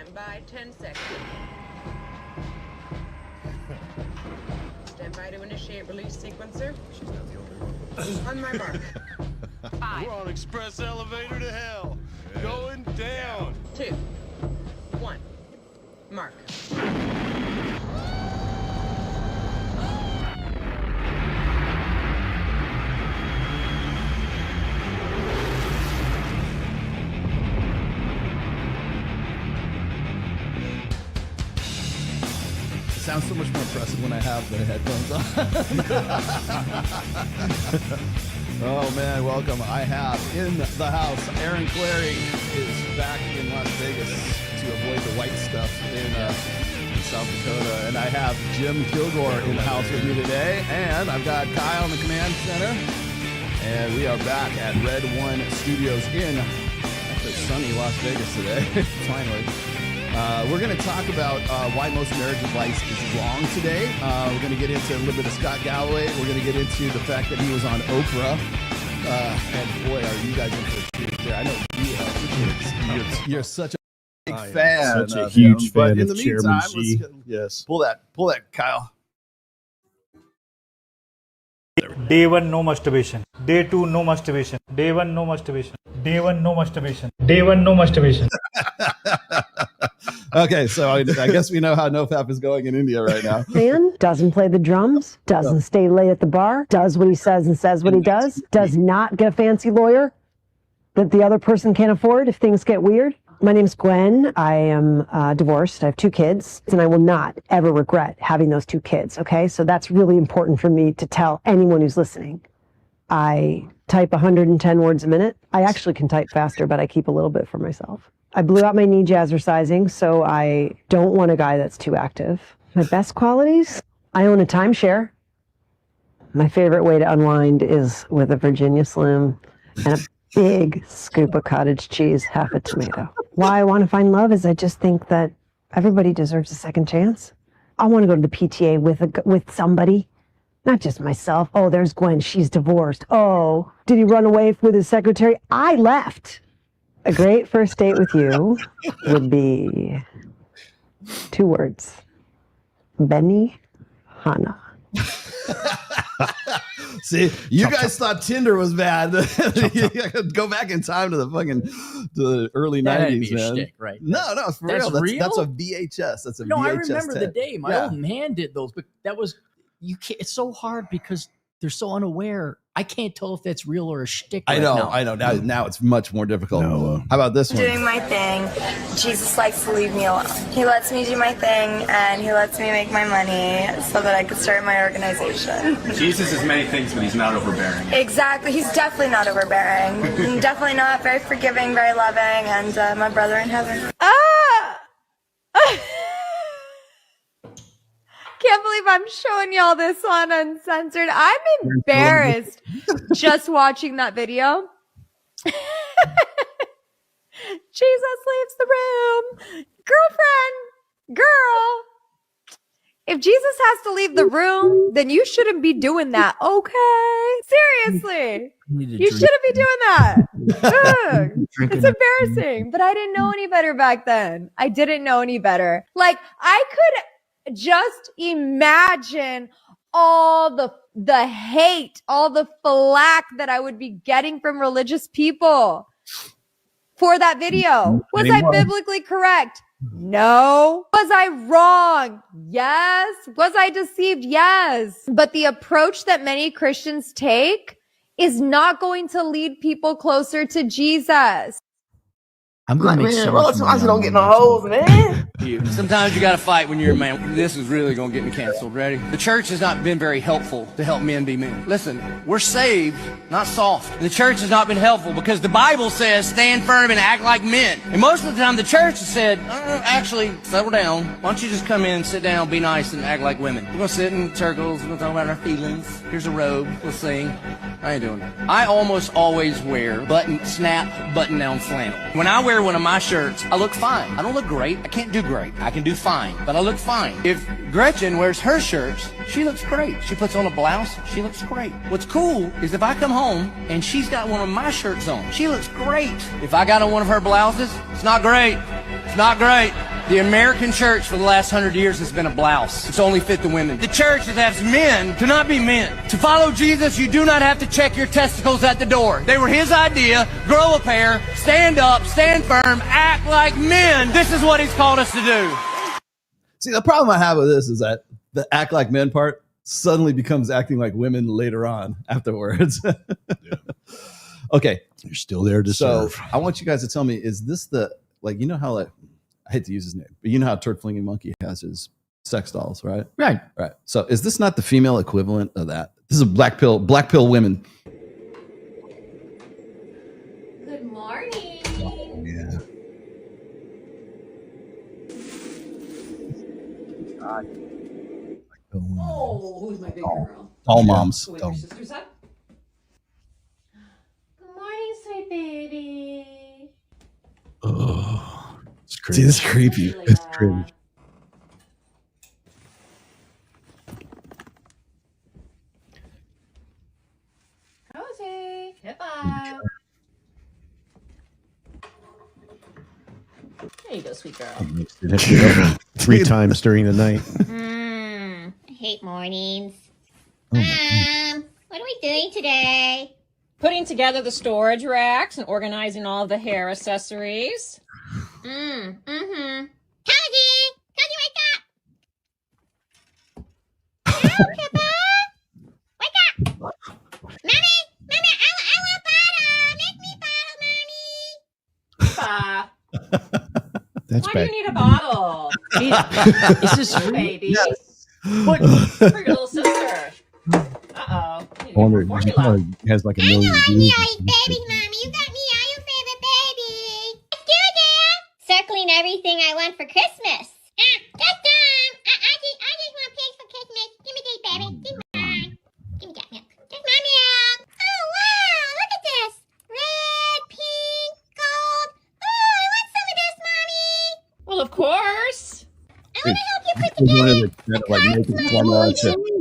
Stand by 10 seconds. Stand by to initiate release sequencer. She's not the only one. On my mark. 5. We're on express elevator to hell. Going down. 2, 1. Mark. It sounds so much more impressive when I have the headphones on. Oh man, welcome. I have in the house, Aaron Clary is back in Las Vegas to avoid the white stuff in South Dakota. And I have Jim Kilgore in the house with me today. And I've got Kyle in the command center. And we are back at Red One Studios in actually sunny Las Vegas today, finally. We're going to talk about why most marriage advice is wrong today. We're going to get into a little bit of Scott Galloway. We're going to get into the fact that he was on Oprah. And boy, are you guys in for a treat there. I know you're such a big fan. Such a huge fan but in of the Chairman meantime, G. Yes. Pull that, Kyle. Day 1, no masturbation. Day 2, no masturbation. Day 1, no masturbation. Day 1, no masturbation. Day 1, no masturbation. Okay, so I guess we know how NoFap is going in India right now. Man doesn't play the drums, doesn't stay late at the bar, does what he says and says what he does not get a fancy lawyer that the other person can't afford if things get weird. My name's Gwen. I am divorced. I have 2 kids, and I will not ever regret having those 2 kids, okay? So that's really important for me to tell anyone who's listening. I type 110 words a minute. I actually can type faster, but I keep a little bit for myself. I blew out my knee jazzercising, so I don't want a guy that's too active. My best qualities? I own a timeshare. My favorite way to unwind is with a Virginia Slim and a big scoop of cottage cheese, half a tomato. Why I want to find love is I just think that everybody deserves a second chance. I want to go to the PTA with somebody, not just myself. Oh, there's Gwen. She's divorced. Oh, did he run away with his secretary? I left. A great first date with you would be 2 words. Benny Hanna. See, you guys thought Tinder was bad. Go back in time to the early That'd 90s, be a man. shtick, right? No, for That's real. real? That's a VHS. That's a No, VHS I remember the tape. day. My old man did those, but that was you can't. It's so hard because they're so unaware. I can't tell if that's real or a shtick. I know. Now it's much more difficult. How about this one? Doing my thing. Jesus likes to leave me alone. He lets me do my thing, and he lets me make my money so that I could start my organization. Jesus is many things, but he's not overbearing. Exactly. He's definitely not overbearing. Definitely not. Very forgiving, very loving, and my brother in heaven. Can't believe I'm showing y'all this on Uncensored. I'm embarrassed just watching that video. Jesus leaves the room. Girl. If Jesus has to leave the room, then you shouldn't be doing that, okay? Seriously. You shouldn't be doing that. Ugh. It's embarrassing. But I didn't know any better back then. I didn't know any better. Like, I could just imagine all the hate, all the flack that I would be getting from religious people for that video. Was I biblically correct? No. Was I wrong? Yes. Was I deceived? Yes. But the approach that many Christians take is not going to lead people closer to Jesus. I'm going to make so much money. Don't get no hoes, man. Sometimes you got to fight when you're a man. This is really going to get me canceled. Ready? The church has not been very helpful to help men be men. Listen, we're saved, not soft. The church has not been helpful because the Bible says stand firm and act like men. And most of the time the church has said, actually, settle down. Why don't you just come in, sit down, be nice, and act like women. We're going to sit in circles. We're going to talk about our feelings. Here's a robe. We'll sing. I ain't doing that. I almost always wear button-down flannel. When I wear one of my shirts, I look fine. I don't look great. I can't do great. I can do fine, but I look fine. If Gretchen wears her shirts, she looks great. She puts on a blouse, she looks great. What's cool is if I come home and she's got one of my shirts on, she looks great. If I got on one of her blouses, it's not great. It's not great. The American church for the last 100 years has been a blouse. It's only fit the women. The church has asked men to not be men. To follow Jesus, you do not have to check your testicles at the door. They were his idea. Grow a pair, stand up, stand firm, act like men. This is what he's called us to do. See, the problem I have with this is that the act like men part suddenly becomes acting like women later on afterwards. Okay. You're still there to serve. I want you guys to tell me, is this the, like, you know how, like, I hate to use his name, but you know how Turd Flinging Monkey has his sex dolls, right? Right. Right. So is this not the female equivalent of that? This is black pill women. Good morning. Yeah. Oh, who's my big girl? All moms. Who is your sister's up? Good morning, sweet baby. Oh, it's crazy. See, this is creepy. It's creepy. Cozy. Pippa. There you go, sweet girl. 3 times during the night. I hate mornings. What are we doing today? Putting together the storage racks and organizing all the hair accessories. Cozy! Cozy, wake up! Hello, Pippa! Wake up! Mommy! Mommy, I want bottle! Make me bottle, Mommy! That's Why bad. do you need a bottle? Is this Baby. Yes. What? For your little sister. Uh-oh. I wonder, he has like a million views. Baby, Mommy, you got me all your favorite baby. Let's do it, Dad. Circling everything I want for Christmas. That's done. I just want pigs for Christmas. Give me these, baby. Give me mine. Give me that milk. There's my milk. Oh, wow. Look at this. Red, pink, gold. Oh, I want some of this, Mommy. Well, of course. I want to help you put together.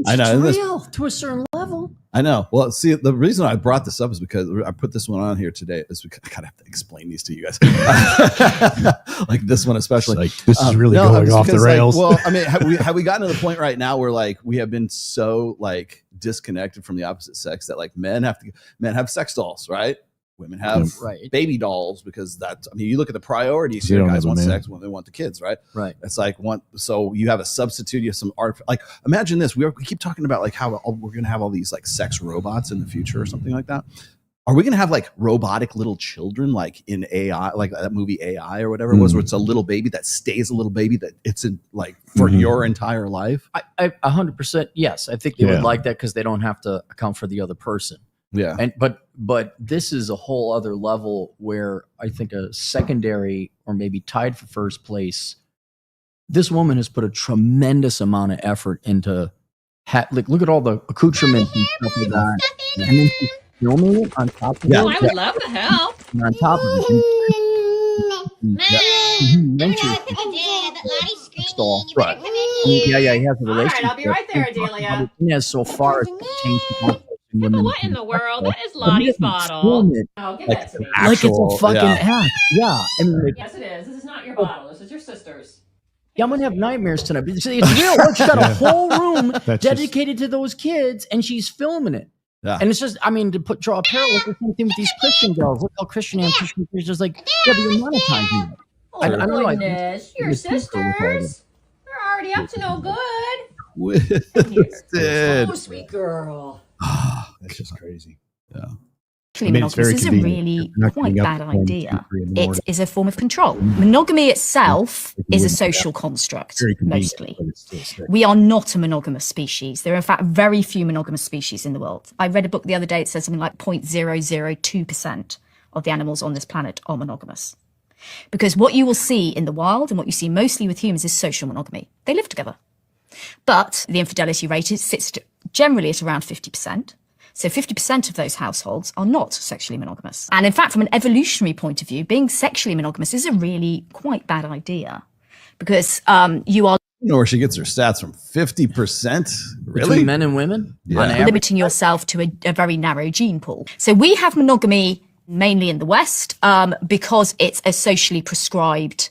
I know. It's This, real to a certain level. I know. Well, see, the reason I brought this up is because I put this one on here today is because I kind of have to explain these to you guys. Like this one especially. Like, this is really going off the rails. Like, well, I mean, have we gotten to the point right now where like we have been so like disconnected from the opposite sex that like men have sex dolls, right? Women have baby dolls because that's, I mean, you look at the priorities here. Guys want sex, women want the kids, right? Right. It's like so you have a substitute, you have some art. Like imagine this, we keep talking about like how we're going to have all these like sex robots in the future or something like that. Are we going to have like robotic little children like in AI, like that movie AI or whatever it was, where it's a little baby that stays a little baby that it's in like for your entire life? I 100% yes. I think they would like that because they don't have to account for the other person. Yeah. And but this is a whole other level where I think a secondary or maybe tied for first place. This woman has put a tremendous amount of effort into like look at all the accoutrements and stuff like that. And then she's filming it on top of it. Oh, I would love to help. And on top of it. Right. Yeah, he has a relationship. All right, I'll be right there, Adelia. Yeah, so far it's changed. What in the world? What is Lottie's bottle? Oh, give that to me. Like it's a fucking act. Yeah. I mean, like, Yes, it is. This is not your bottle. This is your sister's. yeah, I'm gonna have nightmares tonight. It's real. Look, she's got a whole room dedicated to those kids, and she's filming it. Yeah. And it's just, I mean, to draw a parallel, the same thing with these Christian girls. Look how Christian and Christian is just like, yeah, but you're monetizing it. Oh, I don't know. goodness. Your sisters. They're already up to no good. Twisted. Oh, sweet girl. That's just crazy. Yeah. Actually, monogamy is a really quite bad idea. It is a form of control. Monogamy itself is a social construct, mostly. We are not a monogamous species. There are, in fact, very few monogamous species in the world. I read a book the other day, it says something like 0.002% of the animals on this planet are monogamous. Because what you will see in the wild and what you see mostly with humans is social monogamy. They live together. But the infidelity rate sits generally at around 50%. So 50% of those households are not sexually monogamous. And in fact, from an evolutionary point of view, being sexually monogamous is a really quite bad idea because you are... You know where she gets her stats from? 50%? Really? Between men and women? Yeah. Limiting yourself to a very narrow gene pool. So we have monogamy mainly in the West because it's a socially prescribed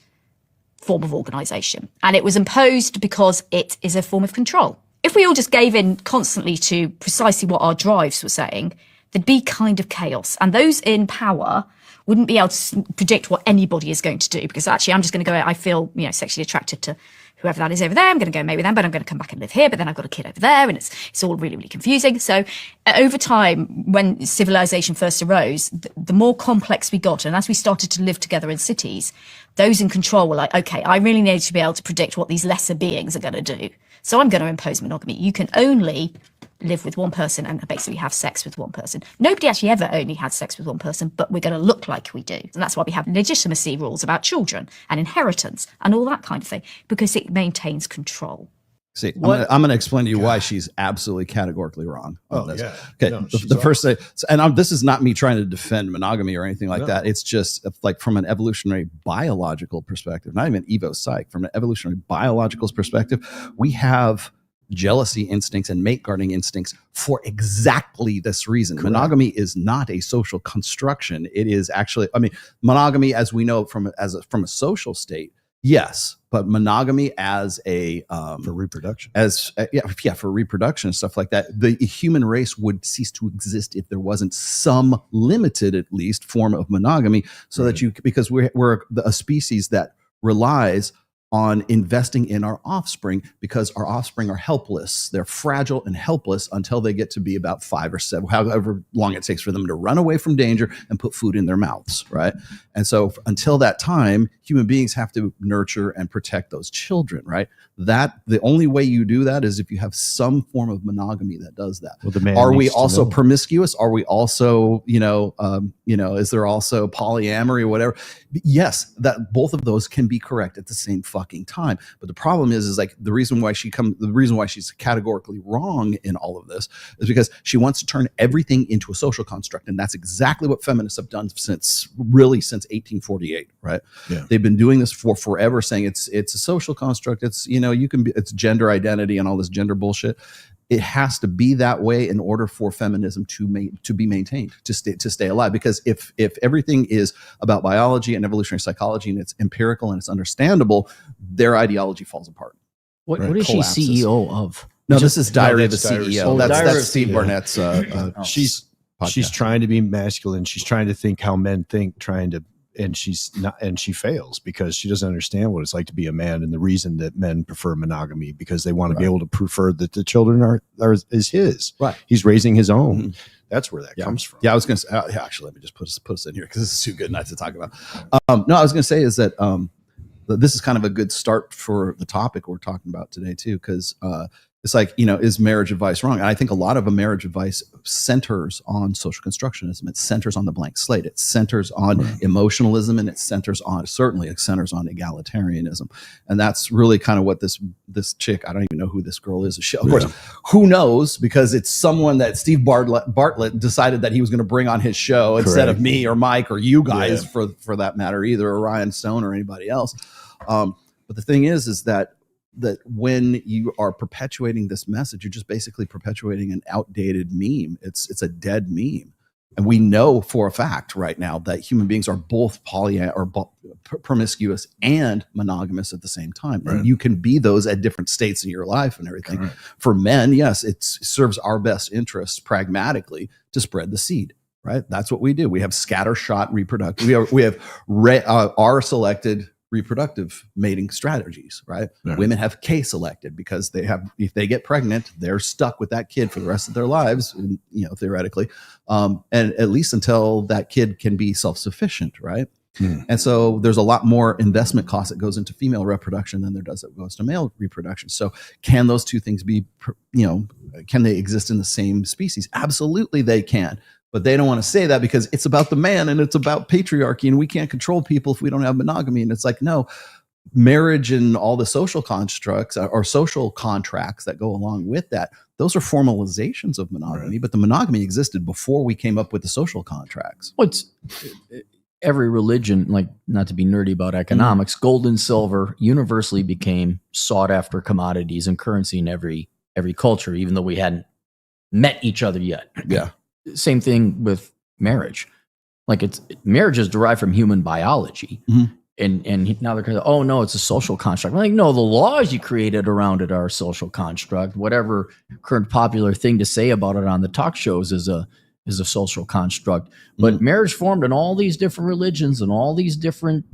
form of organization. And it was imposed because it is a form of control. If we all just gave in constantly to precisely what our drives were saying, there'd be kind of chaos. And those in power wouldn't be able to predict what anybody is going to do, because actually I'm just going to go, I feel, sexually attracted to whoever that is over there. I'm going to go mate with them, but I'm going to come back and live here. But then I've got a kid over there, and it's all really, really confusing. So over time, when civilization first arose, the more complex we got, and as we started to live together in cities, those in control were like, okay, I really need to be able to predict what these lesser beings are going to do. So I'm going to impose monogamy. You can only live with one person and basically have sex with one person. Nobody actually ever only had sex with one person, but we're going to look like we do. And that's why we have legitimacy rules about children and inheritance and all that kind of thing, because it maintains control. See, I'm going to explain to you why she's absolutely categorically wrong on this. Okay, no, the first thing, and this is not me trying to defend monogamy or anything like that. It's just like from an evolutionary biological perspective, not even evo psych, from an evolutionary biological perspective, we have jealousy instincts and mate guarding instincts for exactly this reason. Correct. Monogamy is not a social construction. It is actually, monogamy, as we know from a social state, yes, but monogamy as a for reproduction, for reproduction and stuff like that, the human race would cease to exist if there wasn't some limited, at least, form of monogamy. So that because we're a species that relies on investing in our offspring, because our offspring are helpless. They're fragile and helpless until they get to be about 5 or 7, however long it takes for them to run away from danger and put food in their mouths, right? And so until that time, human beings have to nurture and protect those children, right? The only way you do that is if you have some form of monogamy that does that. Well, are we also promiscuous? Are we also, is there also polyamory or whatever? Yes, that both of those can be correct at the same fucking time. But the problem is like the reason why she's categorically wrong in all of this is because she wants to turn everything into a social construct. And that's exactly what feminists have done since 1848, right? Yeah. They've been doing this for forever, saying it's a social construct. It's, it's gender identity and all this gender bullshit. It has to be that way in order for feminism to be maintained, to stay alive. Because if everything is about biology and evolutionary psychology and it's empirical and it's understandable, their ideology falls apart. What is she CEO of? No, this is Diary of the CEO. That's Steve Barnett's. She's trying to be masculine. She's trying to think how men think, and she's not, and she fails because she doesn't understand what it's like to be a man, and the reason that men prefer monogamy because they want to be able to prefer that the children is his. Right. He's raising his own. Mm-hmm. That's where that comes from. Yeah, I was going to say. Actually, let me just put us in here because this is too good not to talk about. No, I was going to say is that this is kind of a good start for the topic we're talking about today too, because it's like, is marriage advice wrong? And I think a lot of a marriage advice centers on social constructionism. It centers on the blank slate. It centers on emotionalism, and it centers on egalitarianism. And that's really kind of what this chick, I don't even know who this girl is. Of course, who knows? Because it's someone that Steve Bartlett decided that he was going to bring on his show instead of me or Mike or you guys for that matter, either or Ryan Stone or anybody else. But the thing is that when you are perpetuating this message, you're just basically perpetuating an outdated meme. It's a dead meme. And we know for a fact right now that human beings are both promiscuous and monogamous at the same time. Right. And you can be those at different states in your life and everything. Correct. For men, yes, it serves our best interests pragmatically to spread the seed. Right? That's what we do. We have scattershot reproductive. We have R-selected reproductive mating strategies, right? Women have K-selected because if they get pregnant, they're stuck with that kid for the rest of their lives, theoretically, and at least until that kid can be self-sufficient, right? And so there's a lot more investment cost that goes into female reproduction than there does that goes to male reproduction. So can those two things be, can they exist in the same species? Absolutely they can. But they don't want to say that because it's about the man and it's about patriarchy, and we can't control people if we don't have monogamy. And it's like, no, marriage and all the social constructs or social contracts that go along with that, those are formalizations of monogamy. Right. But the monogamy existed before we came up with the social contracts. Every religion, like, not to be nerdy about economics, gold and silver universally became sought after commodities and currency in every culture, even though we hadn't met each other yet. Yeah. Same thing with marriage. Like, marriage is derived from human biology. Mm-hmm. now they're going to, oh no, it's a social construct. I'm like, no, the laws you created around it are a social construct. Whatever current popular thing to say about it on the talk shows is a social construct. But marriage formed in all these different religions and all these different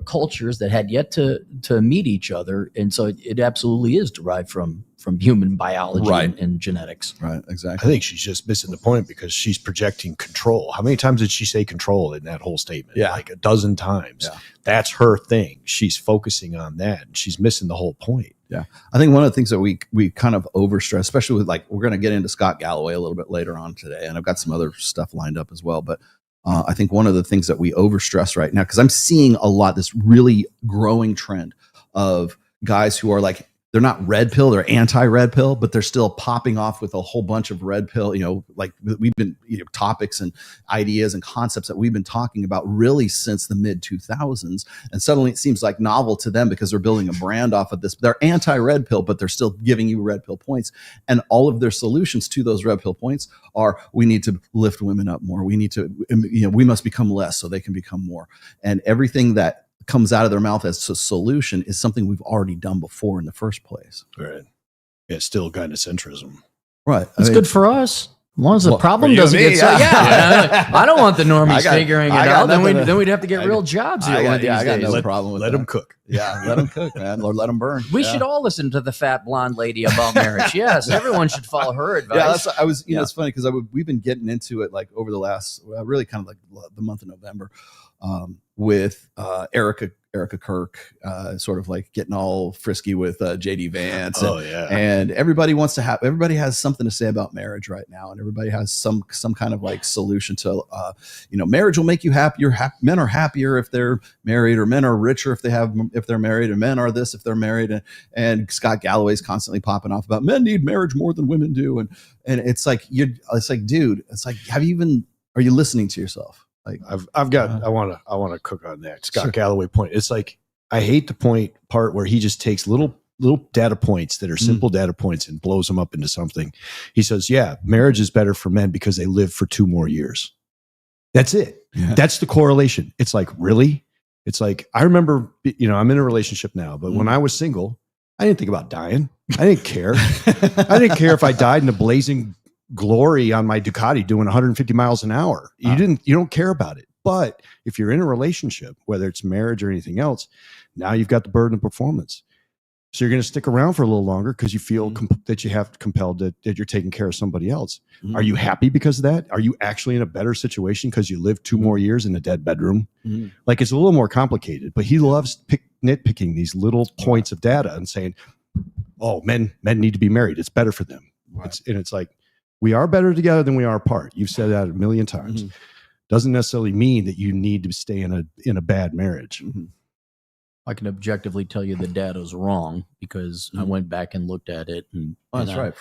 cultures that had yet to meet each other, and so it absolutely is derived from human biology and genetics. Right, exactly. I think she's just missing the point because she's projecting control. How many times did she say control in that whole statement? Yeah. Like a dozen times. Yeah. That's her thing. She's focusing on that, and she's missing the whole point. Yeah. I think one of the things that we kind of overstress, especially with like, we're going to get into Scott Galloway a little bit later on today, and I've got some other stuff lined up as well. But I think one of the things that we overstress right now, because I'm seeing a lot, this really growing trend of guys who are like, they're not red pill, they're anti-red pill, but they're still popping off with a whole bunch of red pill, like we've been, topics and ideas and concepts that we've been talking about really since the mid 2000s. And suddenly it seems like novel to them because they're building a brand off of this. They're anti-red pill, but they're still giving you red pill points. And all of their solutions to those red pill points are, we need to lift women up more. We need to, we must become less so they can become more. And everything that comes out of their mouth as a solution is something we've already done before in the first place. Right. It's still gynocentrism. Right. It's good for us. As long as the problem doesn't get solved. Yeah. I don't want the normies figuring it out. Then we'd have to get real jobs here one of these days. I got no problem with that. Let them cook. Yeah, let them cook, man. Or let them burn. We should all listen to the fat blonde lady about marriage. Yes, everyone should follow her advice. Yeah, it's funny because we've been getting into it like over the last, really kind of like the month of November, with Erica Kirk, sort of like getting all frisky with JD Vance. And everybody has something to say about marriage right now. And everybody has some kind of like solution to, marriage will make you happier. Men are happier if they're married, or men are richer if they're married, and men are this if they're married. And Scott Galloway's constantly popping off about men need marriage more than women do. And it's like, dude, it's like, are you listening to yourself? Like I want to cook on that Scott Galloway point. It's like, I hate the part where he just takes little data points that are simple data points and blows them up into something. He says, yeah, marriage is better for men because they live for 2 more years. That's it. Yeah. That's the correlation. It's like, really? It's like, I remember, I'm in a relationship now, but when I was single, I didn't think about dying. I didn't care. I didn't care if I died in a blazing glory on my Ducati doing 150 miles an hour. You don't care about it. But if you're in a relationship, whether it's marriage or anything else, now you've got the burden of performance. So you're going to stick around for a little longer because you feel that you have compelled that you're taking care of somebody else. Are you happy because of that? Are you actually in a better situation because you lived 2 more years in a dead bedroom? Like, it's a little more complicated, but he loves nitpicking these little points of data and saying, oh, men need to be married. It's better for them. Right. It's like, we are better together than we are apart. You've said that 1,000,000 times. Doesn't necessarily mean that you need to stay in a bad marriage. I can objectively tell you the data's wrong because I went back and looked at it. That's right.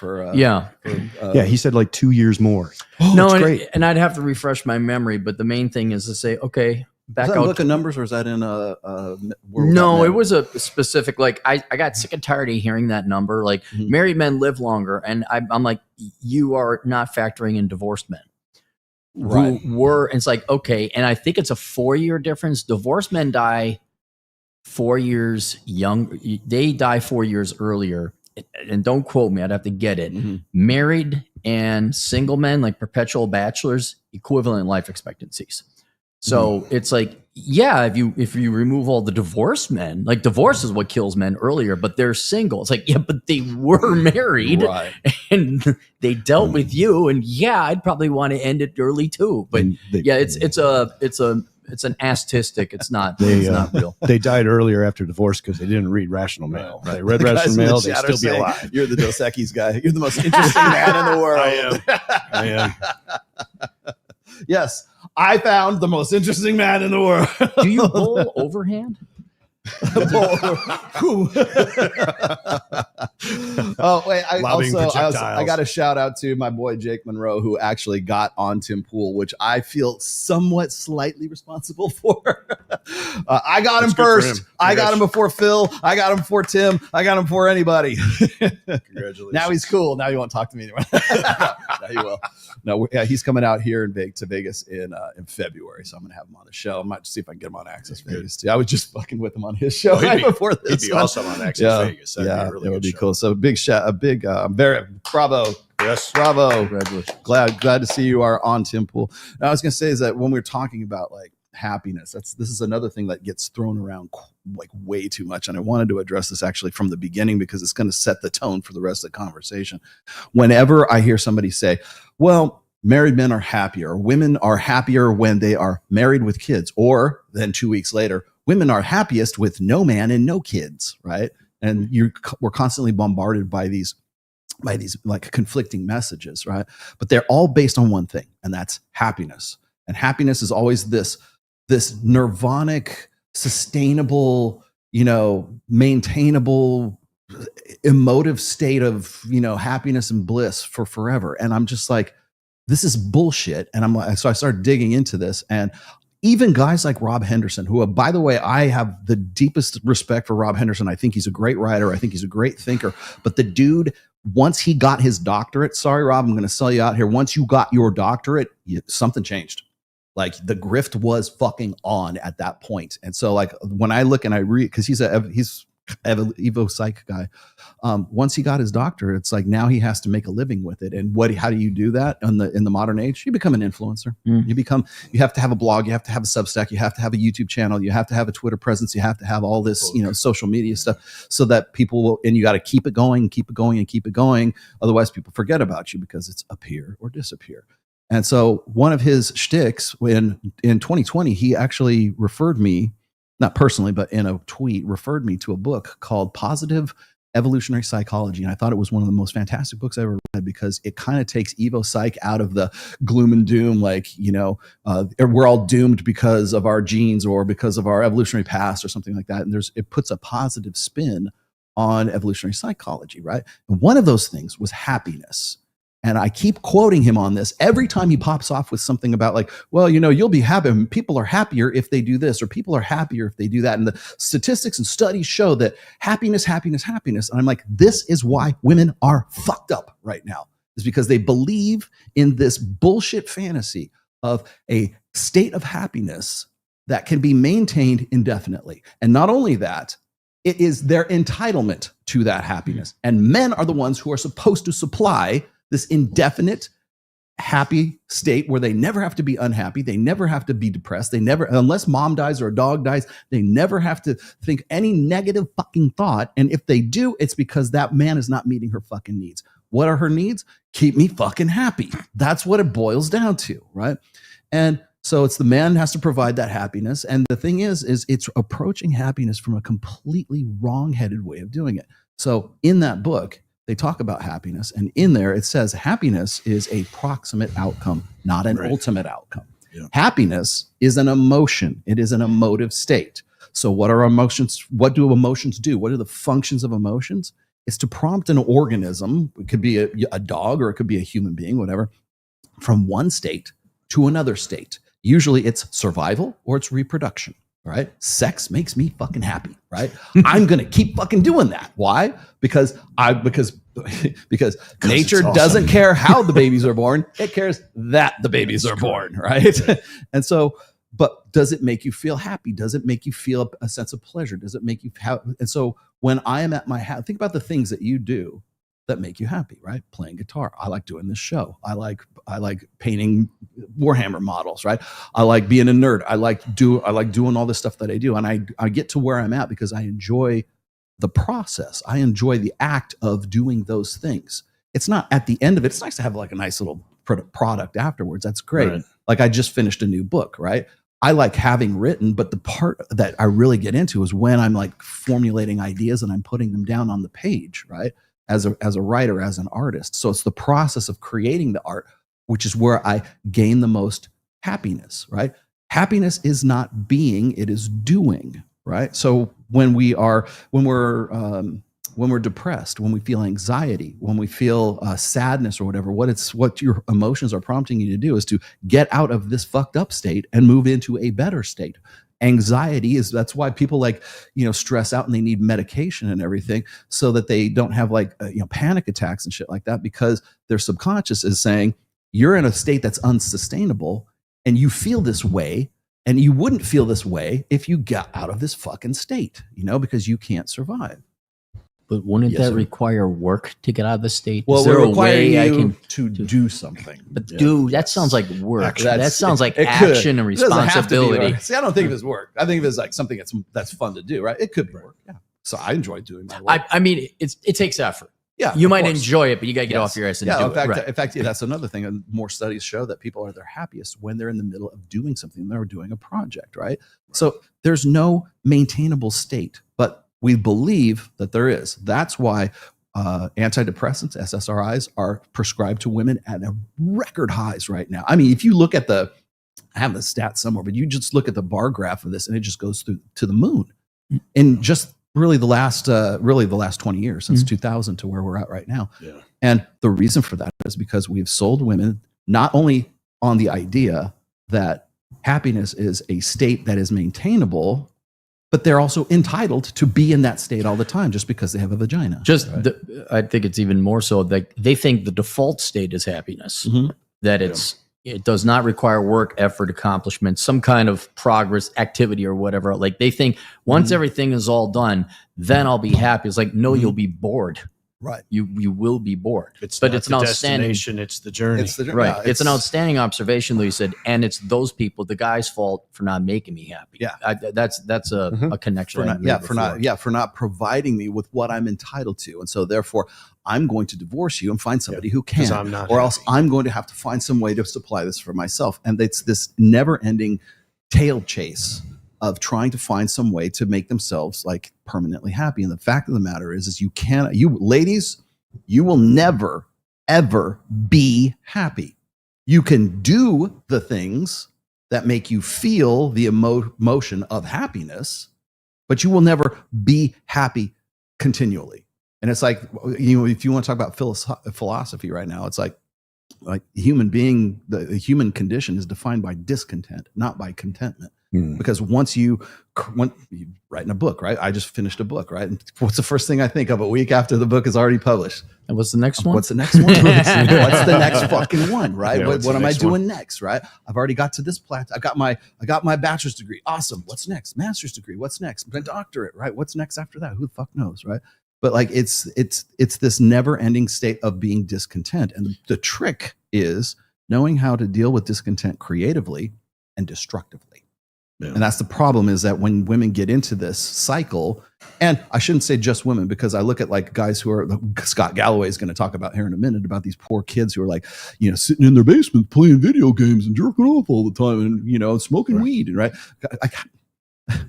He said like 2 years more. Great. And I'd have to refresh my memory, but the main thing is to say, okay, back out. Is that look at numbers, or is that in a No, it was a specific, like, I got sick and tired of hearing that number. Like, married men live longer. And I'm like, you are not factoring in divorced men. Right. And it's like, okay. And I think it's a 4-year difference. Divorced men die 4 years young. They die 4 years earlier. And don't quote me, I'd have to get it. Married and single men, like perpetual bachelors, equivalent life expectancies. So it's like, yeah, if you remove all the divorced men, like, divorce is what kills men earlier, but they're single. It's like, yeah, but they were married and they dealt with you, and yeah, I'd probably want to end it early too. But it's an astistic. It's not real. They died earlier after divorce because they didn't read Rational Mail. They read Rational Mail, they'd still be alive. You're the Dos Equis guy. You're the most interesting man in the world. I am. Yes, I found the most interesting man in the world. Do you bowl overhand? Oh wait! I got a shout out to my boy Jake Munro, who actually got on Tim Pool, which I feel somewhat slightly responsible for. I got him first. I got him before Phil. I got him before Tim. I got him before anybody. Congratulations. Now he's cool. Now he won't talk to me anymore. No, he will. No, he's coming out here to Vegas in February, so I'm gonna have him on the show. I might see if I can get him on Access Vegas too. I was just fucking with him on his show before this. He'd be awesome on Access Vegas. That'd be a really it would good be show. cool. So bravo. Yes, bravo. Congratulations. Glad to see you are on Tim Pool. Now, I was gonna say is that when we're talking about like happiness, this is another thing that gets thrown around like way too much, and I wanted to address this actually from the beginning because it's going to set the tone for the rest of the conversation. Whenever I hear somebody say, well, married men are happier, women are happier when they are married with kids, or then 2 weeks later, women are happiest with no man and no kids, right? And we're constantly bombarded by these like conflicting messages, right? But they're all based on one thing, and that's happiness. And happiness is always this nirvanic, sustainable, maintainable, emotive state of, happiness and bliss for forever. And I'm just like, this is bullshit. And so I started digging into this, and even guys like Rob Henderson, who, by the way, I have the deepest respect for Rob Henderson. I think he's a great writer. I think he's a great thinker. But the dude, once he got his doctorate, sorry, Rob, I'm going to sell you out here. Once you got your doctorate, something changed. Like the grift was fucking on at that point. And so like when I look and I read, because he's Evo Psych guy. Once he got his doctorate, it's like now he has to make a living with it. And how do you do that in the modern age? You become an influencer. You have to have a blog, you have to have a Substack, you have to have a YouTube channel, you have to have a Twitter presence, you have to have all this, social media stuff so that people will, and you got to keep it going and keep it going and keep it going. Otherwise people forget about you because it's appear or disappear. And so one of his shticks in 2020, he actually referred me, not personally, but in a tweet, referred me to a book called Positive Evolutionary Psychology. And I thought it was one of the most fantastic books I ever read because it kind of takes Evo Psych out of the gloom and doom, like, we're all doomed because of our genes or because of our evolutionary past or something like that. And it puts a positive spin on evolutionary psychology, right? And one of those things was happiness. And I keep quoting him on this every time he pops off with something about like, well, you'll be happy. People are happier if they do this, or people are happier if they do that. And the statistics and studies show that happiness. And I'm like, this is why women are fucked up right now, is because they believe in this bullshit fantasy of a state of happiness that can be maintained indefinitely. And not only that, it is their entitlement to that happiness. And men are the ones who are supposed to supply this indefinite happy state where they never have to be unhappy. They never have to be depressed. They never, unless mom dies or a dog dies, they never have to think any negative fucking thought. And if they do, it's because that man is not meeting her fucking needs. What are her needs? Keep me fucking happy. That's what it boils down to, right? And so it's the man has to provide that happiness. And the thing is it's approaching happiness from a completely wrong-headed way of doing it. So in that book, they talk about happiness, and in there it says happiness is a proximate outcome, not an ultimate outcome. Yeah. Happiness is an emotion. It is an emotive state. So what are emotions? What do emotions do? What are the functions of emotions? It's to prompt an organism. It could be a dog or it could be a human being, whatever, from one state to another state. Usually it's survival or it's reproduction. Right? Sex makes me fucking happy, right? I'm going to keep fucking doing that. Why? Because nature doesn't care how the babies are born. It cares that the babies are born, right? And so, but does it make you feel happy? Does it make you feel a sense of pleasure? Does it make you and so when I am at my house, think about the things that you do that make you happy, right? Playing guitar. I like doing this show. I like painting Warhammer models, right? I like being a nerd. I like doing all this stuff that I do. And I get to where I'm at because I enjoy the process. I enjoy the act of doing those things. It's not at the end of it. It's nice to have like a nice little product afterwards. That's great. Right. Like I just finished a new book, right? I like having written, but the part that I really get into is when I'm like formulating ideas and I'm putting them down on the page, right? As a writer, as an artist. So it's the process of creating the art, which is where I gain the most happiness, right? Happiness is not being, it is doing, right? So when we're depressed, when we feel anxiety, when we feel sadness or whatever, what your emotions are prompting you to do is to get out of this fucked up state and move into a better state. anxiety is, that's why people like, stress out and they need medication and everything so that they don't have like, panic attacks and shit like that, because their subconscious is saying you're in a state that's unsustainable and you feel this way, and you wouldn't feel this way if you got out of this fucking state, because you can't survive. But wouldn't that require work to get out of the state? Well, is there a way you I can to do something? But dude, that sounds like work. That sounds like it action could. and responsibility. See, I don't think of it as work. I think of it as like something that's fun to do, right? It could be work. Yeah. So I enjoy doing my work. I mean, it takes effort. Yeah, you might enjoy it, but you got to get off your ass and do it. In fact, that's another thing. And more studies show that people are their happiest when they're in the middle of doing something. They're doing a project, right? So there's no maintainable state, but we believe that there is. That's why antidepressants, SSRIs, are prescribed to women at a record highs right now. I mean, if you look at I have the stats somewhere, but you just look at the bar graph of this, and it just goes through to the moon. In just really the last 20 years, since 2000 to where we're at right now. Yeah. And the reason for that is because we've sold women not only on the idea that happiness is a state that is maintainable, but they're also entitled to be in that state all the time just because they have a vagina. I think it's even more so that they think the default state is happiness, that it does not require work, effort, accomplishment, some kind of progress, activity, or whatever. Like they think once everything is all done, then I'll be happy. It's like, no, you'll be bored. Right. You will be bored. It's but not it's the an outstanding destination, it's the journey. Right. Yeah, it's an outstanding observation, though, you said, and it's those people, the guy's fault for not making me happy. Yeah. That's a connection. For not providing me with what I'm entitled to. And so therefore I'm going to divorce you and find somebody who can, or else I'm going to have to find some way to supply this for myself. And it's this never ending tail chase of trying to find some way to make themselves like permanently happy. And the fact of the matter is you ladies, you will never, ever be happy. You can do the things that make you feel the emotion of happiness, but you will never be happy continually. And it's like, if you want to talk about philosophy right now, it's like human being, the human condition is defined by discontent, not by contentment. Because once you writing a book, right? I just finished a book, right? And what's the first thing I think of a week after the book is already published? And what's the next one? What's the next one? What's the next fucking one, right? Yeah, what am I doing next, right? I've already got to this plateau. I got my bachelor's degree. Awesome. What's next? Master's degree. What's next? My doctorate, right? What's next after that? Who the fuck knows, right? But like it's this never-ending state of being discontent. And the trick is knowing how to deal with discontent creatively and destructively. Yeah. And that's the problem, is that when women get into this cycle, and I shouldn't say just women, because I look at like guys who are, Scott Galloway is going to talk about here in a minute, about these poor kids who are like, sitting in their basement playing video games and jerking off all the time and, smoking weed. And right.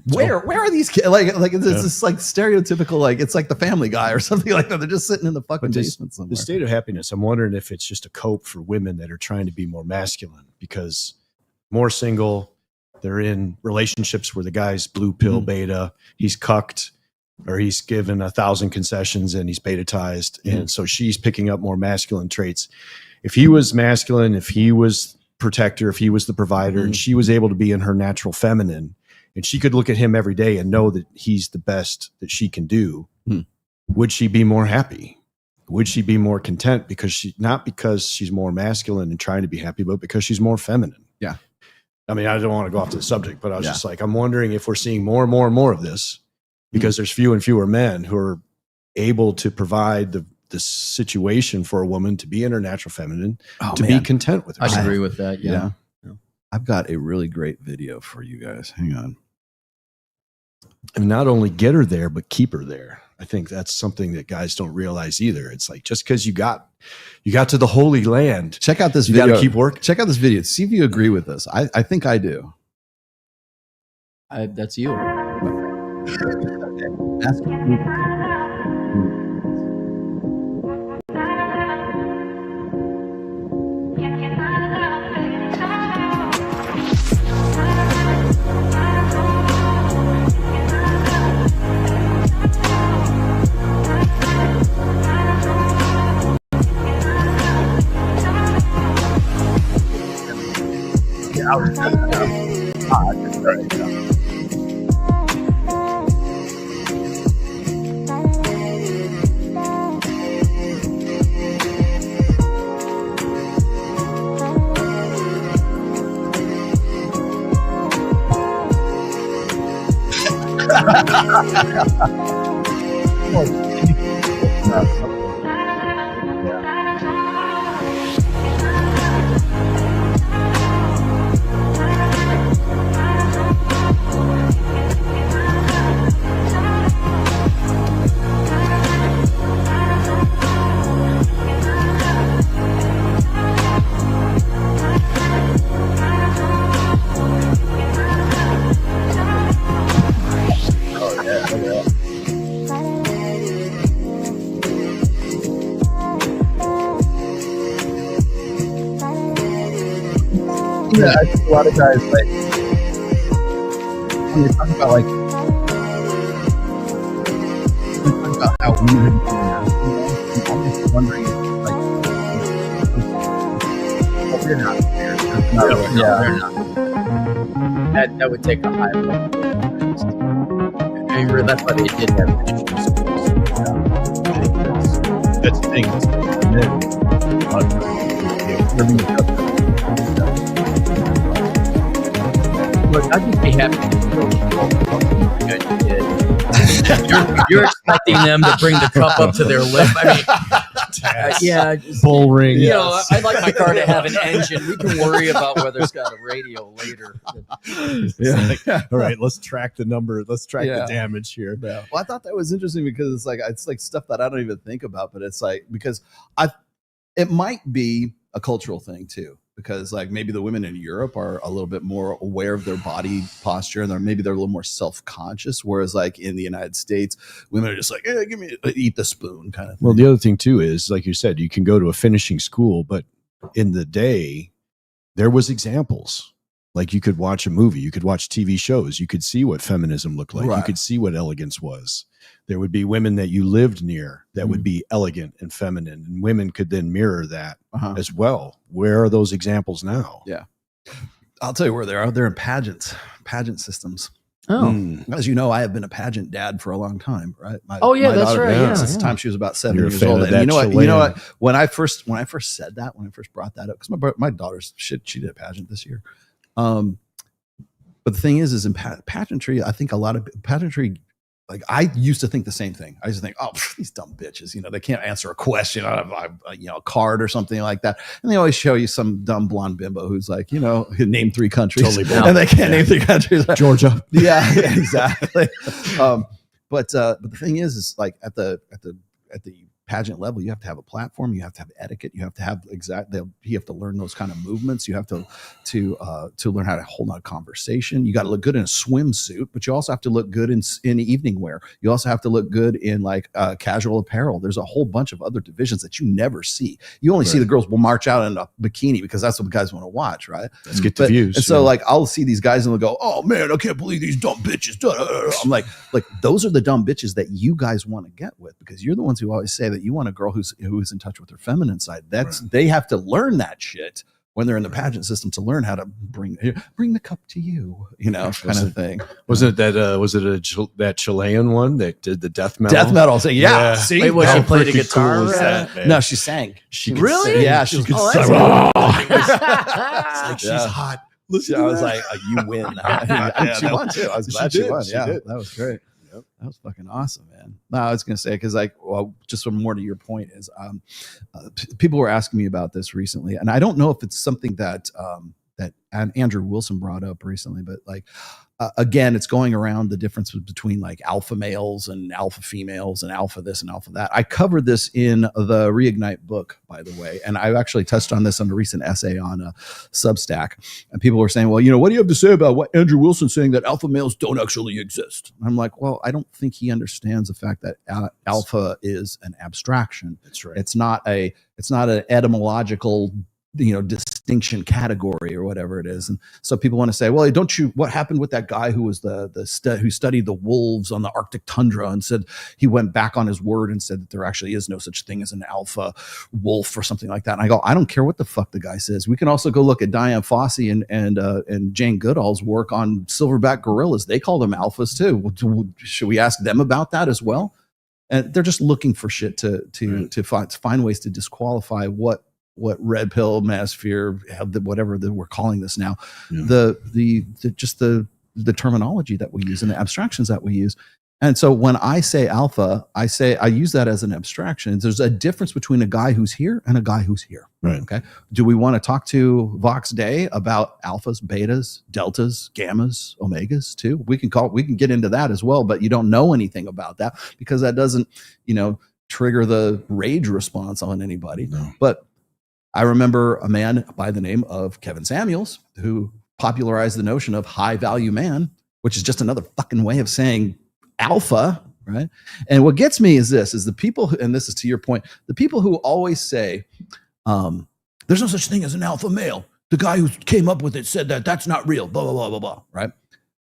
Where are these kids? Like it's this like stereotypical, like it's like the Family Guy or something like that. They're just sitting in the fucking basement somewhere. The state of happiness, I'm wondering if it's just a cope for women that are trying to be more masculine, because more single, they're in relationships where the guy's blue pill beta, he's cucked, or he's given 1,000 concessions and he's betatized. And so she's picking up more masculine traits. If he was masculine, if he was protector, if he was the provider, and she was able to be in her natural feminine, and she could look at him every day and know that he's the best that she can do, would she be more happy? Would she be more content? Not because she's more masculine and trying to be happy, but because she's more feminine. Yeah. I mean, I don't want to go off to the subject, but I was just like, I'm wondering if we're seeing more and more and more of this, because there's fewer and fewer men who are able to provide the situation for a woman to be in her natural feminine, be content with herself. I agree with that. Yeah. I've got a really great video for you guys. Hang on. And not only get her there, but keep her there. I think that's something that guys don't realize either. It's like, just because you got to the Holy Land, check out this video. You got to keep working. Check out this video. See if you agree with this. I think I do. That's you. Ask Yeah, I think a lot of guys, like, when you're talking about, like, how women are, I'm almost wondering, like, well, we're not there. They're not. That would take a high level. I mean, that's why they did have issues. That's the thing. Look, I'd just be happy you're expecting them to bring the cup up to their lip. I mean, yeah, bull ring. You know, I'd like my car to have an engine. We can worry about whether it's got a radio later. Yeah. All right, let's track the number. Let's track the damage here. Yeah. Well, I thought that was interesting because it's like stuff that I don't even think about, but it's like because it might be a cultural thing too. Because like maybe the women in Europe are a little bit more aware of their body posture and maybe they're a little more self-conscious. Whereas like in the United States, women are just like, give me eat the spoon kind of thing. Well, the other thing too is, like you said, you can go to a finishing school, but in the day there was examples. Like you could watch a movie, you could watch TV shows, you could see what feminism looked like. Right. You could see what elegance was. There would be women that you lived near that would be elegant and feminine, and women could then mirror that as well. Where are those examples now? Yeah. I'll tell you where they are. They're in pageant systems. Oh. As you know, I have been a pageant dad for a long time, right? My that's daughter, right. Yeah, since the time she was about 7 You're years old. And you know what? When I first said that, when I first brought that up, because my daughter's she did a pageant this year. But the thing is in pageantry, I think a lot of pageantry, like I used to think the same thing. I used to think, oh, these dumb bitches, they can't answer a question on a card or something like that. And they always show you some dumb blonde bimbo who's like, name 3 countries, and they can't name 3 countries. Georgia. Yeah, exactly. But the thing is like at the pageant level, you have to have a platform, you have to have etiquette, you have to have you have to learn those kind of movements, you have to learn how to hold on a conversation. You got to look good in a swimsuit, but you also have to look good in evening wear. You also have to look good in like casual apparel. There's a whole bunch of other divisions that you never see. You only see the girls will march out in a bikini because that's what the guys want to watch, right? Let's get the views. And so like I'll see these guys and they'll go, oh man, I can't believe these dumb bitches. I'm like those are the dumb bitches that you guys want to get with, because you're the ones who always say that you want a girl who's in touch with her feminine side. They have to learn that shit when they're in the pageant system to learn how to bring the cup to you, kind of thing. Was it that Chilean one that did the death metal? Death metal. So yeah. See, wait, she played a guitar? Cool that, no, she sang. She really? Sing. Yeah, she could sing. It's like she's hot. Listen, I was like, you win. She won too. I was glad she won. Yeah, that was great. Yep. That was fucking awesome, man. No, I was going to say, because just some more to your point is people were asking me about this recently, and I don't know if it's something that Andrew Wilson brought up recently, but like, again, it's going around the difference between like alpha males and alpha females and alpha this and alpha that. I covered this in the Reignite book, by the way, and I actually touched on this on a recent essay on Substack. And people were saying, well, what do you have to say about what Andrew Wilson's saying that alpha males don't actually exist? And I'm like, well, I don't think he understands the fact that alpha is an abstraction. That's right. It's not an etymological distinction category or whatever it is. And so people want to say, well, what happened with that guy who was who studied the wolves on the Arctic tundra and said he went back on his word and said that there actually is no such thing as an alpha wolf or something like that. And I go, I don't care what the fuck the guy says. We can also go look at Diane Fossey and Jane Goodall's work on silverback gorillas. They call them alphas too. Should we ask them about that as well? And they're just looking for shit to find ways to disqualify what red pill, manosphere, whatever that we're calling this now, the terminology that we use and the abstractions that we use. And so when I say alpha, I use that as an abstraction. There's a difference between a guy who's here and a guy who's here. Right. Okay. Do we want to talk to Vox Day about alphas, betas, deltas, gammas, omegas too? We can get into that as well, but you don't know anything about that because that doesn't, trigger the rage response on anybody. No. But I remember a man by the name of Kevin Samuels who popularized the notion of high value man, which is just another fucking way of saying alpha, right? And what gets me is the people who, and this is to your point, the people who always say, there's no such thing as an alpha male. The guy who came up with it said that that's not real, blah, blah, blah, blah, blah, right?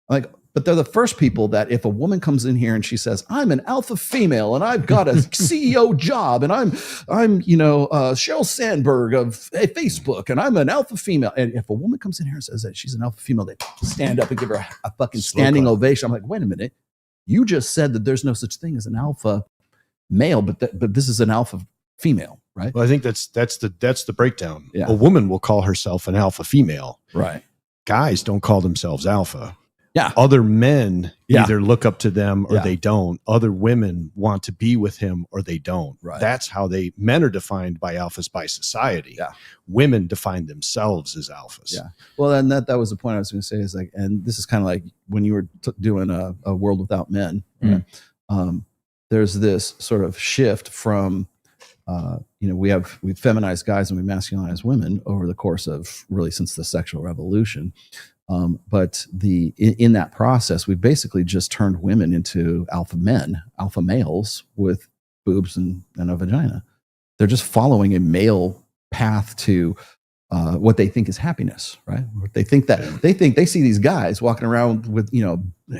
Like, but they're the first people that if a woman comes in here and she says, I'm an alpha female and I've got a CEO job and I'm Sheryl Sandberg of Facebook and I'm an alpha female. And if a woman comes in here and says that she's an alpha female, they stand up and give her a fucking standing ovation. I'm like, wait a minute. You just said that there's no such thing as an alpha male, but this is an alpha female, right? Well, I think that's the breakdown. Yeah. A woman will call herself an alpha female. Right. Guys don't call themselves alpha. Yeah. Other men either look up to them or Yeah. they don't. Other women want to be with him or they don't. Right. That's how men are defined by alphas by society. Yeah. Women define themselves as alphas. Yeah. Well, and that was the point I was going to say is like, and this is kind of like when you were doing a World Without Men, right? There's this sort of shift from, we've feminized guys and we masculinized women over the course of really since the sexual revolution. But in that process, we basically just turned women into alpha men, alpha males with boobs and a vagina. They're just following a male path to what they think is happiness, right? They think they see these guys walking around with,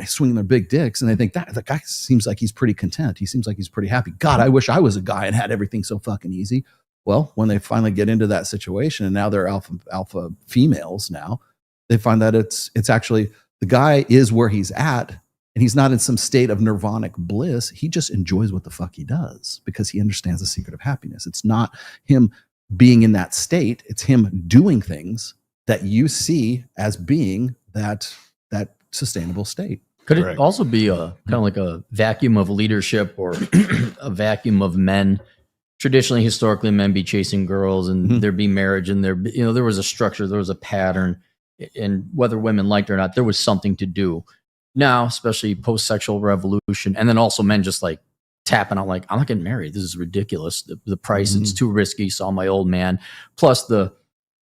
swinging their big dicks, and they think that the guy seems like he's pretty content. He seems like he's pretty happy. God, I wish I was a guy and had everything so fucking easy. Well, when they finally get into that situation, and now they're alpha females now. They find that it's actually the guy is where he's at and he's not in some state of nirvanic bliss. He just enjoys what the fuck he does because he understands the secret of happiness. It's not him being in that state. It's him doing things that you see as being that sustainable state. Could it also be a kind of like a vacuum of leadership or a vacuum of men? Traditionally, historically, men be chasing girls and there'd be marriage and there was a structure, there was a pattern. And whether women liked it or not, there was something to do. Now, especially post-sexual revolution, and then also men just like tapping out like, I'm not getting married. This is ridiculous. The price, it's too risky. Saw my old man. Plus the,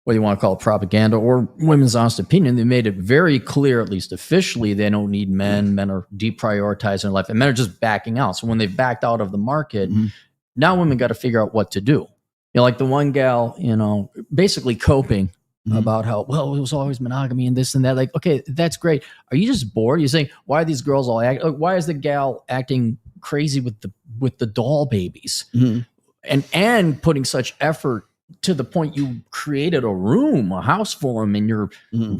whether you want to call it propaganda or women's honest opinion, they made it very clear, at least officially, they don't need men. Men are deprioritizing their life and men are just backing out. So when they've backed out of the market, now women got to figure out what to do. Like the one gal, basically coping about how, well, it was always monogamy and this and that. Like, okay, that's great. Are you just bored? You're saying, why are these girls all act? Like, why is the gal acting crazy with the doll babies and putting such effort to the point you created a house for them and you're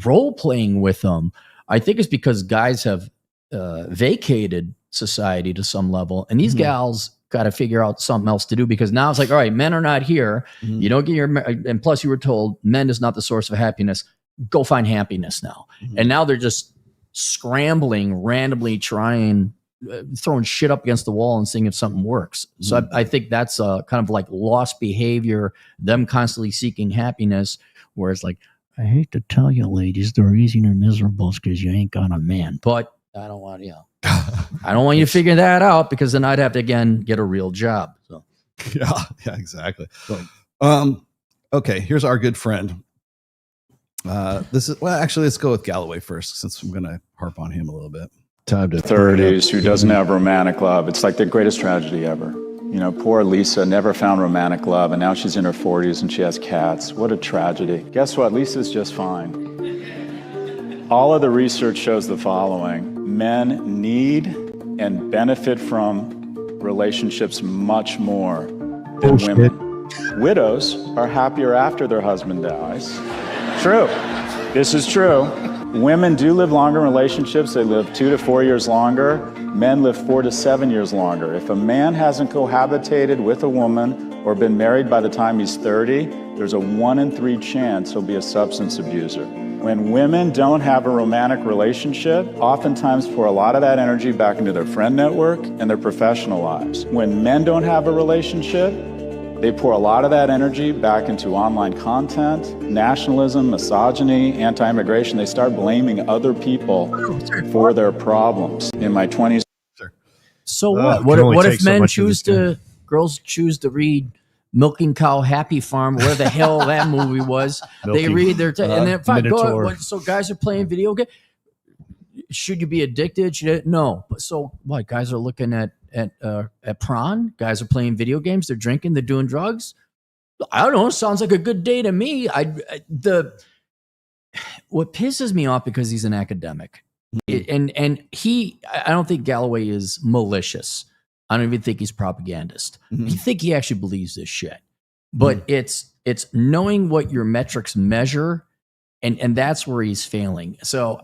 role playing with them? I think it's because guys have vacated society to some level, and these gals got to figure out something else to do because now it's like, all right, men are not here. You don't get and plus you were told men is not the source of happiness. Go find happiness now. And now they're just scrambling, randomly trying, throwing shit up against the wall and seeing if something works. So I think that's kind of like lost behavior, them constantly seeking happiness, where it's like, I hate to tell you ladies, the reason you're miserable is because you ain't got a man. But I don't want, I don't want you to figure that out because then I'd have to again get a real job. So yeah, exactly. Okay, here's our good friend. Let's go with Galloway first since I'm going to harp on him a little bit. Time to 30s who doesn't have romantic love. It's like the greatest tragedy ever. Poor Lisa never found romantic love, and now she's in her 40s and she has cats. What a tragedy. Guess what? Lisa's just fine. All of the research shows the following. Men need and benefit from relationships much more than women. Widows are happier after their husband dies. True. This is true. Women do live longer in relationships. They live 2 to 4 years longer. Men live 4 to 7 years longer. If a man hasn't cohabitated with a woman or been married by the time he's 30, there's a 1 in 3 chance he'll be a substance abuser. When women don't have a romantic relationship, oftentimes pour a lot of that energy back into their friend network and their professional lives. When men don't have a relationship, they pour a lot of that energy back into online content, nationalism, misogyny, anti-immigration. They start blaming other people for their problems. In my 20s. So what? What if men girls choose to read Milking Cow Happy Farm, where the hell that movie was? They read their and then fine, go. So guys are playing video games. Should you be addicted? No. But so what? Guys are looking at prawn. Guys are playing video games. They're drinking. They're doing drugs. I don't know. Sounds like a good day to me. What pisses me off, because he's an academic, and I don't think Galloway is malicious. I don't even think he's propagandist. I think he actually believes this shit. But it's knowing what your metrics measure, and that's where he's failing. So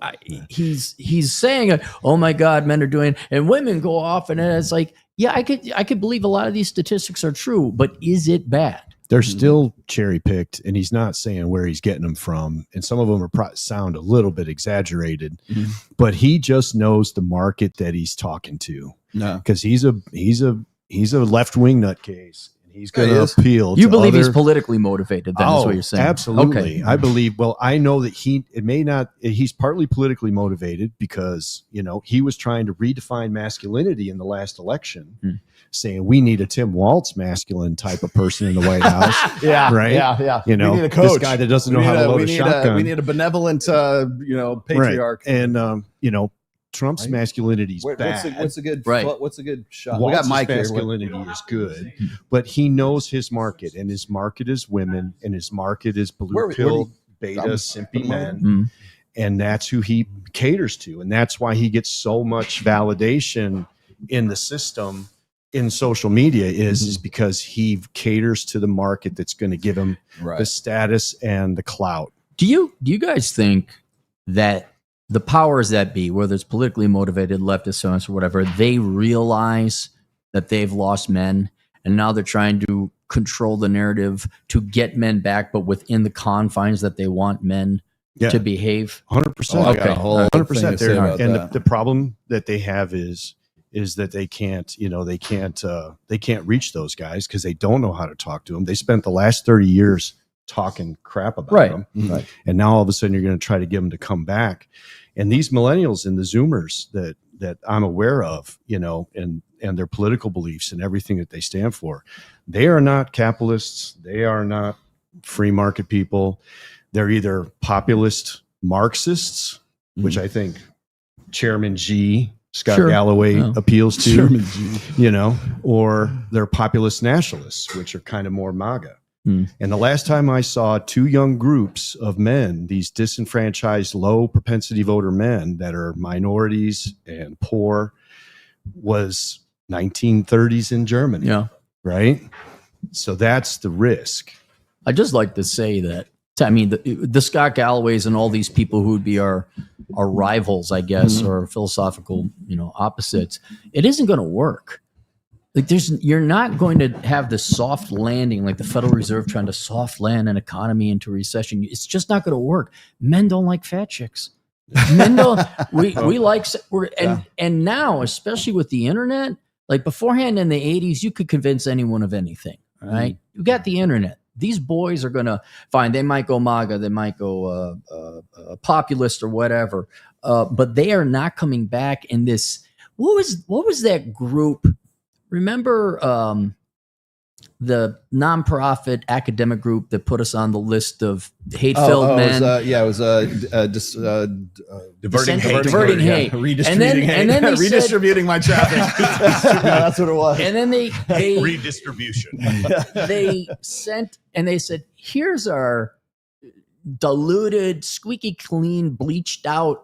he's saying, "Oh my God, men are doing," and women go off, and it's like, yeah, I could believe a lot of these statistics are true, but is it bad? They're still cherry picked, and he's not saying where he's getting them from. And some of them sound a little bit exaggerated, but he just knows the market that he's talking to. No, because he's a left wing nutcase. He's going to appeal. You believe he's politically motivated? Then is what you're saying? Absolutely. Okay. I believe. Well, I know that he's partly politically motivated because he was trying to redefine masculinity in the last election, saying we need a Tim Waltz masculine type of person in the White House. Yeah. We need a coach. This guy that doesn't know how to load a shotgun. We need a benevolent, patriarch. Right. And Trump's masculinity is bad. What's a good shot? Waltz's we got Mike masculinity is good, but he knows his market, and his market is women, and his market is blue pill, beta, simpy men, and that's who he caters to, and that's why he gets so much validation in the system in social media is because he caters to the market that's going to give him the status and the clout. Do you guys think that the powers that be, whether it's politically motivated, leftist, or whatever, they realize that they've lost men, and now they're trying to control the narrative to get men back, but within the confines that they want men to behave? 100%. Okay, 100%. And the problem that they have is that they can't reach those guys because they don't know how to talk to them. They spent the last 30 years talking crap about them, and now all of a sudden you're going to try to get them to come back. And these millennials and the Zoomers that I'm aware of, and their political beliefs and everything that they stand for, they are not capitalists. They are not free market people. They're either populist Marxists, which I think Chairman Scott Galloway appeals to, or they're populist nationalists, which are kind of more MAGA. And the last time I saw two young groups of men, these disenfranchised, low propensity voter men that are minorities and poor, was 1930s in Germany. Yeah. Right. So that's the risk. I just like to say that, I mean, the Scott Galloways and all these people who would be our rivals, I guess, or philosophical, opposites, it isn't going to work. Like you're not going to have the soft landing, like the Federal Reserve trying to soft land an economy into recession. It's just not going to work. Men don't like fat chicks. Men don't. And now, especially with the internet, like beforehand in the 80s, you could convince anyone of anything. Right? You got the internet. These boys are going to find. They might go MAGA. They might go populist or whatever. But they are not coming back in this. What was that group? Remember the nonprofit academic group that put us on the list of hate-filled men? It was diverting hate. Redistributing hate. And then they redistributing my traffic. That's what it was. And then they redistribution. They sent and they said, "Here's our diluted, squeaky clean, bleached out,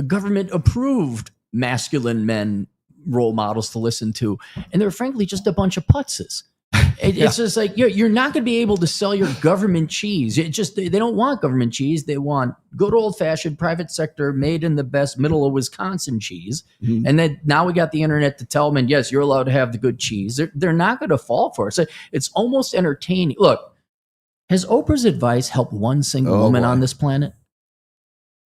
government-approved masculine men." Role models to listen to, and they're frankly just a bunch of putzes. It's just like you're not going to be able to sell your government cheese. They don't want government cheese. They want good old fashioned private sector, made in the best middle of Wisconsin cheese. And then now we got the internet to tell them, and yes, you're allowed to have the good cheese. They're not going to fall for it. So it's almost entertaining. Look, has Oprah's advice helped one single woman on this planet?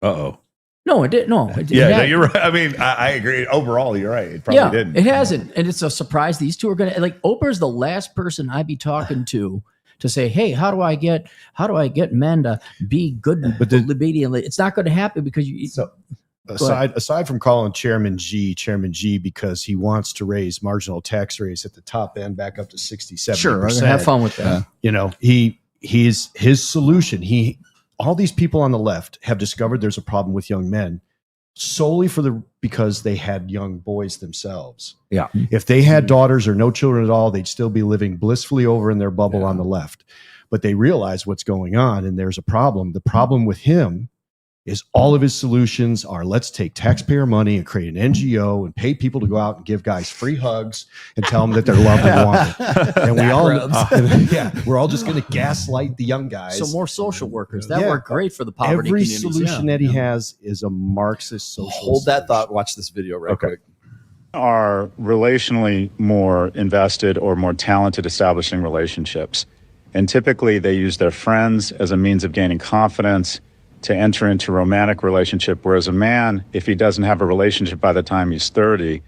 Uh-oh. No, it didn't. No, no, you're right. I mean, I agree. Overall, you're right. It probably didn't. It hasn't. And it's a surprise. These two are going to, like, Oprah's the last person I'd be talking to say, hey, how do I get men to be good and obedient? It's not going to happen because you. So, aside from calling Chairman G, because he wants to raise marginal tax rates at the top end back up to 67%. Sure, have fun with that. You know, his solution. All these people on the left have discovered there's a problem with young men solely because they had young boys themselves. Yeah. If they had daughters or no children at all, they'd still be living blissfully over in their bubble on the left. But they realize what's going on and there's a problem. The problem with him is all of his solutions are let's take taxpayer money and create an NGO and pay people to go out and give guys free hugs and tell them that they're loved and wanted. And we all, we're all just going to gaslight the young guys. So more social workers. That worked great for the poverty Every communities. solution that he has is a Marxist socialist. Hold that thought. Watch this video quick. Are relationally more invested or more talented establishing relationships. And typically they use their friends as a means of gaining confidence to enter into a romantic relationship, whereas a man, if he doesn't have a relationship by the time he's 30,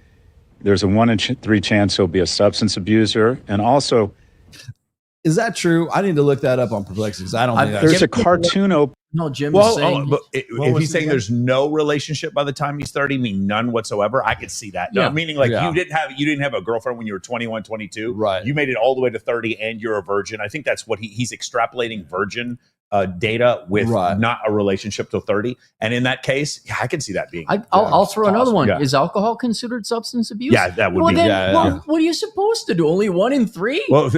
there's a 1 in 3 chance he'll be a substance abuser. And also, is that true? I need to look that up on Perplexity because I don't think there's a cartoon open. No, Jim Well, is saying, if he's saying there's no relationship by the time he's 30, I mean none whatsoever, I could see that. No, meaning like you didn't have a girlfriend when you were 21, 22. Right. You made it all the way to 30 and you're a virgin. I think that's what he's extrapolating virgin data with not a relationship till 30. And in that case, I can see that being. I'll throw another one. Yeah. Is alcohol considered substance abuse? Yeah, that would be. What are you supposed to do? Only 1 in 3? Well, to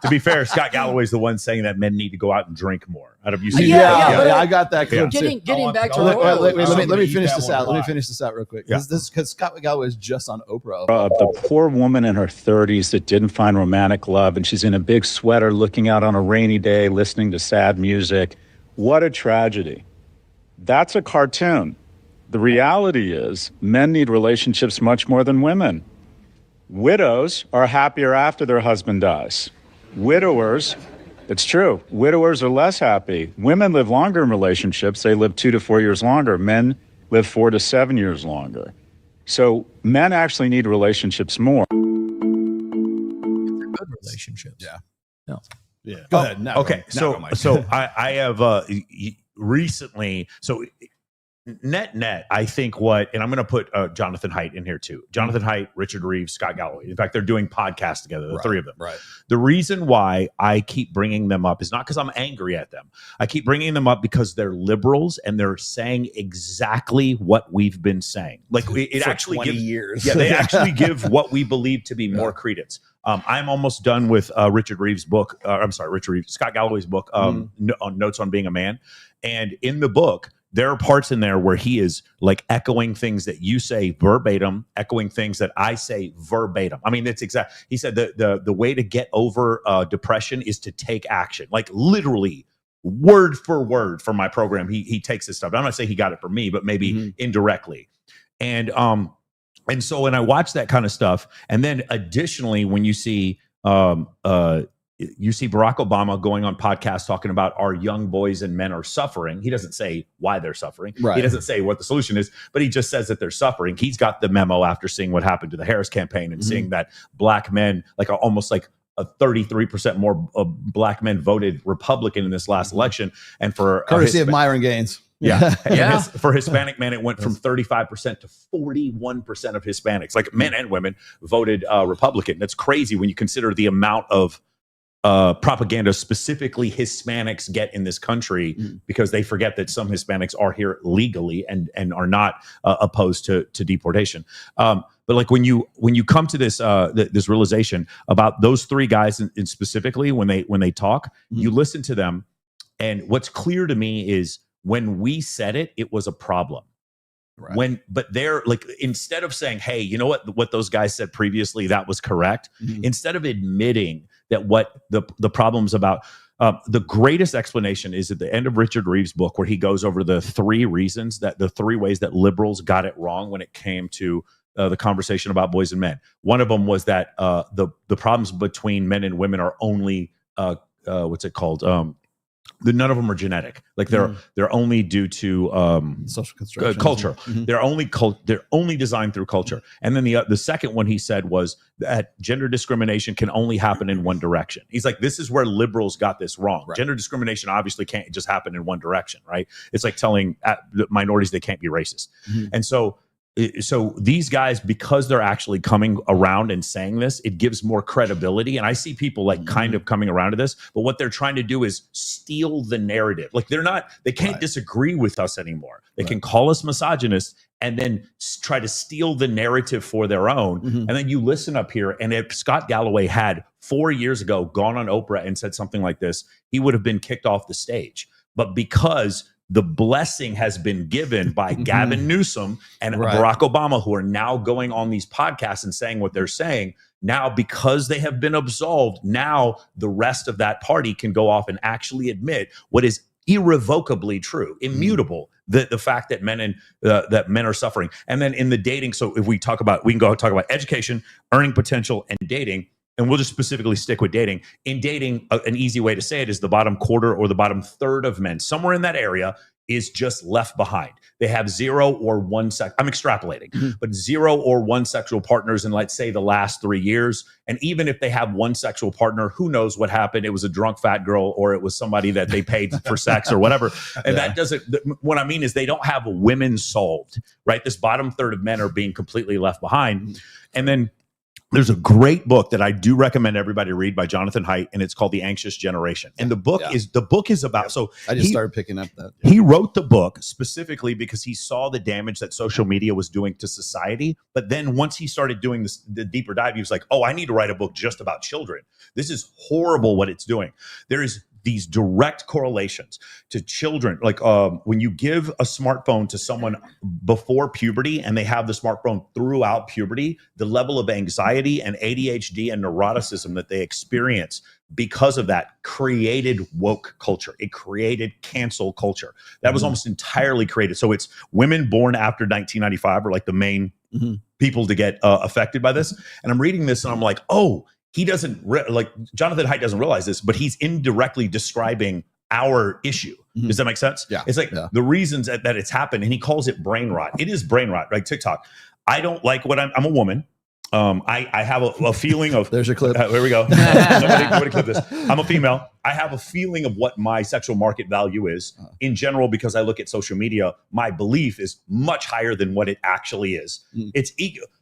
be fair, Scott Galloway's the one saying that men need to go out and drink more. Have you seen that? I got that clip too. Getting back to let me finish this out. Let me finish this out real quick. Because Scott Galloway is just on Oprah. The poor woman in her 30s that didn't find romantic love, and she's in a big sweater looking out on a rainy day, listening to sad music. What a tragedy. That's a cartoon. The reality is men need relationships much more than women. Widows are happier after their husband dies. Widowers, it's true, widowers are less happy. Women live longer in relationships. They live 2 to 4 years longer. Men live 4 to 7 years longer. So men actually need relationships more. Good relationships. Yeah. Go ahead. No, okay. So I have recently, net, I think and I'm going to put Jonathan Haidt in here too. Jonathan Haidt, Richard Reeves, Scott Galloway. In fact, they're doing podcasts together, the three of them. Right. The reason why I keep bringing them up is not because I'm angry at them. I keep bringing them up because they're liberals and they're saying exactly what we've been saying. Like it actually 20 gives years. Yeah, they actually give what we believe to be more credence. I'm almost done with Richard Reeves' book. Scott Galloway's book, on Notes on Being a Man. And in the book, there are parts in there where he is like echoing things that you say verbatim, echoing things that I say verbatim. I mean, it's exact. He said the way to get over depression is to take action, like literally word for word for my program. He takes this stuff. I'm not saying he got it from me, but maybe indirectly. And so when I watch that kind of stuff, and then additionally, when you see Barack Obama going on podcasts talking about our young boys and men are suffering. He doesn't say why they're suffering. Right. He doesn't say what the solution is, but he just says that they're suffering. He's got the memo after seeing what happened to the Harris campaign and seeing that black men, like almost like a 33% more black men voted Republican in this last election. And for courtesy of Myron Gaines. Yeah. For Hispanic men, it went from 35% to 41% of Hispanics, like men and women, voted Republican. That's crazy when you consider the amount of propaganda specifically Hispanics get in this country, because they forget that some Hispanics are here legally and are not opposed to deportation. But like when you come to this this realization about those three guys and specifically when they talk, you listen to them, and what's clear to me is when we said it, it was a problem. Right. But they're like, instead of saying, hey, you know what those guys said previously, that was correct. Instead of admitting that what the problem's about, the greatest explanation is at the end of Richard Reeves' book, where he goes over the three ways that liberals got it wrong when it came to the conversation about boys and men. One of them was that the problems between men and women are only what's it called? none of them are genetic. Like they're only due to social construction, culture. They're only designed through culture. And then the second one he said was that gender discrimination can only happen in one direction. He's like, this is where liberals got this wrong. Right. Gender discrimination obviously can't just happen in one direction, right? It's like telling minorities they can't be racist. And so these guys, because they're actually coming around and saying this, it gives more credibility. And I see people like kind of coming around to this, but what they're trying to do is steal the narrative. Like they can't disagree with us anymore. They can call us misogynists and then try to steal the narrative for their own. And then you listen up here, and if Scott Galloway had 4 years ago gone on Oprah and said something like this, he would have been kicked off the stage. But because the blessing has been given by Gavin Newsom and Barack Obama, who are now going on these podcasts and saying what they're saying. Now, because they have been absolved, now the rest of that party can go off and actually admit what is irrevocably true, immutable, the fact that men are suffering. And then in the dating, so if we can go talk about education, earning potential, and dating. And we'll just specifically stick with dating. In dating, an easy way to say it is the bottom quarter or the bottom third of men, somewhere in that area, is just left behind. They have 0 or 1 I'm extrapolating, but 0 or 1 sexual partners in, let's say, the last 3 years. And even if they have 1 sexual partner, who knows what happened? It was a drunk fat girl, or it was somebody that they paid for sex or whatever. And that doesn't, what I mean is they don't have women solved, right? This bottom third of men are being completely left behind. And then there's a great book that I do recommend everybody read by Jonathan Haidt, and it's called The Anxious Generation. And the book is about, so I just started picking up that. He wrote the book specifically because he saw the damage that social media was doing to society. But then once he started doing the deeper dive, he was like, oh, I need to write a book just about children. This is horrible what it's doing. There is these direct correlations to children. Like when you give a smartphone to someone before puberty and they have the smartphone throughout puberty, the level of anxiety and ADHD and neuroticism that they experience because of that created woke culture. It created cancel culture. That was almost entirely created. So it's women born after 1995 are like the main people to get affected by this. And I'm reading this and I'm like, oh, he doesn't like Jonathan Haidt doesn't realize this, but he's indirectly describing our issue. Does that make sense? Yeah. It's like the reasons that it's happened, and he calls it brain rot. It is brain rot, right? TikTok. I don't like what I'm a woman. I have a feeling of there's your clip. Here we go. Nobody clip this. I'm a female. I have a feeling of what my sexual market value is in general, because I look at social media. My belief is much higher than what it actually is. It's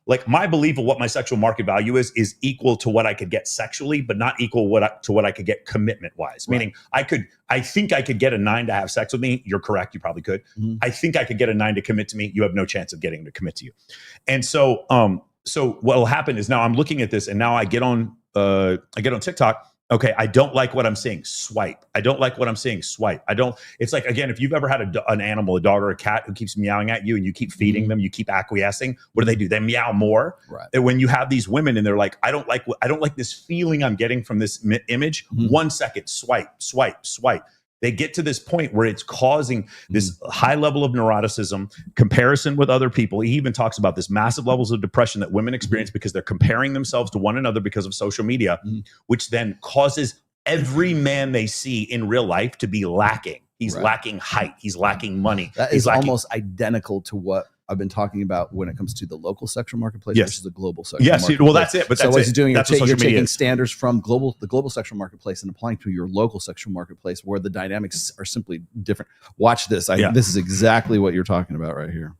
like my belief of what my sexual market value is equal to what I could get sexually, but not equal to what I could get commitment wise. Right. Meaning I think I could get a 9 to have sex with me. You're correct. You probably could. I think I could get a 9 to commit to me. You have no chance of getting him to commit to you. And so, so what will happen is now I'm looking at this, and now I get on TikTok. Okay, I don't like what I'm seeing. Swipe. I don't like what I'm seeing. Swipe. I don't. It's like, again, if you've ever had an animal, a dog or a cat who keeps meowing at you, and you keep feeding them, you keep acquiescing. What do? They meow more. Right. And when you have these women, and they're like, I don't like this feeling I'm getting from this image. 1 second. Swipe. Swipe. Swipe. They get to this point where it's causing this high level of neuroticism, comparison with other people. He even talks about this massive levels of depression that women experience because they're comparing themselves to one another because of social media, which then causes every man they see in real life to be lacking. He's lacking height. He's lacking money. That is almost identical to what I've been talking about when it comes to the local sexual marketplace versus the global sexual marketplace. Well, that's it. But so what you're doing, you're taking standards from the global sexual marketplace and applying to your local sexual marketplace, where the dynamics are simply different. Watch this. This is exactly what you're talking about right here.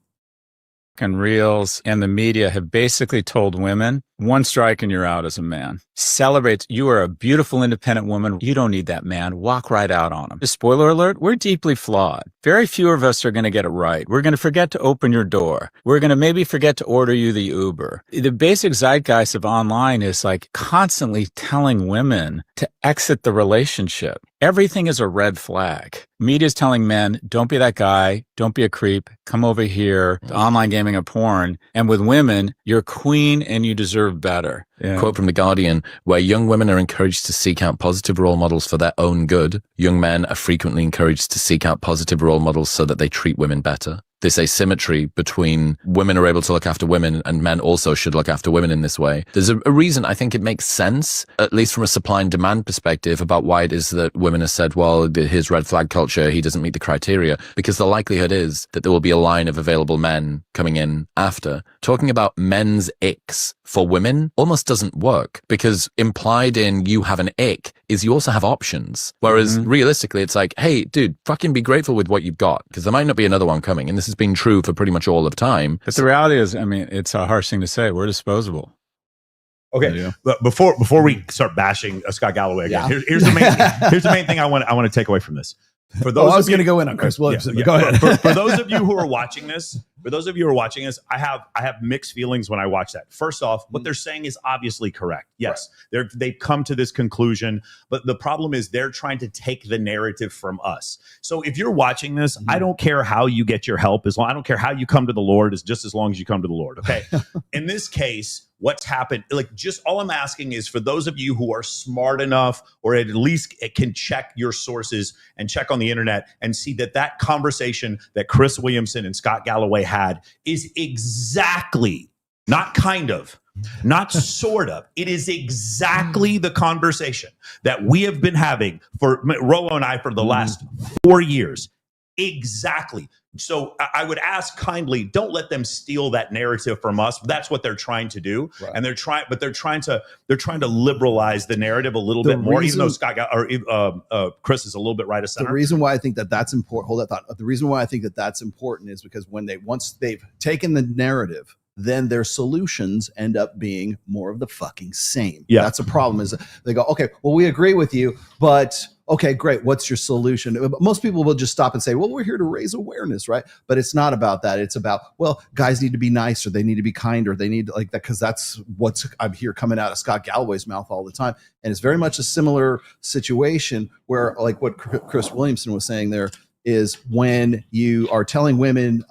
And reels and the media have basically told women, 1 strike and you're out as a man. Celebrates, you are a beautiful independent woman. You don't need that man. Walk right out on him. Spoiler alert, we're deeply flawed. Very few of us are going to get it right. We're going to forget to open your door. We're going to maybe forget to order you the Uber. The basic zeitgeist of online is like constantly telling women to exit the relationship. Everything is a red flag. Media's telling men, don't be that guy. Don't be a creep. Come over here. Online gaming and porn. And with women, you're a queen and you deserve better. quote from The Guardian, where young women are encouraged to seek out positive role models for their own good, young men are frequently encouraged to seek out positive role models so that they treat women better. This asymmetry between women are able to look after women and men also should look after women in this way. There's a reason I think it makes sense, at least from a supply and demand perspective, about why it is that women have said, well, his red flag culture, he doesn't meet the criteria, because the likelihood is that there will be a line of available men coming in after. Talking about men's icks for women almost doesn't work, because implied in you have an ick is you also have options. Whereas realistically, it's like, hey, dude, fucking be grateful with what you've got, because there might not be another one coming. And this has been true for pretty much all of time. But the reality is, I mean, it's a harsh thing to say. We're disposable. Okay, but before we start bashing Scott Galloway again, here's the main thing I want to take away from this. For those, I was going to go in on Chris Williamson. Go ahead. For those of you who are watching this, I have mixed feelings when I watch that. First off, what they're saying is obviously correct. Yes, they've come to this conclusion, but the problem is they're trying to take the narrative from us. So if you're watching this, I don't care how you get your help, I don't care how you come to the Lord, just as long as you come to the Lord. Okay. In this case, what's happened, like, just all I'm asking is for those of you who are smart enough, or at least can check your sources and check on the internet and see that conversation that Chris Williamson and Scott Galloway had is exactly, not kind of, not sort of, it is exactly the conversation that we have been having for Rollo and I for the last 4 years. Exactly. So I would ask kindly, don't let them steal that narrative from us. That's what they're trying to do, and they're trying to liberalize the narrative a little bit more. Even though Scott Chris is a little bit right of center. The reason why I think that's important. Hold that thought. The reason why I think that's important is because once they've taken the narrative, then their solutions end up being more of the fucking same. Yeah, that's a problem. Is they go, okay, well, we agree with you, but okay, great. What's your solution? Most people will just stop and say, well, we're here to raise awareness, right? But it's not about that. It's about, well, guys need to be nicer. They need to be kinder. They need like that, because that's what's I'm hear coming out of Scott Galloway's mouth all the time. And it's very much a similar situation where, like what Chris Williamson was saying there, is when you are telling women,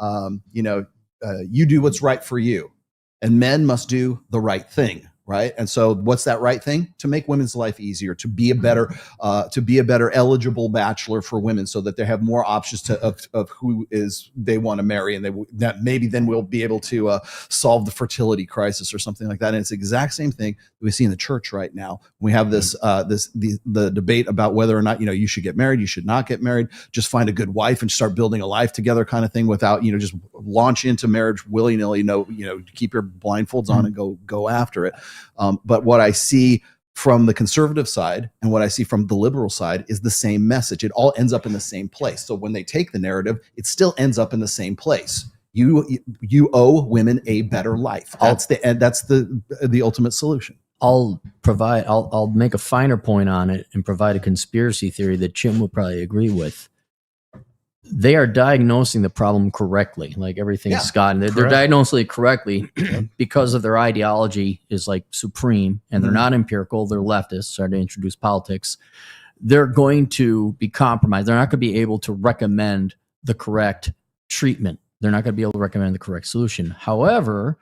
you do what's right for you, and men must do the right thing. Right. And so what's that right thing? To make women's life easier, to be a better eligible bachelor for women, so that they have more options of who is they want to marry, and that maybe then we'll be able to solve the fertility crisis or something like that. And it's the exact same thing that we see in the church right now. We have the debate about whether or not, you should get married, you should not get married, just find a good wife and start building a life together kind of thing, without, just launch into marriage willy-nilly, keep your blindfolds on and go after it. But what I see from the conservative side and what I see from the liberal side is the same message. It all ends up in the same place. So when they take the narrative, it still ends up in the same place. You owe women a better life. That's the ultimate solution. I'll make a finer point on it and provide a conspiracy theory that Jim would probably agree with. They are diagnosing the problem correctly, like everything Scott, and they're diagnosing it correctly because of their ideology is like supreme, and they're not empirical. They're leftists, starting to introduce politics. They're going to be compromised. They're not going to be able to recommend the correct treatment. They're not going to be able to recommend the correct solution. However,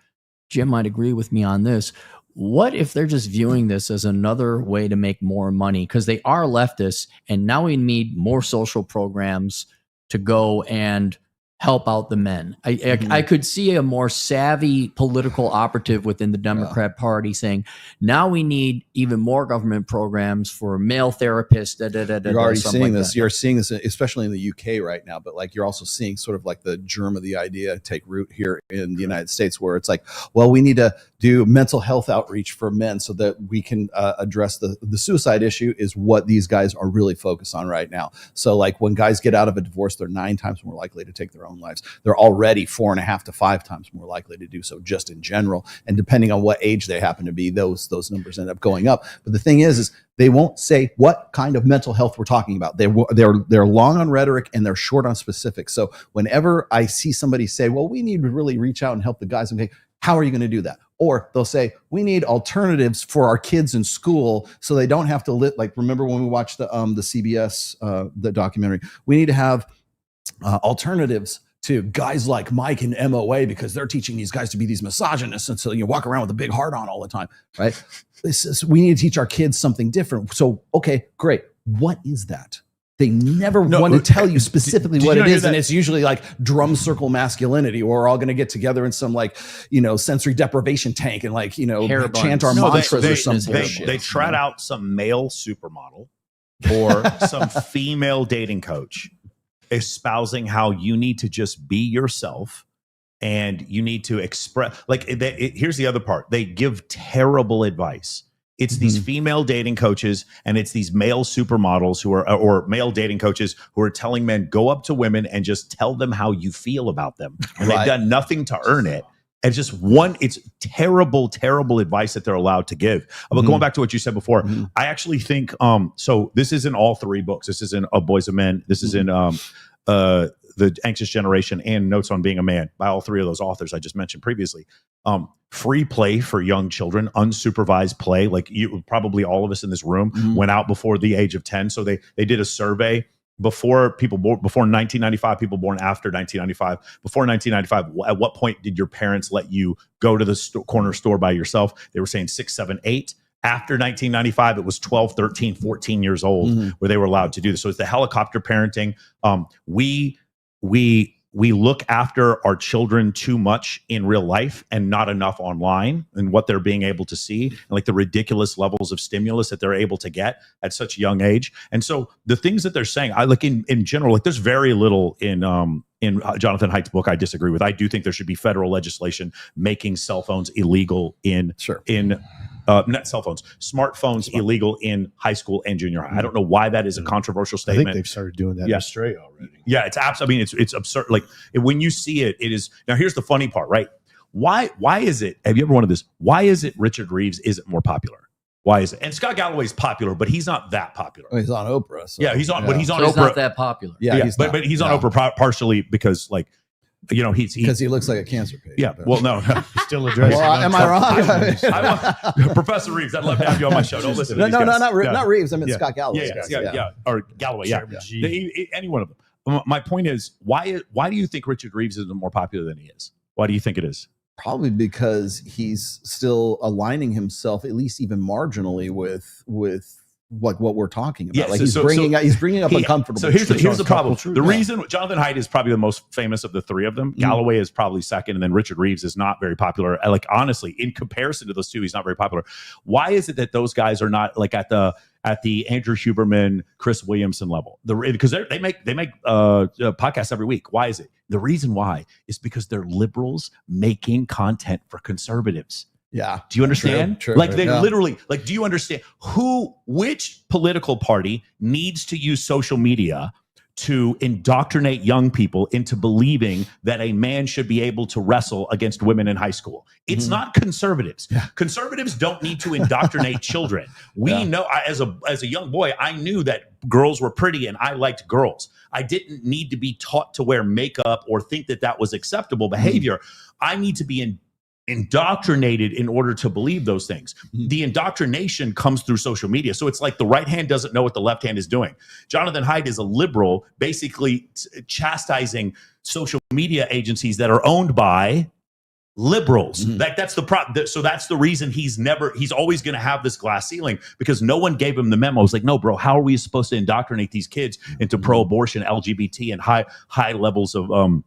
Jim might agree with me on this. What if they're just viewing this as another way to make more money? Because they are leftists, and now we need more social programs to go and help out the men. I could see a more savvy political operative within the Democrat Party saying, now we need even more government programs for male therapists. You're already seeing this. You're seeing this, especially in the UK right now. But like, you're also seeing sort of like the germ of the idea take root here in the United States, where it's like, well, we need to do mental health outreach for men so that we can address the suicide issue, is what these guys are really focused on right now. So like, when guys get out of a divorce, they're 9 times more likely to take their own lives. They're already 4.5 to 5 times more likely to do so, just in general. And depending on what age they happen to be, those numbers end up going up. But the thing is they won't say what kind of mental health we're talking about. They're long on rhetoric and they're short on specifics. So whenever I see somebody say, well, we need to really reach out and help the guys, okay, how are you going to do that? Or they'll say, we need alternatives for our kids in school so they don't have to live. Like, remember when we watched the CBS the documentary? We need to have alternatives to guys like Mike and MOA because they're teaching these guys to be these misogynists, and so you walk around with a big heart on all the time, right? We need to teach our kids something different. So, okay, great. What is that? They never want to tell you specifically what it is. And it's usually like drum circle masculinity, or we're all going to get together in some like, sensory deprivation tank and like, chant our mantras or some bullshit. They trot out some male supermodel or some female dating coach espousing how you need to just be yourself and you need to express. Here's the other part. They give terrible advice. It's these female dating coaches and it's these male supermodels or male dating coaches who are telling men, go up to women and just tell them how you feel about them. And they've done nothing to earn it. And it's terrible, terrible advice that they're allowed to give. But going back to what you said before, I actually think, so this is in all three books. This is in Boys and Men. This is in The Anxious Generation and Notes on Being a Man by all three of those authors I just mentioned previously. Free play for young children, unsupervised play. Like probably all of us in this room went out before the age of 10. So they did a survey before 1995, people born after 1995. Before 1995, at what point did your parents let you go to the corner store by yourself? They were saying 6, 7, 8. After 1995, it was 12, 13, 14 years old where they were allowed to do this. So it's the helicopter parenting. We look after our children too much in real life and not enough online, and what they're being able to see, and like the ridiculous levels of stimulus that they're able to get at such a young age. And so the things that they're saying, I look in general, like there's very little in Jonathan Haidt's book I disagree with. I do think there should be federal legislation making cell phones illegal not cell phones, smartphones illegal in high school and junior high. I don't know why that is a controversial statement. I think they've started doing that in Australia already. Yeah, it's absolutely. I mean, it's absurd. Like when you see it, it is. Now, here's the funny part, right? Why is it? Have you ever wondered this? Why is it Richard Reeves isn't more popular? Why is it? And Scott Galloway's popular, but he's not that popular. Well, he's on Oprah. So, yeah, he's on. But he's on Oprah. He's not that popular. Yeah, but he's on Oprah partially because because he looks like a cancer patient. Yeah. Well, no, still addressing. Well, am I wrong? Professor Reeves, I'd love to have you on my show. Don't listen to these guys. Not Reeves. I mean Scott Galloway. Yeah, or Galloway. Yeah, any one of them. My point is, why do you think Richard Reeves is more popular than he is? Why do you think it is? Probably because he's still aligning himself, at least even marginally, with what we're talking about. Yeah, he's bringing up uncomfortable. So here's the problem. The reason Jonathan Haidt is probably the most famous of the three of them. Galloway is probably second, and then Richard Reeves is not very popular. Like honestly, in comparison to those two, he's not very popular. Why is it that those guys are not like at the Andrew Huberman, Chris Williamson level? Because they make podcasts every week. Why is it? The reason why is because they're liberals making content for conservatives. Yeah. Do you understand? True, like they literally, like, do you understand which political party needs to use social media to indoctrinate young people into believing that a man should be able to wrestle against women in high school? It's not conservatives. Yeah. Conservatives don't need to indoctrinate children. We know, as a young boy, I knew that girls were pretty and I liked girls. I didn't need to be taught to wear makeup or think that was acceptable behavior. I need to be indoctrinated in order to believe those things. The indoctrination comes through social media. So it's like the right hand doesn't know what the left hand is doing. Jonathan Haidt is a liberal, basically chastising social media agencies that are owned by liberals. That's the problem. So that's the reason he's always going to have this glass ceiling, because no one gave him the memo. It's like, no, bro, how are we supposed to indoctrinate these kids into pro-abortion, LGBT, and high levels of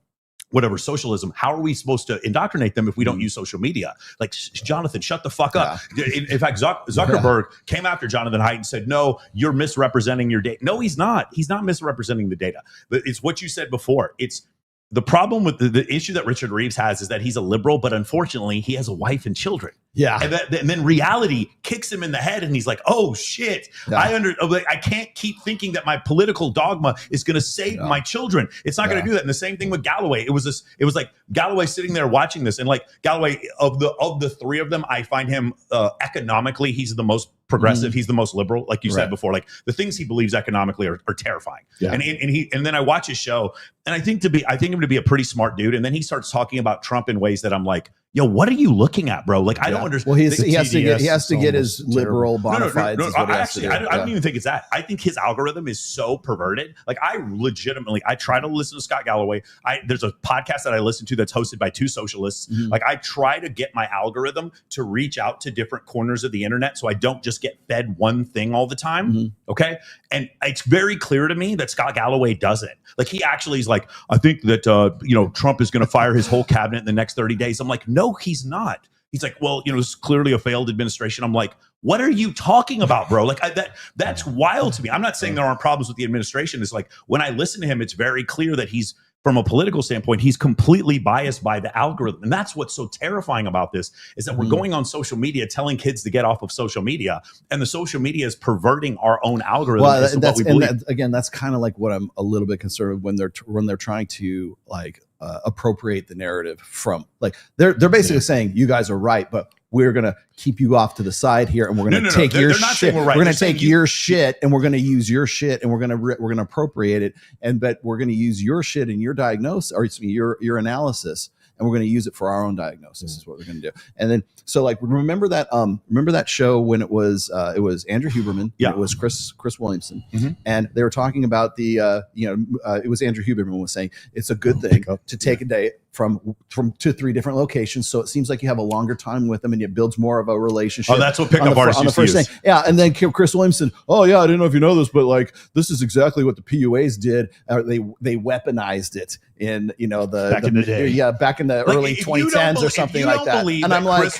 whatever socialism? How are we supposed to indoctrinate them if we don't use social media? Like, Jonathan, shut the fuck up. In fact, Zuckerberg came after Jonathan Haidt and said, no, you're misrepresenting your data. No, he's not. He's not misrepresenting the data. But it's what you said before. It's the problem with the issue that Richard Reeves has is that he's a liberal, but unfortunately he has a wife and children. Yeah. And then reality kicks him in the head and he's like, oh shit, I can't keep thinking that my political dogma is going to save my children. It's not going to do that. And the same thing with Galloway. It was like Galloway sitting there watching this, and like Galloway, of the three of them, I find him economically, he's the most progressive. He's the most liberal, like you said before. Like the things he believes economically are terrifying. Yeah. And then I watch his show and I think him to be a pretty smart dude. And then he starts talking about Trump in ways that I'm like, yo, what are you looking at, bro? Like, I don't understand. Well, he has to get his liberal bona fides. No, I don't even think it's that. I think his algorithm is so perverted. Like, I try to listen to Scott Galloway. There's a podcast that I listen to that's hosted by two socialists. Mm-hmm. Like, I try to get my algorithm to reach out to different corners of the internet so I don't just get fed one thing all the time. Mm-hmm. Okay. And it's very clear to me that Scott Galloway doesn't. Like, he actually is like, I think that, Trump is going to fire his whole cabinet in the next 30 days. I'm like, no, he's not. He's like, well, it's clearly a failed administration. I'm like, what are you talking about, bro? Like, that's wild to me. I'm not saying there aren't problems with the administration. It's like, when I listen to him, it's very clear that he's, from a political standpoint, he's completely biased by the algorithm. And that's what's so terrifying about this, is that we're going on social media telling kids to get off of social media, and the social media is perverting our own algorithm. Well, again, that's kind of like what I'm a little bit concerned with when they're trying to appropriate the narrative from, like, they're basically saying you guys are right, but we're going to keep you off to the side here, and we're going to take your shit. We're going to take your shit, and we're going to use your shit, and we're going to appropriate it, but we're going to use your shit and your diagnosis, or your analysis, and we're going to use it for our own diagnosis. Is what we're going to do. And then, so, like, remember that show when it was Andrew Huberman, it was Chris Williamson, and they were talking about the it was Andrew Huberman was saying it's a good thing to take a day from 2-3 different locations, so it seems like you have a longer time with them and it builds more of a relationship. Oh, that's what pickup artists used to use. Yeah, and then Chris Williamson, oh yeah, I didn't know if you know this, but like, this is exactly what the PUAs did. They weaponized it in back in the day. Back in the early 2010s or something like that. And I'm like,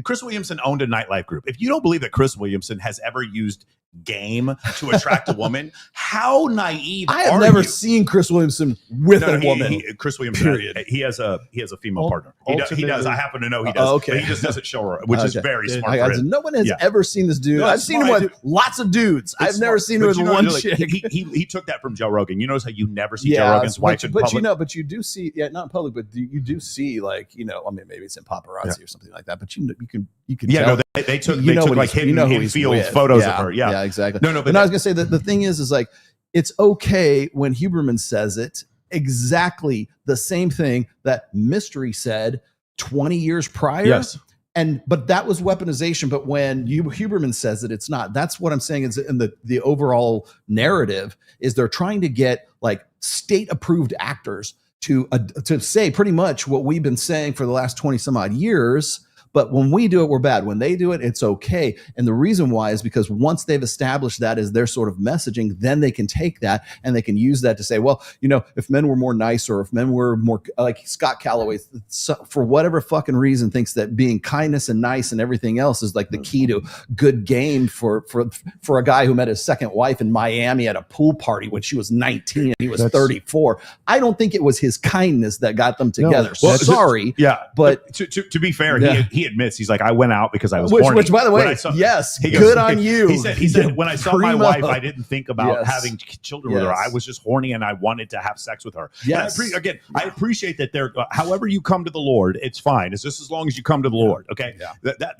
Chris Williamson owned a nightlife group. If you don't believe that Chris Williamson has ever used game to attract a woman, how naive are you? I have never seen Chris Williamson with a woman. Chris Williamson, he has a female partner. He does. I happen to know he does. Okay. But he just doesn't show her, which is very smart. No one has ever seen this dude. I've seen him with lots of dudes. I've never seen him with one chick. He took that from Joe Rogan. You notice how you never see Joe Rogan's wife in public? But you do see, not in public, but you do see, like, I mean, maybe it's in paparazzi or something like that, but you can tell. They took like hidden field photos of her. Yeah, exactly. But I was gonna say that the thing is like, it's okay when Huberman says it, exactly the same thing that Mystery said 20 years prior. Yes. But that was weaponization. But when Huberman says it, it's not. That's what I'm saying is in the overall narrative is they're trying to get like state approved actors to say pretty much what we've been saying for the last 20 some odd years. But when we do it, we're bad. When they do it, it's okay. And the reason why is because once they've established that as their sort of messaging, then they can take that and they can use that to say, well, if men were more nice, or if men were more like Scott Galloway, for whatever fucking reason, thinks that being kindness and nice and everything else is like the key to good game for a guy who met his second wife in Miami at a pool party when she was 19 and he was 34. I don't think it was his kindness that got them together. No. Well, sorry. But to be fair, he admits, he's like, I went out because I was horny. Which, by the way, good on you. He said, when I saw my wife, I didn't think about having children with her. I was just horny and I wanted to have sex with her. Yes. I appreciate that however you come to the Lord, it's fine. It's just as long as you come to the Lord. Okay. Yeah.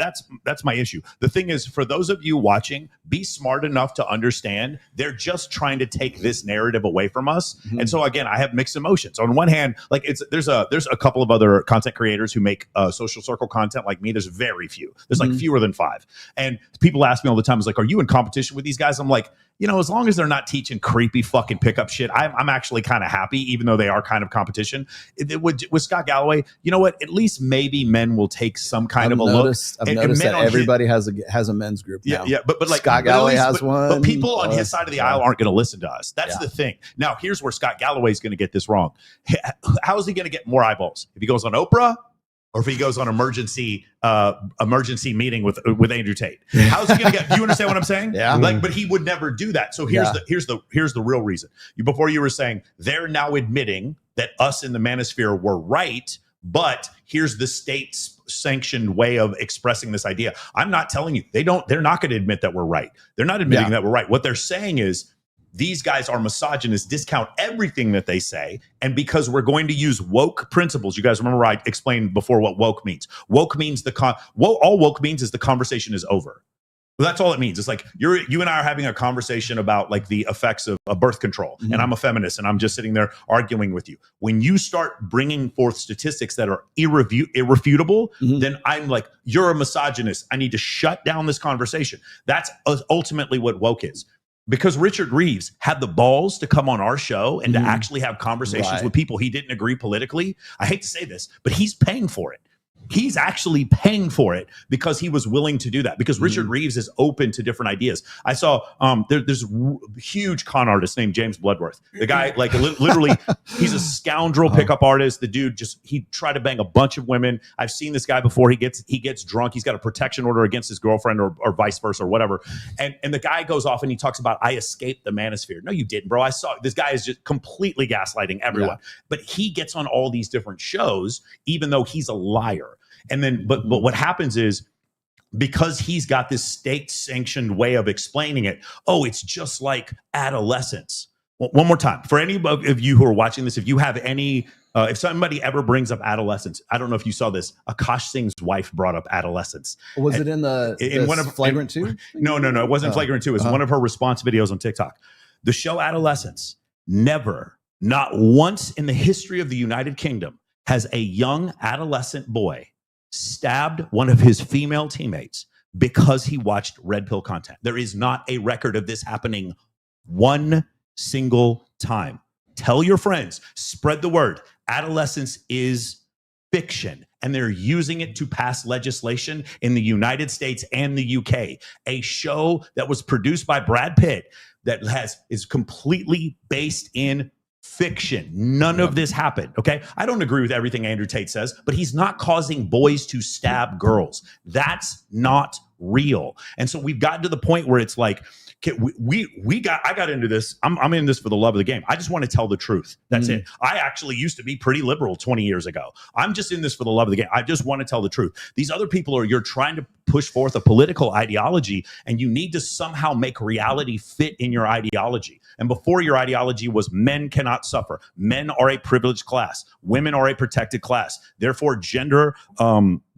That's my issue. The thing is, for those of you watching, be smart enough to understand they're just trying to take this narrative away from us. Mm-hmm. And so again, I have mixed emotions. On one hand, like there's a couple of other content creators who make social circle content like me. There's very few. There's like fewer than 5. And people ask me all the time, it's like, are you in competition with these guys? I'm like, as long as they're not teaching creepy fucking pickup shit, I'm actually kind of happy, even though they are kind of competition. With Scott Galloway, you know what? At least maybe men will take some kind of a look. I've noticed that everybody has a men's group now. Yeah, but like Scott Galloway has one. But people on his side of the aisle aren't going to listen to us. That's the thing. Now, here's where Scott Galloway is going to get this wrong. How is he going to get more eyeballs? If he goes on Oprah, or if he goes on emergency meeting with Andrew Tate? How's he going to get? Do you understand what I'm saying? Yeah. But he would never do that. So here's the real reason. Before you were saying they're now admitting that us in the manosphere were right, but here's the state's sanctioned way of expressing this idea. I'm not telling you they're not going to admit that we're right. They're not admitting that we're right. What they're saying is, these guys are misogynists, discount everything that they say. And because we're going to use woke principles, you guys remember I explained before what woke means. Woke means all woke means is the conversation is over. That's all it means. It's like you and I are having a conversation about like the effects of birth control, and I'm a feminist, and I'm just sitting there arguing with you. When you start bringing forth statistics that are irrefutable, then I'm like, you're a misogynist. I need to shut down this conversation. That's ultimately what woke is. Because Richard Reeves had the balls to come on our show and to actually have conversations with people he didn't agree politically. I hate to say this, but he's paying for it. He's actually paying for it because he was willing to do that, because Richard Reeves is open to different ideas. I saw there's a huge con artist named James Bloodworth. The guy, like literally, he's a scoundrel pickup artist. The dude he tried to bang a bunch of women. I've seen this guy before. He gets drunk. He's got a protection order against his girlfriend or vice versa or whatever. And the guy goes off and he talks about, I escaped the manosphere. No, you didn't, bro. I saw this guy is just completely gaslighting everyone. Yeah. But he gets on all these different shows, even though he's a liar. And then, but what happens is, because he's got this state-sanctioned way of explaining it, it's just like adolescence. Well, one more time, for any of you who are watching this, if you have any, if somebody ever brings up adolescence, I don't know if you saw this, Akash Singh's wife brought up adolescence. Was it in one of Flagrant 2? No, it wasn't Flagrant 2. It was one of her response videos on TikTok. The show Adolescence, never, not once in the history of the United Kingdom, has a young adolescent boy stabbed one of his female teammates because he watched red pill content. There is not a record of this happening one single time. Tell your friends, spread the word. Adolescence is fiction, and they're using it to pass legislation in the United States and the UK. A show that was produced by Brad Pitt that is completely based in fiction. None of this happened. Okay. I don't agree with everything Andrew Tate says, but he's not causing boys to stab girls. That's not real. And so we've gotten to the point where it's like, I got into this. I'm in this for the love of the game. I just want to tell the truth. That's it. I actually used to be pretty liberal 20 years ago. I'm just in this for the love of the game. I just want to tell the truth. These other people you're trying to push forth a political ideology, and you need to somehow make reality fit in your ideology. And before, your ideology was men cannot suffer. Men are a privileged class. Women are a protected class. Therefore, gender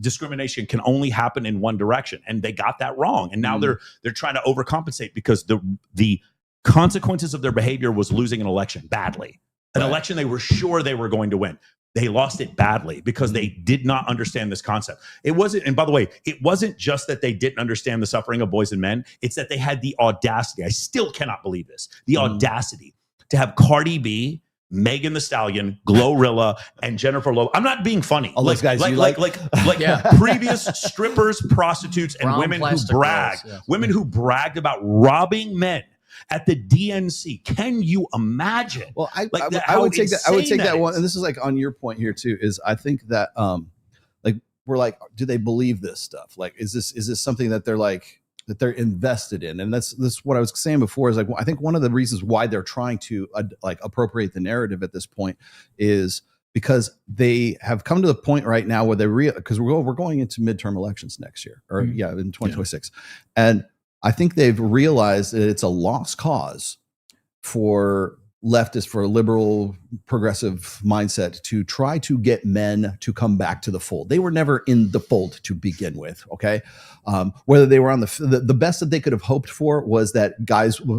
discrimination can only happen in one direction. And they got that wrong. And now they're trying to overcompensate because the consequences of their behavior was losing an election badly. An election they were sure they were going to win. They lost it badly because they did not understand this concept. It wasn't, and by the way, it wasn't just that they didn't understand the suffering of boys and men. It's that they had the audacity. I still cannot believe this. The audacity to have Cardi B, Megan Thee Stallion, Glorilla, and Jennifer Lopez. I'm not being funny. All those guys like previous strippers, prostitutes, and women who bragged about robbing men at the DNC. Can you imagine? Well, I would take that one, and this is like on your point here too. Is I think that we're like, do they believe this stuff? Like, is this something that they're like that they're invested in? And that's what I was saying before. Is like, I think one of the reasons why they're trying to appropriate the narrative at this point is because they have come to the point right now where because we're going into midterm elections next year, or in 2026, and I think they've realized that it's a lost cause for leftists, for a liberal progressive mindset to try to get men to come back to the fold. They were never in the fold to begin with. Okay. Whether they were on the best that they could have hoped for was that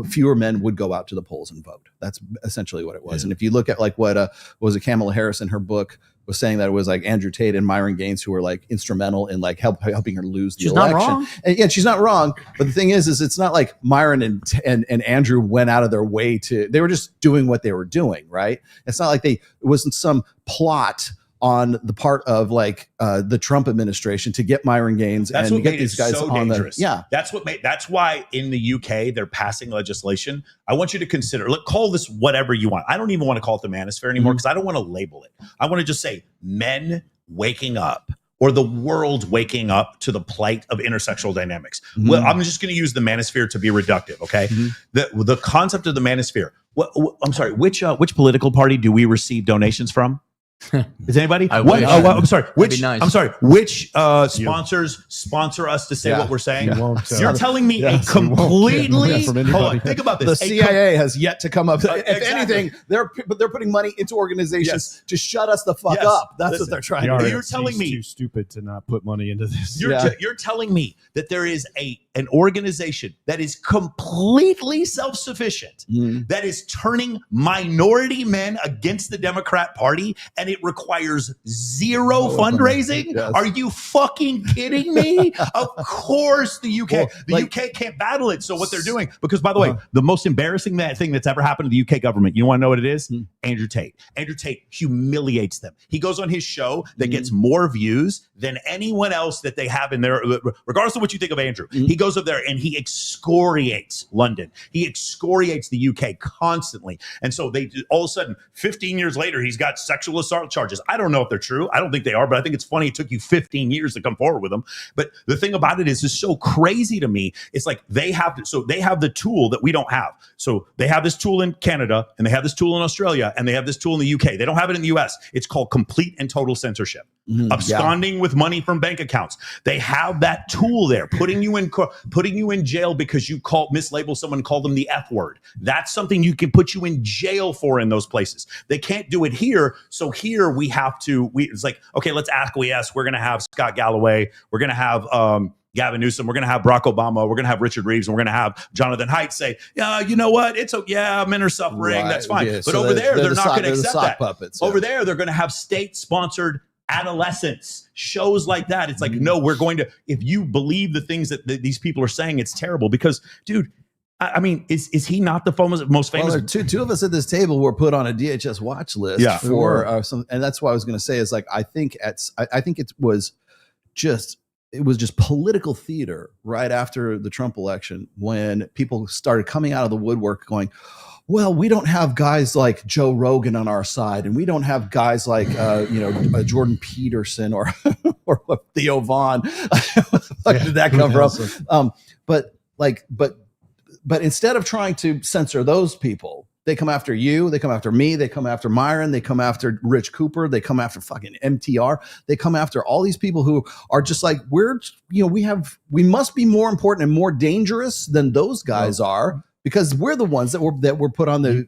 fewer men would go out to the polls and vote. That's essentially what it was. Yeah. And if you look at like what was it, Kamala Harris in her book was saying that it was like Andrew Tate and Myron Gaines who were like instrumental in like helping her lose the election. Not wrong. And yeah, she's not wrong. But the thing is it's not like Myron and Andrew went out of their way they were just doing what they were doing, right? It's not like it wasn't some plot on the part of like the Trump administration to get Myron Gaines and get these guys so on dangerous. That's why in the UK they're passing legislation. I want you to consider, call this whatever you want. I don't even want to call it the manosphere anymore because I don't want to label it. I want to just say men waking up, or the world waking up to the plight of intersexual dynamics. Well, I'm just going to use the manosphere to be reductive. Okay. The concept of the manosphere. I'm sorry, which political party do we receive donations from? Is anybody? I What, wish. I'm sorry. That'd be nice. I'm sorry. Which sponsors sponsor us to say what we're saying? You're telling me a completely. Hold on, think about this. The CIA has yet to come up. If anything, they're putting money into organizations to shut us the fuck up. That's what they're trying to do. You're telling me too stupid to not put money into this. You're telling me that there is an organization that is completely self-sufficient, that is turning minority men against the Democrat Party, and it requires zero fundraising? Yes. Are you fucking kidding me? Of course the UK. Well, UK can't battle it. So what they're doing, because by the way, the most embarrassing thing that's ever happened to the UK government, you want to know what it is? Andrew Tate. Andrew Tate humiliates them. He goes on his show that gets more views than anyone else that they have in there, regardless of what you think of Andrew. He goes up there and he excoriates London. He excoriates the UK constantly. And so they all of a sudden, 15 years later, he's got sexual assault charges. I don't know if they're true. I don't think they are, but I think it's funny it took you 15 years to come forward with them. But the thing about it is it's so crazy to me. It's like they have the tool that we don't have. So they have this tool in Canada, and they have this tool in Australia, and they have this tool in the UK. They don't have it in the US. It's called complete and total censorship. Absconding with money from bank accounts. They have that tool there, putting you in jail because you mislabel someone, called them the F word. That's something you can put you in jail for in those places. They can't do it here. So here it's like, okay, let's acquiesce. We're going to have Scott Galloway. We're going to have Gavin Newsom. We're going to have Barack Obama. We're going to have Richard Reeves. And we're going to have Jonathan Haidt say, you know what? It's men are suffering. Right. That's fine. Yeah. But So over there, they're not going to accept that. Puppets, Over there, they're going to have state-sponsored adolescents, shows like that. It's like, no, we're going to, if you believe the things that these people are saying, it's terrible. Because, dude, I mean, is he not the most famous? Well, two of us at this table were put on a DHS watch list for some, and that's what I was going to say is like I think it was just political theater right after the Trump election when people started coming out of the woodwork going, well, we don't have guys like Joe Rogan on our side, and we don't have guys like Jordan Peterson or Theo Vaughn. Where did that come from? But instead of trying to censor those people, they come after you, they come after me, they come after Myron, they come after Rich Cooper, they come after fucking MTR, they come after all these people who are just like, we must be more important and more dangerous than those guys are. Because we're the ones that were put on the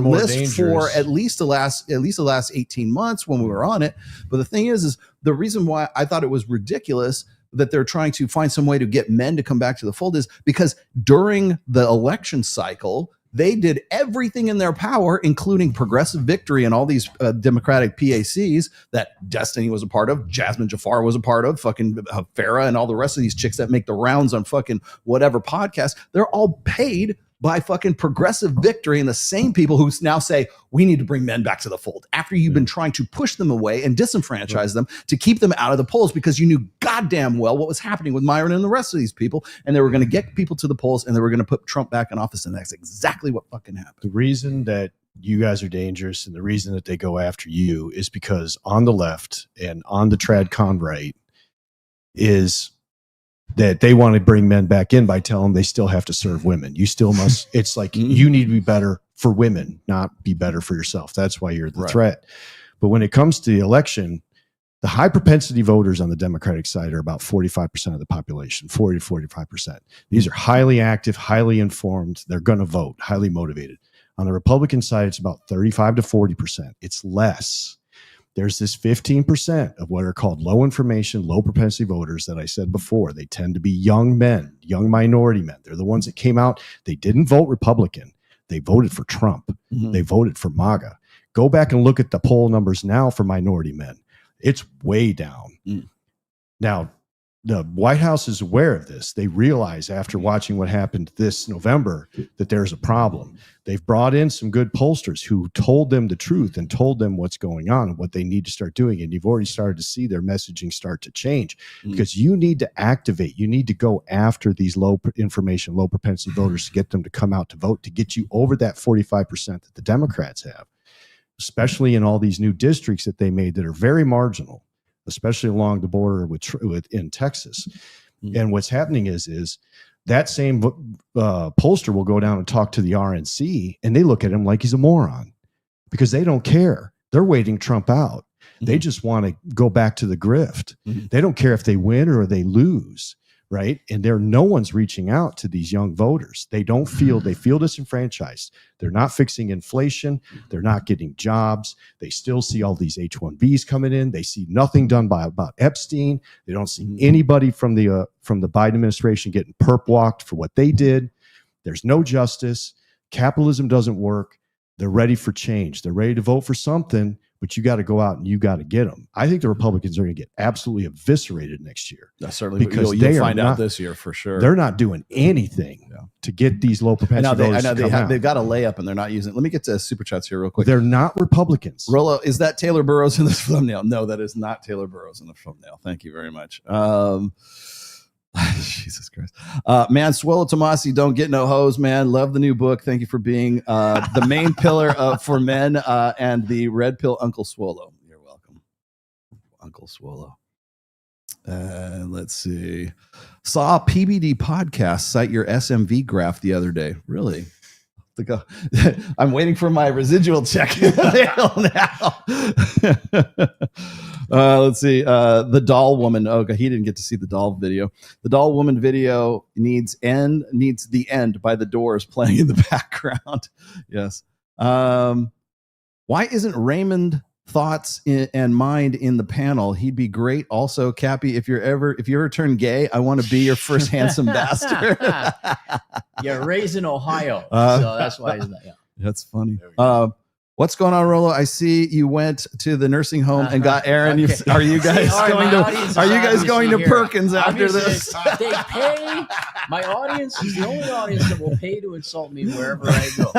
list dangerous for at least the last 18 months when we were on it. But the thing is the reason why I thought it was ridiculous that they're trying to find some way to get men to come back to the fold is because during the election cycle, they did everything in their power, including Progressive Victory and all these Democratic PACs that Destiny was a part of, Jasmine Jafar was a part of, fucking Farrah and all the rest of these chicks that make the rounds on fucking whatever podcast. They're all paid by fucking Progressive Victory and the same people who now say we need to bring men back to the fold after you've been trying to push them away and disenfranchise them to keep them out of the polls because you knew goddamn well what was happening with Myron and the rest of these people, and they were going to get people to the polls and they were going to put Trump back in office, and that's exactly what fucking happened. The reason that you guys are dangerous and the reason that they go after you is because on the left and on the trad con right is that they want to bring men back in by telling them they still have to serve women. You still must. It's like you need to be better for women, not be better for yourself. That's why you're the threat. But when it comes to the election, the high propensity voters on the Democratic side are about 45% of the population, 40 to 45%. These are highly active, highly informed. They're going to vote, highly motivated. On the Republican side, it's about 35 to 40%. It's less. There's this 15% of what are called low information, low propensity voters that I said before. They tend to be young men, young minority men. They're the ones that came out. They didn't vote Republican. They voted for Trump. They voted for MAGA. Go back and look at the poll numbers now for minority men. It's way down. Now, the White House is aware of this. They realize after watching what happened this November that there's a problem. They've brought in some good pollsters who told them the truth and told them what's going on and what they need to start doing. And you've already started to see their messaging start to change because you need to activate. You need to go after these low information, low propensity voters to get them to come out to vote, to get you over that 45% that the Democrats have, especially in all these new districts that they made that are very marginal, especially along the border in Texas. And what's happening is that same pollster will go down and talk to the RNC, and they look at him like he's a moron because they don't care. They're waiting Trump out. They just want to go back to the grift. They don't care if they win or they lose, right? And no one's reaching out to these young voters. They feel disenfranchised. They're not fixing inflation. They're not getting jobs. They still see all these H-1Bs coming in. They see nothing done about Epstein. They don't see anybody from the Biden administration getting perp walked for what they did. There's no justice. Capitalism doesn't work. They're ready for change. They're ready to vote for something, but you got to go out and you got to get them. I think the Republicans are going to get absolutely eviscerated next year. That's certainly because you'll find out this year for sure. They're not doing anything to get these low propensity voters. I know they've got a layup and they're not using it. Let me get to super chats here real quick. They're not Republicans. Rollo, is that Taylor Burrows in this thumbnail? No, that is not Taylor Burrows in the thumbnail. Thank you very much. Jesus Christ. Man, Swallow Tomasi, don't get no hose, man. Love the new book. Thank you for being the main pillar for men and the red pill Uncle Swallow. You're welcome, Uncle Swallow. Let's see. Saw a PBD podcast cite your SMV graph the other day. Really? I'm waiting for my residual check now. Let's see. The doll woman. Okay, he didn't get to see the doll video. The doll woman video needs the end by the Doors playing in the background. Yes. Why isn't Raymond thoughts and mind in the panel? He'd be great. Also, Cappy, if you ever turn gay, I want to be your first handsome bastard. You're raised in Ohio, so that's why he's not. Yeah. That's funny. What's going on, Rollo? I see you went to the nursing home and got Aaron. Okay. Are you guys going to Perkins after this? They pay. My audience is the only audience that will pay to insult me wherever I go.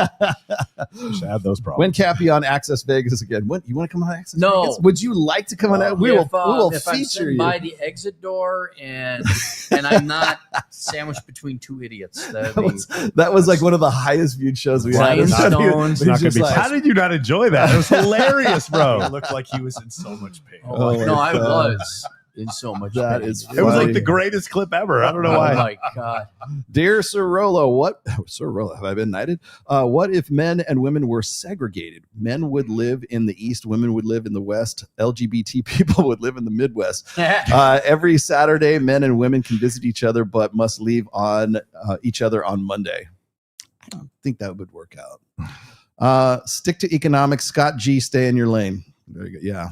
Should have those problems. When Cappy on Access Vegas again? When you want to come on Access No. Vegas? Would you like to come on? We will feature you by the exit door, and I'm not sandwiched between two idiots. That was like one of the highest viewed shows we had. How did you not enjoy that? It was hilarious, bro. It looked like he was in so much pain. No, I was in so much pain. It was like the greatest clip ever. I don't know why. Oh my God. Dear Sir Rollo, Sir Rollo, have I been knighted? What if men and women were segregated? Men would live in the East, women would live in the West, LGBT people would live in the Midwest. Every Saturday, men and women can visit each other, but must leave on each other on Monday. I don't think that would work out. Stick to economics. Scott G, stay in your lane. Very good. Yeah.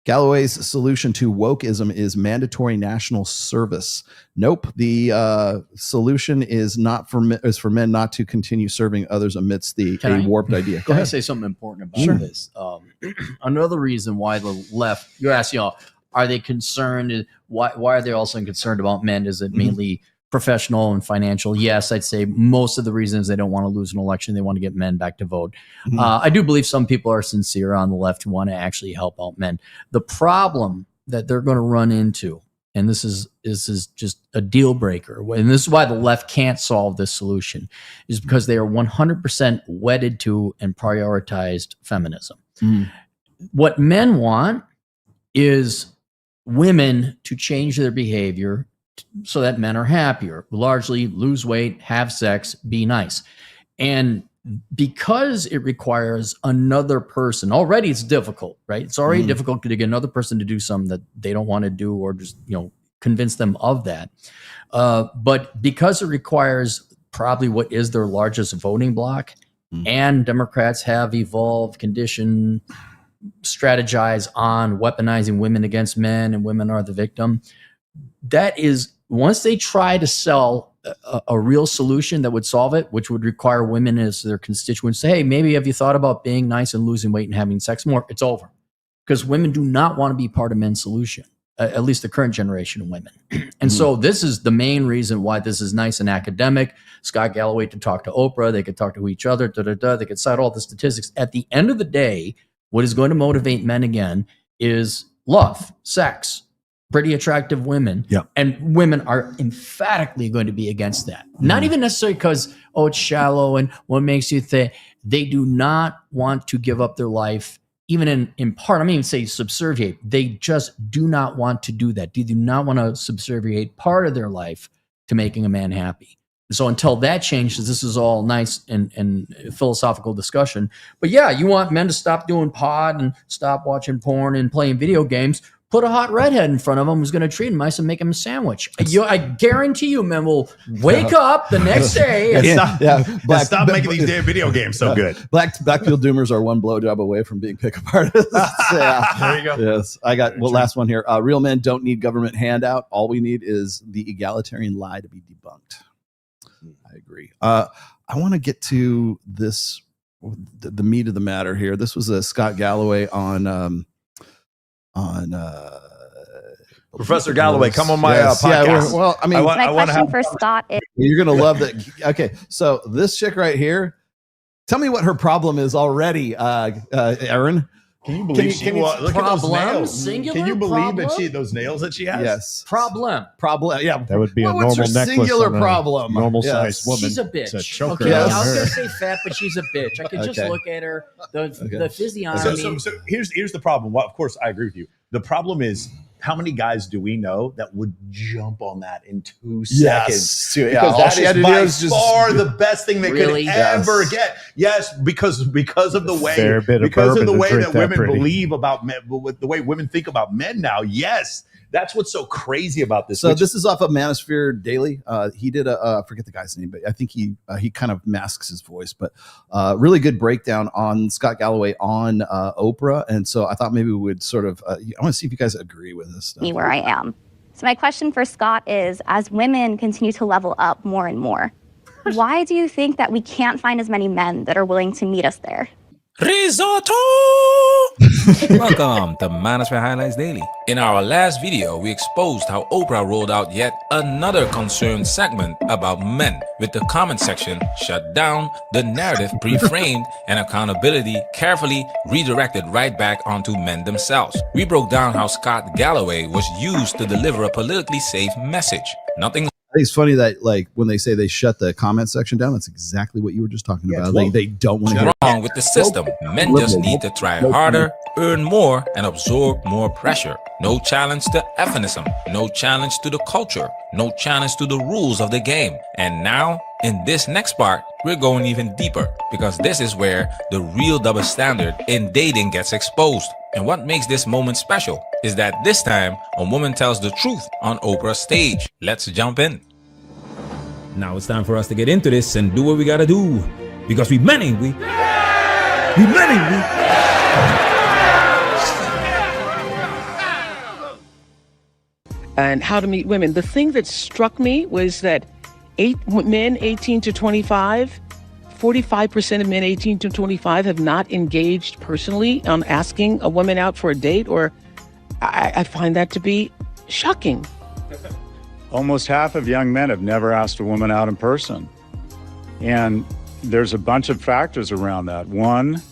Galloway's solution to wokeism is mandatory national service. Nope. The solution is for men not to continue serving others amidst a warped idea. Can I say something important about this? Another reason why the left, you're asking, are they concerned? Why are they also concerned about men? Is it mainly professional and financial? Yes, I'd say most of the reasons they don't want to lose an election, they want to get men back to vote. I do believe some people are sincere on the left who want to actually help out men. The problem that they're going to run into, and this is just a deal breaker, and this is why the left can't solve this solution, is because they are 100% wedded to and prioritized feminism. What men want is women to change their behavior so that men are happier, largely lose weight, have sex, be nice. And because it requires another person, already it's difficult, right? It's already difficult to get another person to do something that they don't want to do, or just, convince them of that. But because it requires probably what is their largest voting bloc, and Democrats have evolved, conditioned, strategize on weaponizing women against men, and women are the victim. That is, once they try to sell a real solution that would solve it, which would require women as their constituents, say, hey, maybe have you thought about being nice and losing weight and having sex more? It's over. Because women do not want to be part of men's solution, at least the current generation of women. And so this is the main reason why this is nice and academic. Scott Galloway could talk to Oprah. They could talk to each other. They could cite all the statistics. At the end of the day, what is going to motivate men again is love, sex, pretty attractive women. And women are emphatically going to be against that. Not even necessarily because, it's shallow and what makes you think. They do not want to give up their life, even in part. I mean, say subserviate. They just do not want to do that. They do not want to subserviate part of their life to making a man happy. So until that changes, this is all nice and philosophical discussion. But yeah, you want men to stop doing pod and stop watching porn and playing video games. Put a hot redhead in front of them who's going to treat them nice and make them a sandwich. I guarantee you, men will wake up the next day. And stop making these damn video games so good. Blackfield Doomers are one blowjob away from being pickup artists. There you go. Yes, I got last one here. Real men don't need government handout. All we need is the egalitarian lie to be debunked. I agree. I want to get to this, the meat of the matter here. This was a Scott Galloway on Professor Galloway, come on my podcast. Yeah, well, I mean, my question for Scott is: you're gonna love that. Okay, so this chick right here, tell me what her problem is already, Aaron. Can you believe look at those nails? Singular Can you believe problem? that those nails that she has? Yes. Problem. Yeah, that would be a what's normal her necklace. Singular on a problem. Normal Yes. sized woman. She's a bitch. It's a choker. Okay, on I was her. going to say fat, but she's a bitch. I could just look at her, the physiognomy. So here's the problem. Well, of course, I agree with you. The problem is, how many guys do we know that would jump on that in 2 seconds? Yeah, because all that she had is to do by is just- far the best thing they Really? could ever get. Yes, because of the way Fair bit of because of bourbon the to way drink that that women pretty. believe about men, with the way women think about men now. Yes, that's what's so crazy about this. So this is off of Manosphere Daily. He did I forget the guy's name, but I think he kind of masks his voice, but really good breakdown on Scott Galloway on Oprah. And so I thought maybe we would sort of, I want to see if you guys agree with this stuff. me where I am. So my question for Scott is: as women continue to level up more and more, why do you think that we can't find as many men that are willing to meet us there? Risotto! Welcome to Manosphere Highlights Daily. In our last video, we exposed how Oprah rolled out yet another concerned segment about men, with the comment section shut down, the narrative pre-framed, and accountability carefully redirected right back onto men themselves. We broke down how Scott Galloway was used to deliver a politically safe message. Nothing. I think it's funny that like when they say they shut the comment section down, that's exactly what you were just talking about. They don't want to hear wrong with the system. Men just need to try harder, earn more, and absorb more pressure. No challenge to feminism, no challenge to the culture, no challenge to the rules of the game. And now, in this next part, we're going even deeper, because this is where the real double standard in dating gets exposed. And what makes this moment special is that this time, a woman tells the truth on Oprah's stage. Let's jump in. Now it's time for us to get into this and do what we gotta do. Because we men, ain't we? We men, ain't we? And how to meet women. The thing that struck me was that men 18 to 25, 45% of men 18 to 25 have not engaged personally on asking a woman out for a date, or I find that to be shocking. Almost half of young men have never asked a woman out in person. And there's a bunch of factors around that. One,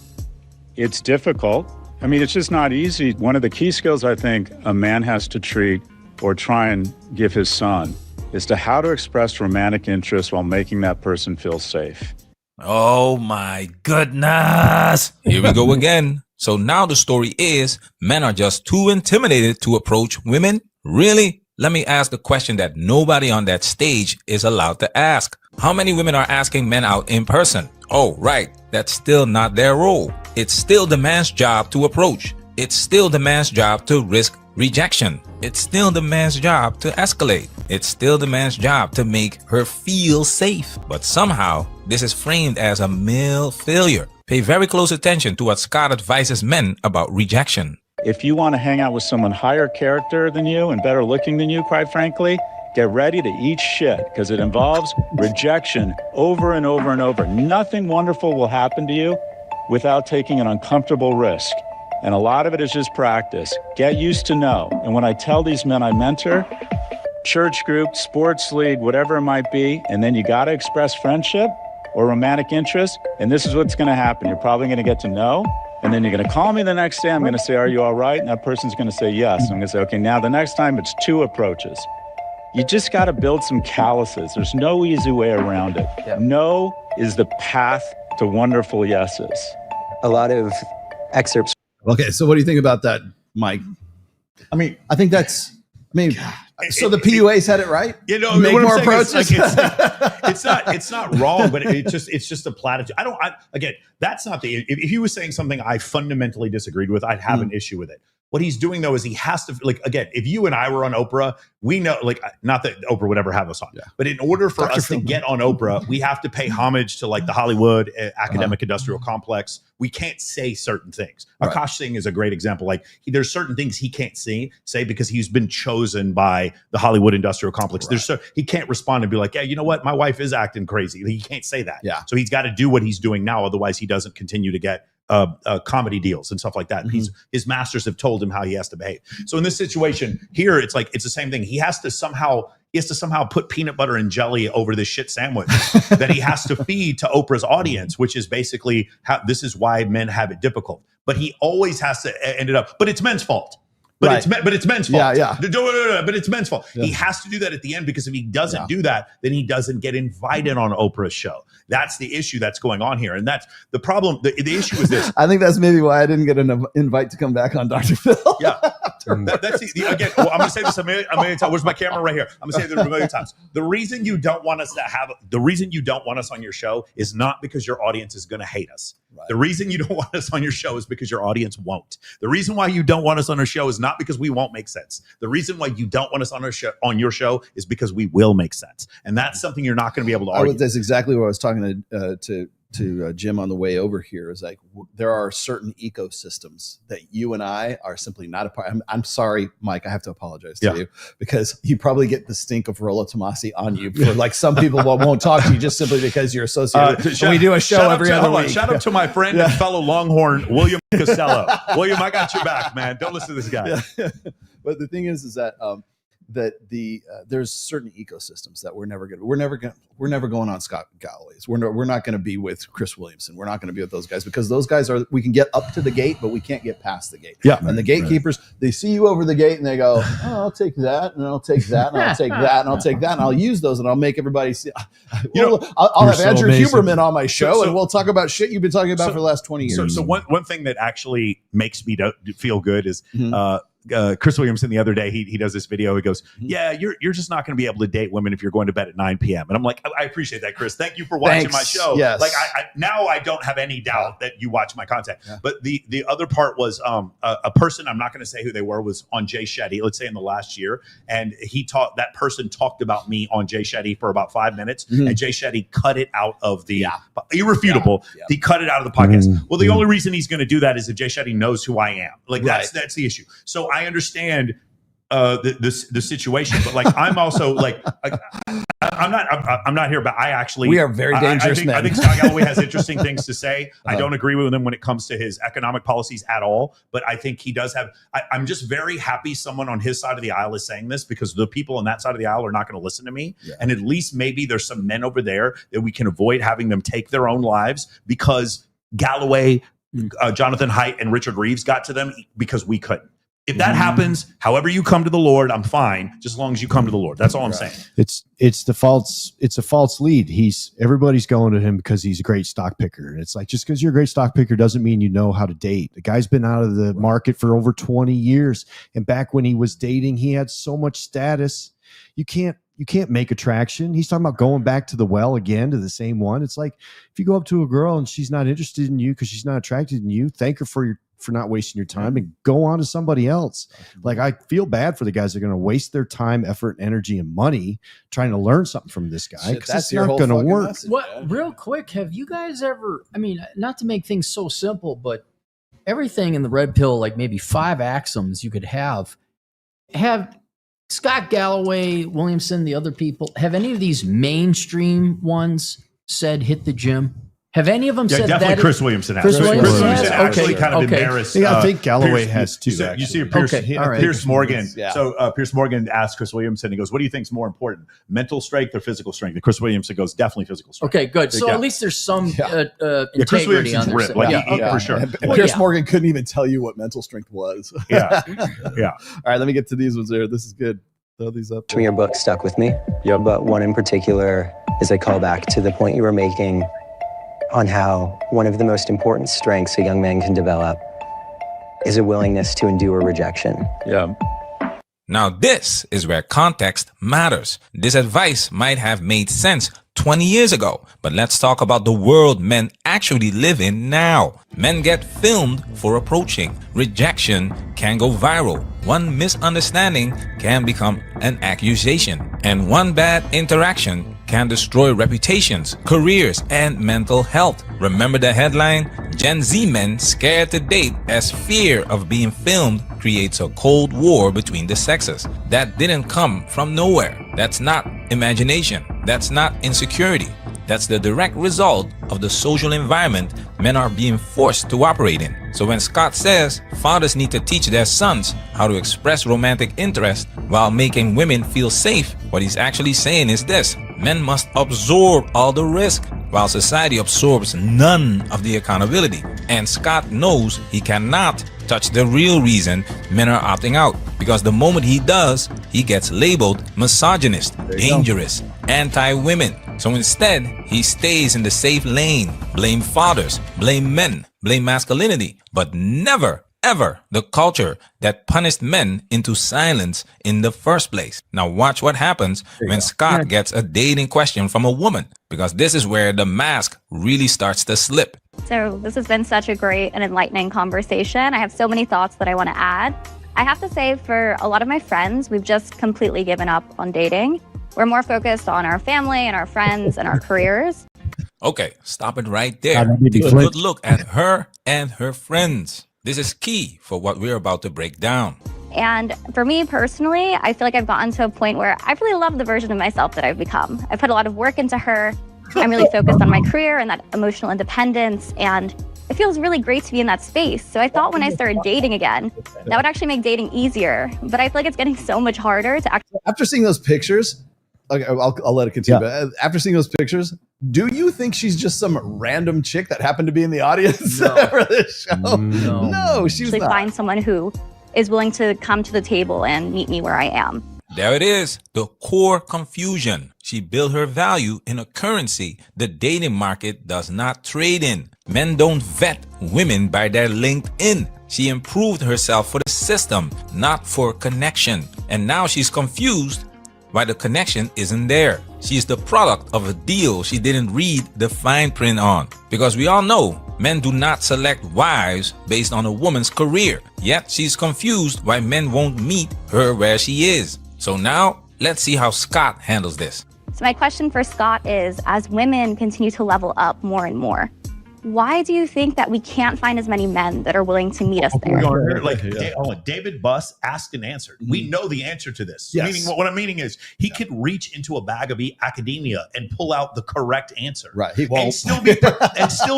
it's difficult. I mean, it's just not easy. One of the key skills I think a man has to treat or try and give his son is to how to express romantic interest while making that person feel safe. Oh my goodness. Here we go again. So now the story is men are just too intimidated to approach women? Really? Let me ask the question that nobody on that stage is allowed to ask. How many women are asking men out in person? Oh, right. That's still not their role. It's still the man's job to approach. It's still the man's job to risk rejection. It's still the man's job to escalate. It's still the man's job to make her feel safe. But somehow, this is framed as a male failure. Pay very close attention to what Scott advises men about rejection. If you want to hang out with someone higher character than you and better looking than you, quite frankly, get ready to eat shit, because it involves rejection over and over and over. Nothing wonderful will happen to you without taking an uncomfortable risk. And a lot of it is just practice. Get used to know. And when I tell these men I mentor, church group, sports league, whatever it might be, and then you got to express friendship or romantic interest, and this is what's going to happen. You're probably going to get to know, and then you're going to call me the next day. I'm going to say, are you all right? And that person's going to say yes. I'm going to say, okay, now the next time it's 2 approaches. You just got to build some calluses. There's no easy way around it. Yeah. No is the path to wonderful yeses. A lot of excerpts. Okay, so what do you think about that, Mike? I think that's, So the PUA said it right. You know, make more approaches. It's not wrong, but it's just a platitude. Again, that's not the. If he was saying something I fundamentally disagreed with, I'd have an issue with it. What he's doing though is he has to, like, again, if you and I were on Oprah, we know, like, not that Oprah would ever have us on, but in order for us to get on Oprah, we have to pay homage to, like, the Hollywood academic industrial complex. We can't say certain things. Akash Singh is a great example. Like, there's certain things he can't say because he's been chosen by the Hollywood industrial complex. He can't respond and be like, yeah, you know what? My wife is acting crazy. He can't say that. Yeah. So he's got to do what he's doing now. Otherwise he doesn't continue to get comedy deals and stuff like that. His masters have told him how he has to behave. So in this situation here, it's like, it's the same thing. He has to somehow put peanut butter and jelly over this shit sandwich that he has to feed to Oprah's audience, which is basically this is why men have it difficult. But he always has to end it up. But it's men's fault. But it's men's fault. Yeah. But it's men's fault. Yeah. He has to do that at the end, because if he doesn't do that, then he doesn't get invited on Oprah's show. That's the issue that's going on here. And that's the problem. The issue is this. I think that's maybe why I didn't get an invite to come back on Dr. Phil. Yeah. That's again, I'm going to say this a million times. Where's my camera? Right here. I'm going to say this a million times. The reason you don't want us on your show is not because your audience is going to hate us. Right. The reason you don't want us on your show is because your audience won't. The reason why you don't want us on our show is not because we won't make sense. The reason why you don't want us on your show is because we will make sense. And that's something you're not going to be able to argue. That's exactly what I was talking to Jim on the way over here. Is like, there are certain ecosystems that you and I are simply not a part. I'm sorry, Mike, I have to apologize to you, because you probably get the stink of Rollo Tomasi on you for, like, some people won't talk to you just simply because you're associated. We do a show every other week. Shout out to my friend and fellow Longhorn, William Costello. William, I got your back, man. Don't listen to this guy. Yeah. But the thing is that there's certain ecosystems that we're never going on Scott Galloway's. We're not going to be with Chris Williamson. We're not going to be with those guys, because those guys we can get up to the gate, but we can't get past the gate. Yeah. And the gatekeepers, they see you over the gate and they go, oh, I'll take that, and I'll take that, and I'll take that, and I'll take that, and I'll use those, and I'll make everybody see. I'll have Andrew Huberman on my show, and we'll talk about shit you've been talking about for the last 20 years. So one thing that actually makes me feel good is Chris Williamson the other day, he does this video. He goes, yeah, you're just not going to be able to date women if you're going to bed at 9 p.m. And I'm like, I appreciate that, Chris. Thank you for watching my show. Yes. Like, now I don't have any doubt that you watch my content. Yeah. But the other part was a person, I'm not going to say who they were, was on Jay Shetty, let's say in the last year. And that person talked about me on Jay Shetty for about 5 minutes. And Jay Shetty cut it out of the irrefutable. Yeah. He cut it out of the podcast. Well, the only reason he's going to do that is if Jay Shetty knows who I am. Like, that's the issue. So I understand the situation, but, like, I'm also like, I'm not here, but we are very dangerous men. I think Scott Galloway has interesting things to say. I don't agree with him when it comes to his economic policies at all, but I think he does have. I'm just very happy someone on his side of the aisle is saying this, because the people on that side of the aisle are not going to listen to me, and at least maybe there's some men over there that we can avoid having them take their own lives because Galloway, Jonathan Haidt, and Richard Reeves got to them because we couldn't. If that happens, however you come to the Lord, I'm fine, just as long as you come to the Lord. That's all I'm saying. It's a false lead. Everybody's going to him because he's a great stock picker. And it's like, just because you're a great stock picker doesn't mean you know how to date. The guy's been out of the market for over 20 years. And back when he was dating, he had so much status. You can't make attraction. He's talking about going back to the well again, to the same one. It's like, if you go up to a girl and she's not interested in you because she's not attracted in you, thank her for not wasting your time and go on to somebody else. Like, I feel bad for the guys that are going to waste their time, effort, energy, and money trying to learn something from this guy, because it's not going to work. Real quick, have you guys ever, I mean, not to make things so simple, but everything in the red pill, like maybe 5 axioms you could have Scott Galloway, Williamson, the other people, have any of these mainstream ones said hit the gym? Have any of them said that? Definitely Chris Williamson has. Chris Williamson actually kind of embarrassed. Yeah, I think Galloway has too. You see Pierce Morgan. Yeah. So Pierce Morgan asked Chris Williamson, he goes, what do you think is more important, mental strength or physical strength? And Chris Williamson goes, definitely physical strength. Okay, good. So at least there's some integrity on their side. For sure. And Pierce Morgan couldn't even tell you what mental strength was. Yeah. All right, let me get to these ones here. This is good. Throw these up. Some of your books stuck with me. Yep. But one in particular is a callback to the point you were making on how one of the most important strengths a young man can develop is a willingness to endure rejection. Yeah. Now this is where context matters. This advice might have made sense 20 years ago, but let's talk about the world men actually live in now. Men get filmed for approaching. Rejection can go viral. One misunderstanding can become an accusation. And one bad interaction can destroy reputations, careers, and mental health. Remember the headline? Gen Z men scared to date as fear of being filmed creates a cold war between the sexes. That didn't come from nowhere. That's not imagination. That's not insecurity. That's the direct result of the social environment men are being forced to operate in. So when Scott says fathers need to teach their sons how to express romantic interest while making women feel safe, what he's actually saying is this: men must absorb all the risk while society absorbs none of the accountability. And Scott knows he cannot touch the real reason men are opting out, because the moment he does, he gets labeled misogynist, dangerous, anti-women. So instead, he stays in the safe lane, blame fathers, blame men, blame masculinity, but never, ever the culture that punished men into silence in the first place. Now watch what happens when Scott gets a dating question from a woman, because this is where the mask really starts to slip. So this has been such a great and enlightening conversation. I have so many thoughts that I want to add. I have to say, for a lot of my friends, we've just completely given up on dating. We're more focused on our family and our friends and our careers. Okay, stop it right there. Take a good look at her and her friends. This is key for what we're about to break down. And for me personally, I feel like I've gotten to a point where I really love the version of myself that I've become. I put a lot of work into her. I'm really focused on my career and that emotional independence, and it feels really great to be in that space. So I thought when I started dating again, that would actually make dating easier. But I feel like it's getting so much harder to actually. After seeing those pictures, okay, I'll let it continue. But after seeing those pictures, do you think she's just some random chick that happened to be in the audience for this show? No, she's actually not. Find someone who is willing to come to the table and meet me where I am. There it is, the core confusion. She built her value in a currency the dating market does not trade in. Men don't vet women by their LinkedIn. She improved herself for the system, not for connection. And now she's confused why the connection isn't there. She's the product of a deal she didn't read the fine print on. Because we all know men do not select wives based on a woman's career. Yet she's confused why men won't meet her where she is. So now let's see how Scott handles this. So my question for Scott is, as women continue to level up more and more, why do you think that we can't find as many men that are willing to meet us there? David Buss asked and answered. We know the answer to this. Yes. Meaning, what I'm meaning is he could reach into a bag of academia and pull out the correct answer, right? And still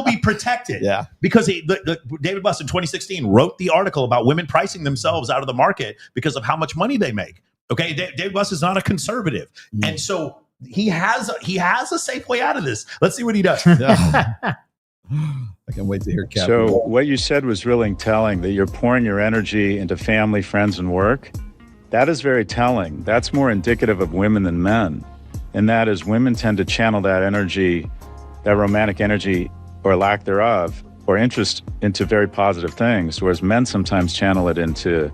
be protected. Yeah, because David Buss in 2016 wrote the article about women pricing themselves out of the market because of how much money they make. Okay, David Buss is not a conservative, and so he has a safe way out of this. Let's see what he does. I can't wait to hear Cappy. So what you said was really telling, that you're pouring your energy into family, friends, and work. That is very telling. That's more indicative of women than men. And that is, women tend to channel that energy, that romantic energy, or lack thereof, or interest, into very positive things, whereas men sometimes channel it into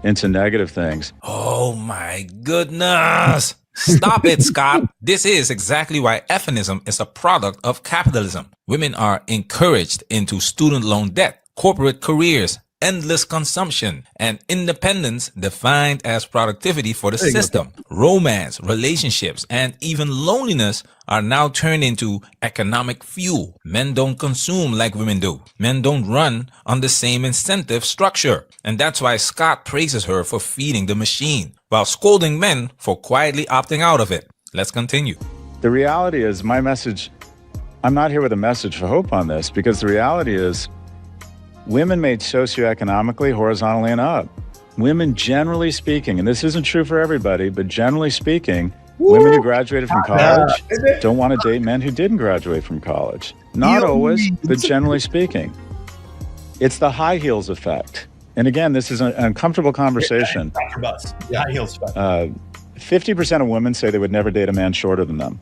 negative things. Oh my goodness. Stop it, Scott. This is exactly why feminism is a product of capitalism. Women are encouraged into student loan debt, corporate careers, endless consumption, and independence defined as productivity for the system. Romance, relationships, and even loneliness are now turned into economic fuel. Men don't consume like women do. Men don't run on the same incentive structure. And that's why Scott praises her for feeding the machine, while scolding men for quietly opting out of it. Let's continue. The reality is, my message, I'm not here with a message for hope on this, because the reality is, women made socioeconomically, horizontally, and up. Women, generally speaking, and this isn't true for everybody, but generally speaking, women who graduated from college don't want to date men who didn't graduate from college. Not always, but generally speaking. It's the high heels effect. And again, this is an uncomfortable conversation. Dr. Buss, high heels effect. 50% of women say they would never date a man shorter than them.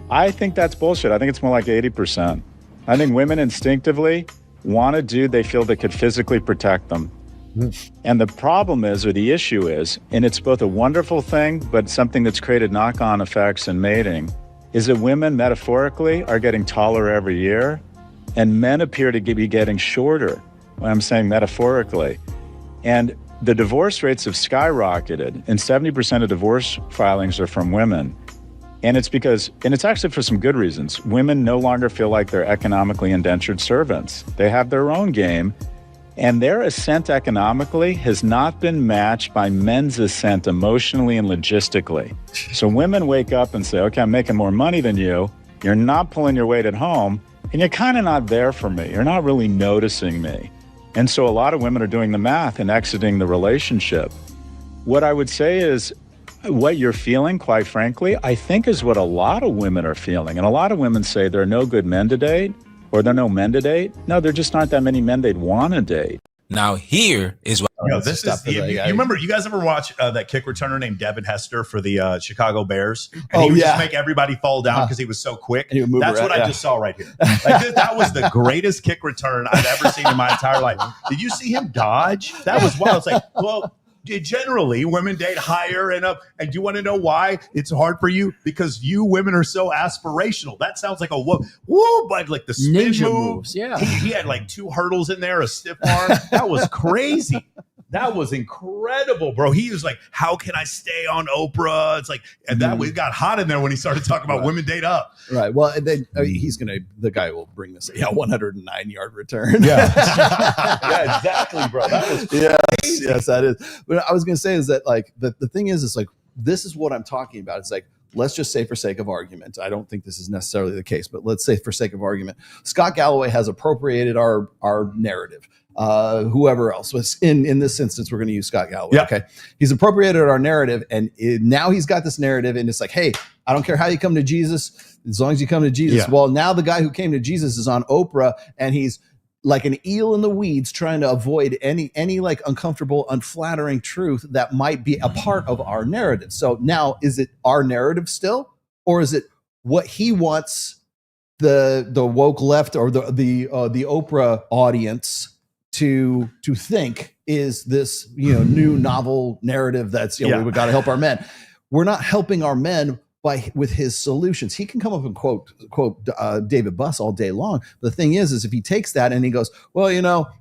I think that's bullshit. I think it's more like 80%. I think women instinctively want a dude they feel that could physically protect them, And the problem is, or the issue is, and it's both a wonderful thing, but something that's created knock-on effects in mating, is that women metaphorically are getting taller every year, and men appear to be getting shorter. When I'm saying metaphorically. And the divorce rates have skyrocketed, and 70% of divorce filings are from women. And it's because, and it's actually for some good reasons, women no longer feel like they're economically indentured servants. They have their own game, and their ascent economically has not been matched by men's ascent emotionally and logistically. So women wake up and say, okay, I'm making more money than you. You're not pulling your weight at home, and you're kind of not there for me. You're not really noticing me. And so a lot of women are doing the math and exiting the relationship. What I would say is what you're feeling, quite frankly, I think is what a lot of women are feeling. And a lot of women say there are no good men to date, or there are no men to date. No, there just aren't that many men they'd want to date. Now here is what this is. You remember? You guys ever watch that kick returner named Devin Hester for the Chicago Bears? And he would just make everybody fall down because he was so quick. That's what I just saw right here. Like that was the greatest kick return I've ever seen in my entire life. Did you see him dodge? That was wild. It's like, well, generally women date higher and up. And do you want to know why it's hard for you? Because you women are so aspirational. That sounds like a whoa, but like the spin Ninja move. moves, yeah. He had like 2 hurdles in there, a stiff arm. That was crazy. That was incredible, bro. He was like, how can I stay on Oprah? It's like, and that we got hot in there when he started talking about women date up. Right. Well, and then the guy will bring this 109-yard return. Yeah. Yeah, exactly, bro. That was crazy. Yes, that is. But I was going to say is that like the thing is like, this is what I'm talking about. It's like, let's just say for sake of argument, I don't think this is necessarily the case, but let's say for sake of argument, Scott Galloway has appropriated our narrative. Whoever else was in this instance, we're going to use Scott Galloway. Yeah. Okay. He's appropriated our narrative, and now he's got this narrative, and it's like, hey, I don't care how you come to Jesus, as long as you come to Jesus. Yeah. Well, now the guy who came to Jesus is on Oprah, and he's like an eel in the weeds trying to avoid any like uncomfortable, unflattering truth that might be a part of our narrative. So now, is it our narrative still, or is it what he wants the woke left or the Oprah audience to think is this new novel narrative that's we got to help our men? We're not helping our men with his solutions. He can come up and quote David Buss all day long. The thing is if he takes that and he goes, well,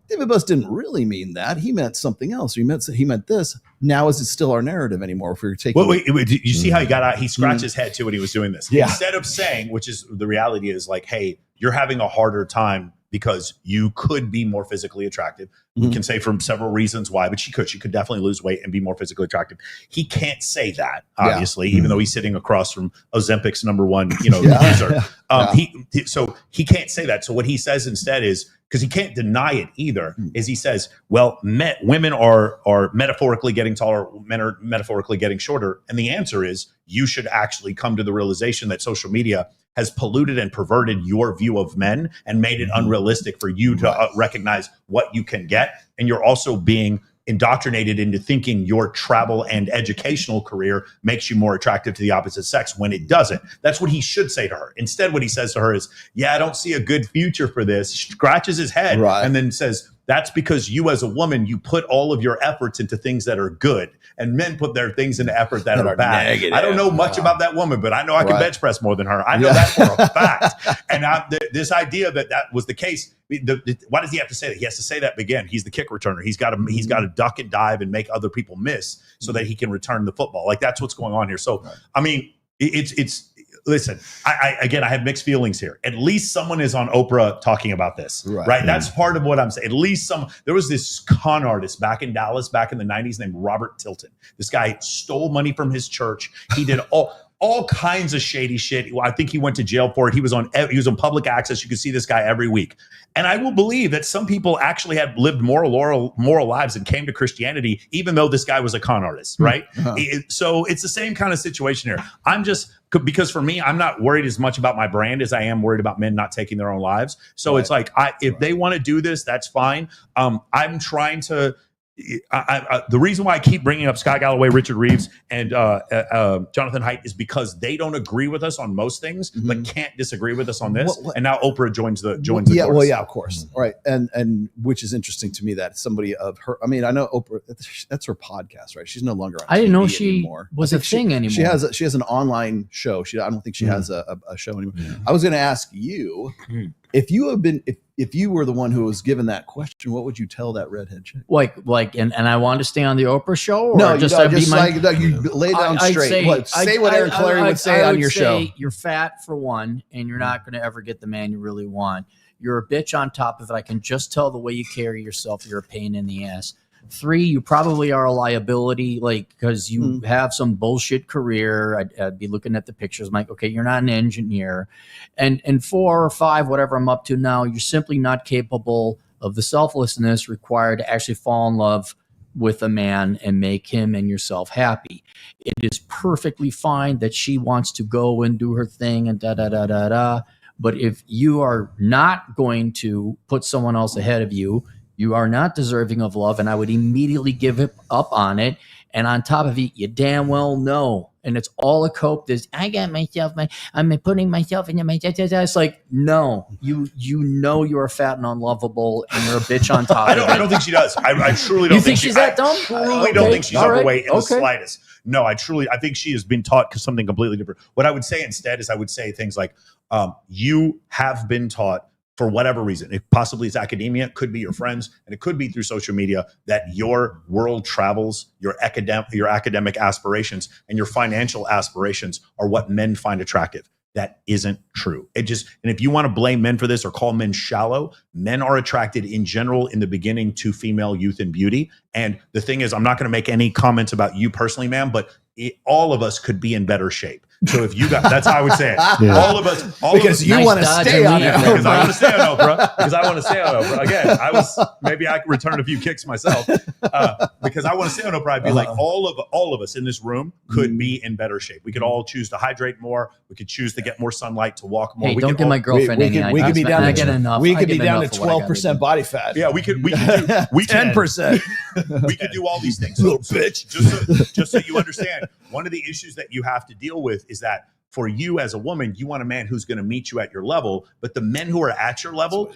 David Buss didn't really mean that. He meant something else. He meant this. Now is it still our narrative anymore? If we were taking, wait, did you see how he got out? He scratched his head too when he was doing this. Yeah. Instead of saying, which is the reality is like, hey, you're having a harder time because you could be more physically attractive. We can say from several reasons why, but she could definitely lose weight and be more physically attractive. He can't say that, obviously, even though he's sitting across from Ozempic's #1, user. So he can't say that. So what he says instead is, because he can't deny it either, is he says, well, women are metaphorically getting taller, men are metaphorically getting shorter. And the answer is you should actually come to the realization that social media has polluted and perverted your view of men and made it unrealistic for you to recognize what you can get. And you're also being indoctrinated into thinking your travel and educational career makes you more attractive to the opposite sex when it doesn't. That's what he should say to her. Instead, what he says to her is, I don't see a good future for this. Scratches his head and then says, that's because you as a woman, you put all of your efforts into things that are good, and men put their things into effort that are bad. Negative. I don't know much about that woman, but I know I can bench press more than her. I know that for a fact. And this idea that was the case, why does he have to say that? He has to say that again. He's the kick returner. He's got to duck and dive and make other people miss so that he can return the football. Like that's what's going on here. So, I mean, it's listen, I have mixed feelings here. At least someone is on Oprah talking about this, right? That's part of what I'm saying. At least there was this con artist back in Dallas back in the 90s named Robert Tilton. This guy stole money from his church. He did all kinds of shady shit. I think he went to jail for it. He was on public access. You could see this guy every week. And I will believe that some people actually had lived moral lives and came to Christianity, even though this guy was a con artist, right? So it's the same kind of situation here. Because for me, I'm not worried as much about my brand as I am worried about men not taking their own lives. So it's like, if they want to do this, that's fine. I'm trying to the reason why I keep bringing up Scott Galloway, Richard Reeves, and Jonathan Haidt is because they don't agree with us on most things, but can't disagree with us on this. And now Oprah joins the yeah, chorus. well, yeah, of course, right, and which is interesting to me that somebody of her. I mean, I know Oprah. That's her podcast, right? She's no longer on I didn't TV know she anymore. was a thing anymore. She has an online show. I don't think she has a show anymore. I was going to ask you if you have been if you were the one who was given that question, what would you tell that redhead chick? And I wanted to stay on the Oprah show, or no, just you lay down straight. Say what Aaron Clary would say on your show. You're fat for one, and you're not going to ever get the man you really want. You're a bitch on top of it. I can just tell the way you carry yourself. You're a pain in the ass. 3, you probably are a liability, because you have some bullshit career. I'd be looking at the pictures. I'm like, okay, you're not an engineer. And 4 or 5, whatever I'm up to now, you're simply not capable of the selflessness required to actually fall in love with a man and make him and yourself happy. It is perfectly fine that she wants to go and do her thing and da-da-da-da-da. But if you are not going to put someone else ahead of you, you are not deserving of love, and I would immediately give up on it. And on top of it, you damn well know, and it's all a cope. I got myself, I'm putting myself in my. It's like, no, you know you're fat and unlovable, and you're a bitch on top. I don't think she does. I truly don't. You think she's that dumb? I truly don't think she's overweight in the slightest. No, I think she has been taught something completely different. What I would say instead is I would say things like, you have been taught, for whatever reason, it possibly it's academia, it could be your friends, and it could be through social media, that your world travels, your academic aspirations and your financial aspirations are what men find attractive. That isn't true. And if you want to blame men for this or call men shallow, men are attracted in general in the beginning to female youth and beauty. And the thing is, I'm not going to make any comments about you personally, ma'am, but all of us could be in better shape. So if you got, that's how I would say it. Yeah. All of us, because you want to stay on it. Because I want to stay on Oprah. Because I want to stay on Oprah. Again, maybe I could return a few kicks myself. Because I want to stay on Oprah. I'd be like, all of us in this room could be in better shape. We could all choose to hydrate more. We could choose to get more sunlight, to walk more. Hey, don't give my girlfriend any ideas. We could be down to enough. We could be down to 12% body fat. Yeah, we could do 10%. We could do all these things. Little bitch. Just so you understand, one of the issues that you have to deal with is that for you as a woman, you want a man who's going to meet you at your level, but the men who are at your level,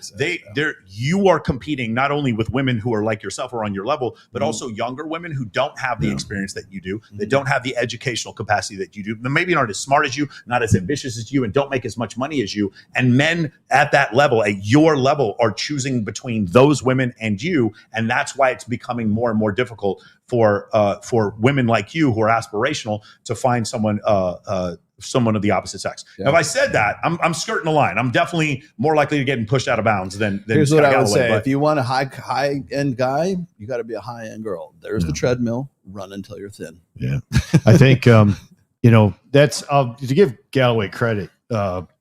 you are competing not only with women who are like yourself or on your level, but also younger women who don't have the experience that you do, that don't have the educational capacity that you do, that maybe aren't as smart as you, not as ambitious as you, and don't make as much money as you. And men at that level, at your level, are choosing between those women and you, and that's why it's becoming more and more difficult for women like you who are aspirational to find someone of the opposite sex. Yeah. Now, if I said that, I'm skirting the line. I'm definitely more likely to get pushed out of bounds than Here's Scott what I would Galloway, say. but If you want a high end guy, you got to be a high end girl. There's the treadmill. Run until you're thin. Yeah. I think, that's to give Galloway credit,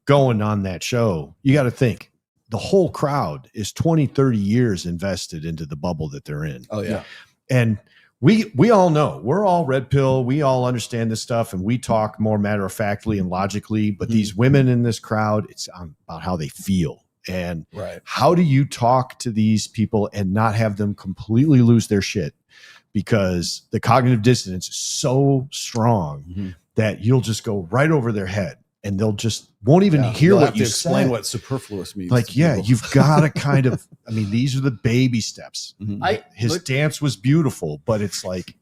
going on that show, you got to think the whole crowd is 20, 30 years invested into the bubble that they're in. Oh, yeah. And we all know, we're all red pill. We all understand this stuff, and we talk more matter-of-factly and logically, but these women in this crowd, it's about how they feel. And how do you talk to these people and not have them completely lose their shit? Because the cognitive dissonance is so strong that you'll just go right over their head. And they'll just won't even hear what you explain said. what superfluous means. Like, you've got to kind of, these are the baby steps. His dance was beautiful, but it's like,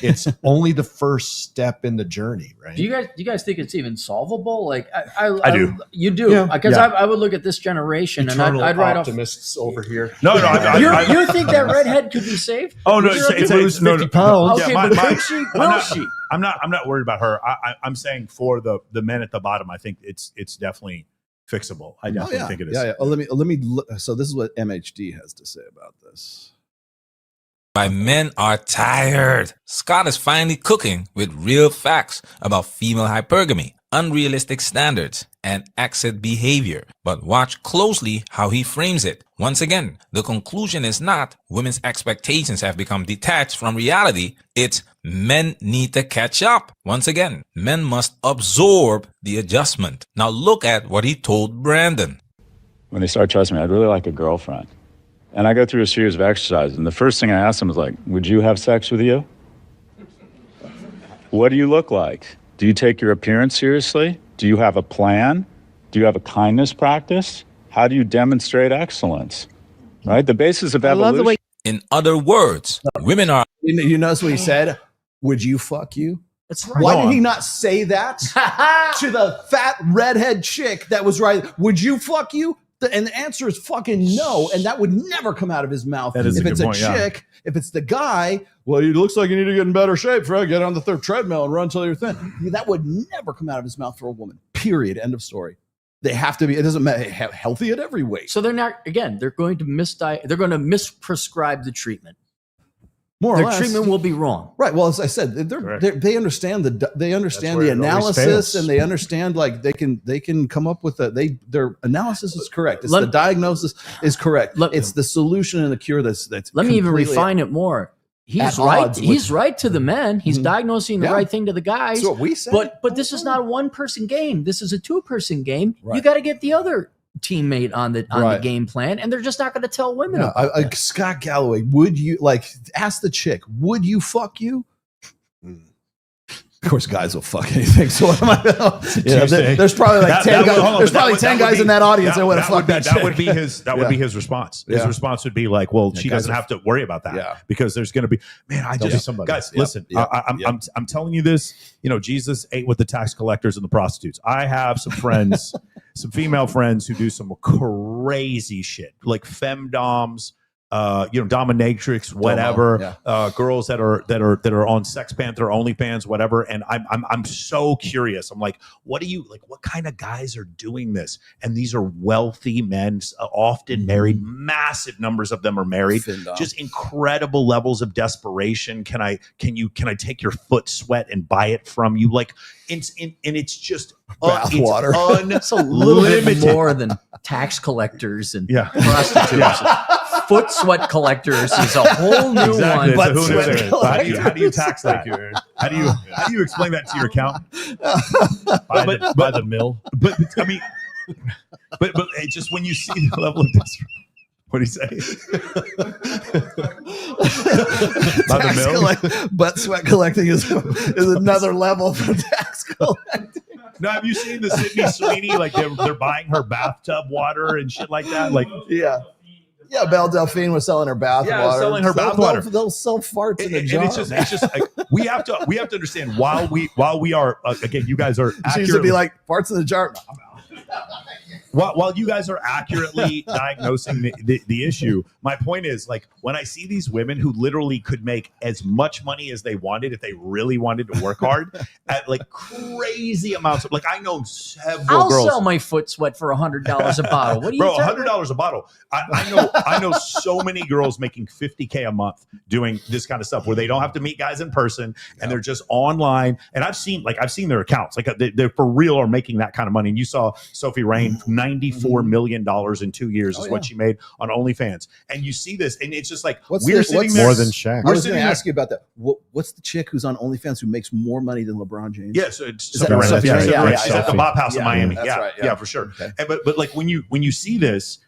it's only the first step in the journey, right? Do you guys think it's even solvable? Like, I do. You do, because I would look at this generation Eternal and I'd write optimists over here. No, you think that redhead could be saved? Oh no, it's 50 pounds. Okay, but could she? Will she? I'm not worried about her. I'm saying for the men at the bottom, I think it's definitely fixable. I definitely think it is. Yeah. Oh, let me. So this is what MHD has to say about this. My men are tired. Scott is finally cooking with real facts about female hypergamy, unrealistic standards, and exit behavior. But watch closely how he frames it. Once again, the conclusion is not women's expectations have become detached from reality. It's men need to catch up. Once again, men must absorb the adjustment. Now look at what he told Brandon. When they start trusting me, I'd really like a girlfriend. And I go through a series of exercises. And the first thing I ask them is like, would you have sex with you? What do you look like? Do you take your appearance seriously? Do you have a plan? Do you have a kindness practice? How do you demonstrate excellence? Right? The basis of evolution. In other words, women are. You notice what he said? Would you fuck you? That's right. Why did he not say that to the fat redhead chick that was right? Would you fuck you? And the answer is fucking no. And that would never come out of his mouth. That is if a it's good a point, yeah. chick, if it's the guy, well, it looks like you need to get in better shape, Fred. Get on the third treadmill and run until you're thin. That would never come out of his mouth for a woman. Period. End of story. They have to be. It doesn't matter. Healthy at every weight. So they're not. Again, they're going to They're going to misprescribe the treatment. More or Their less. treatment will be wrong. Right. Well, as I said, they understand the analysis, and they understand like they can come up with their analysis is correct. It's the diagnosis is correct. It's the solution and the cure that's. Let me even refine it more. He's right. He's right to the men. He's diagnosing the right thing to the guys. That's what we say. But this is not a one-person game. This is a two-person game. Right. You got to get the other teammate on the game plan, and they're just not going to tell women. Yeah, Scott Galloway, would you ask the chick? Would you fuck you? Of course, guys will fuck anything. So what am I? There's probably like 10 guys. There's probably 10 guys in that audience that would have fucked that chick. That would be his. That would be his response. His response would be like, "Well, she doesn't have to worry about that because there's going to be." Man, guys, listen. I'm telling you this. You know, Jesus ate with the tax collectors and the prostitutes. I have some friends, some female friends who do some crazy shit, like femdoms. Dominatrix, whatever, girls that are on Sex Panther, OnlyFans, whatever. And I'm so curious. I'm like, what kind of guys are doing this? And these are wealthy men, often married. Massive numbers of them are married. Just incredible levels of desperation. Can I take your foot sweat and buy it from you? Like, and it's just bathwater. It's a little bit more than tax collectors and prostitutes. Foot sweat collectors is a whole new one. But how do you tax that? How do you explain that to your accountant? by the mill. But I mean, but it's just when you see the level of what do you say? By the mill? Butt sweat collecting is another level for tax collecting. Now, have you seen the Sydney Sweeney? Like they're buying her bathtub water and shit like that. Like Yeah, Belle Delphine was selling her bath water. Selling her bath water. They'll sell farts in a jar. And it's just like we have to understand while we are again, you guys are she used to be like farts in the jar. While you guys are accurately diagnosing the issue, my point is, like, when I see these women who literally could make as much money as they wanted if they really wanted to work hard at like crazy amounts of, like, I know several girls. I'll sell my foot sweat for $100 a bottle. What do you, bro? $100 a bottle. I know so many girls making $50K a month doing this kind of stuff where they don't have to meet guys in person and they're just online. And I've seen their accounts, like they're for real are making that kind of money. And you saw Sophie Rain, $94 million in 2 years is what she made on OnlyFans. And you see this, and it's just like we're sitting there more than Shaq. I was going to ask you about that. What's the chick who's on OnlyFans who makes more money than LeBron James? Yeah, so it's Sophie Rain. She's at the Bop House in Miami. Yeah, for sure. Okay. And, but like when you see this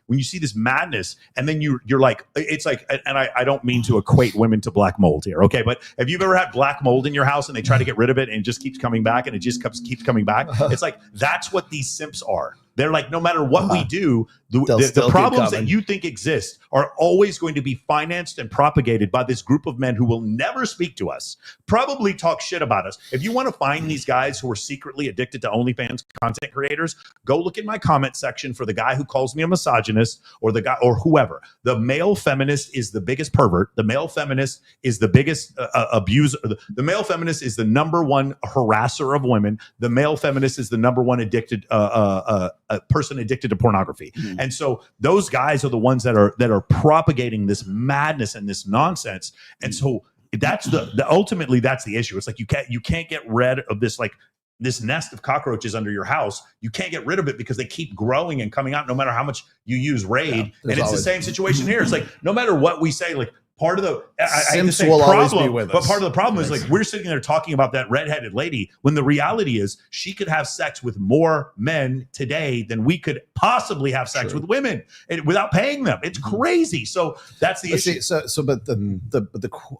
madness, and then you're like, it's like, and I don't mean to equate women to black mold here, okay? But have you ever had black mold in your house and they try to get rid of it and it just keeps coming back and it just keeps coming back? It's like that's what these simps are. They're like, no matter what we do, the problems that you think exist are always going to be financed and propagated by this group of men who will never speak to us, probably talk shit about us. If you want to find these guys who are secretly addicted to OnlyFans content creators, go look in my comment section for the guy who calls me a misogynist or the guy or whoever. The male feminist is the biggest pervert. The male feminist is the biggest abuser. The male feminist is the number one harasser of women. The male feminist is the number one addicted a person addicted to pornography. And so those guys are the ones that are propagating this madness and this nonsense. And so that's the ultimately that's the issue. It's like you can't get rid of this, like this nest of cockroaches under your house. You can't get rid of it because they keep growing and coming out no matter how much you use Raid. And it's the same situation here. It's like no matter what we say, like part of the I hate to Simps say will always problem, be with but us. part of the problem is like we're sitting there talking about that redheaded lady when the reality is she could have sex with more men today than we could possibly have sex with women without paying them. It's crazy. So that's the issue. But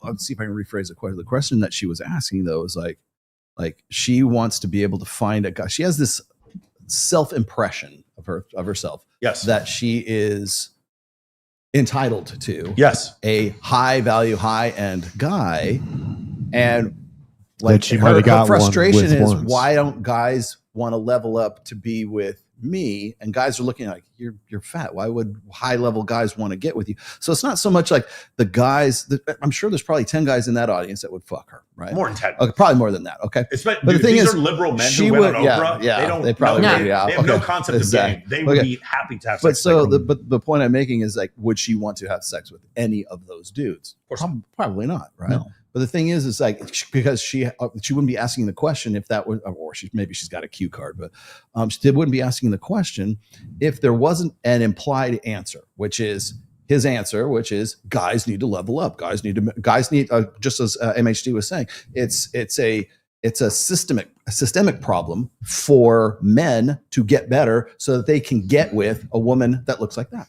let's see if I can rephrase the question. The question that she was asking though is like she wants to be able to find a guy. She has this self-impression of herself. Yes. That she is entitled to. Yes. A high value, high end guy. And like she might have got her frustration one with is once. why don't guys want to level up to be with me? And guys are looking like you're fat. Why would high level guys want to get with you? So it's not so much like the guys I'm sure there's probably 10 guys in that audience that would fuck her, right? More than 10. Okay, probably more than that. Okay. But the thing is, liberal men who went on Oprah. They probably know, would, yeah. they have no Okay. concept Exactly. of game. They would be happy to have sex. But so the point I'm making is like, would she want to have sex with any of those dudes? Probably not, right? No. But the thing is like because she wouldn't be asking the question if that was, or maybe she's got a cue card, but she wouldn't be asking the question if there wasn't an implied answer, which is his answer, which is guys need to level up. Guys need just as MHD was saying, it's a systemic problem for men to get better so that they can get with a woman that looks like that.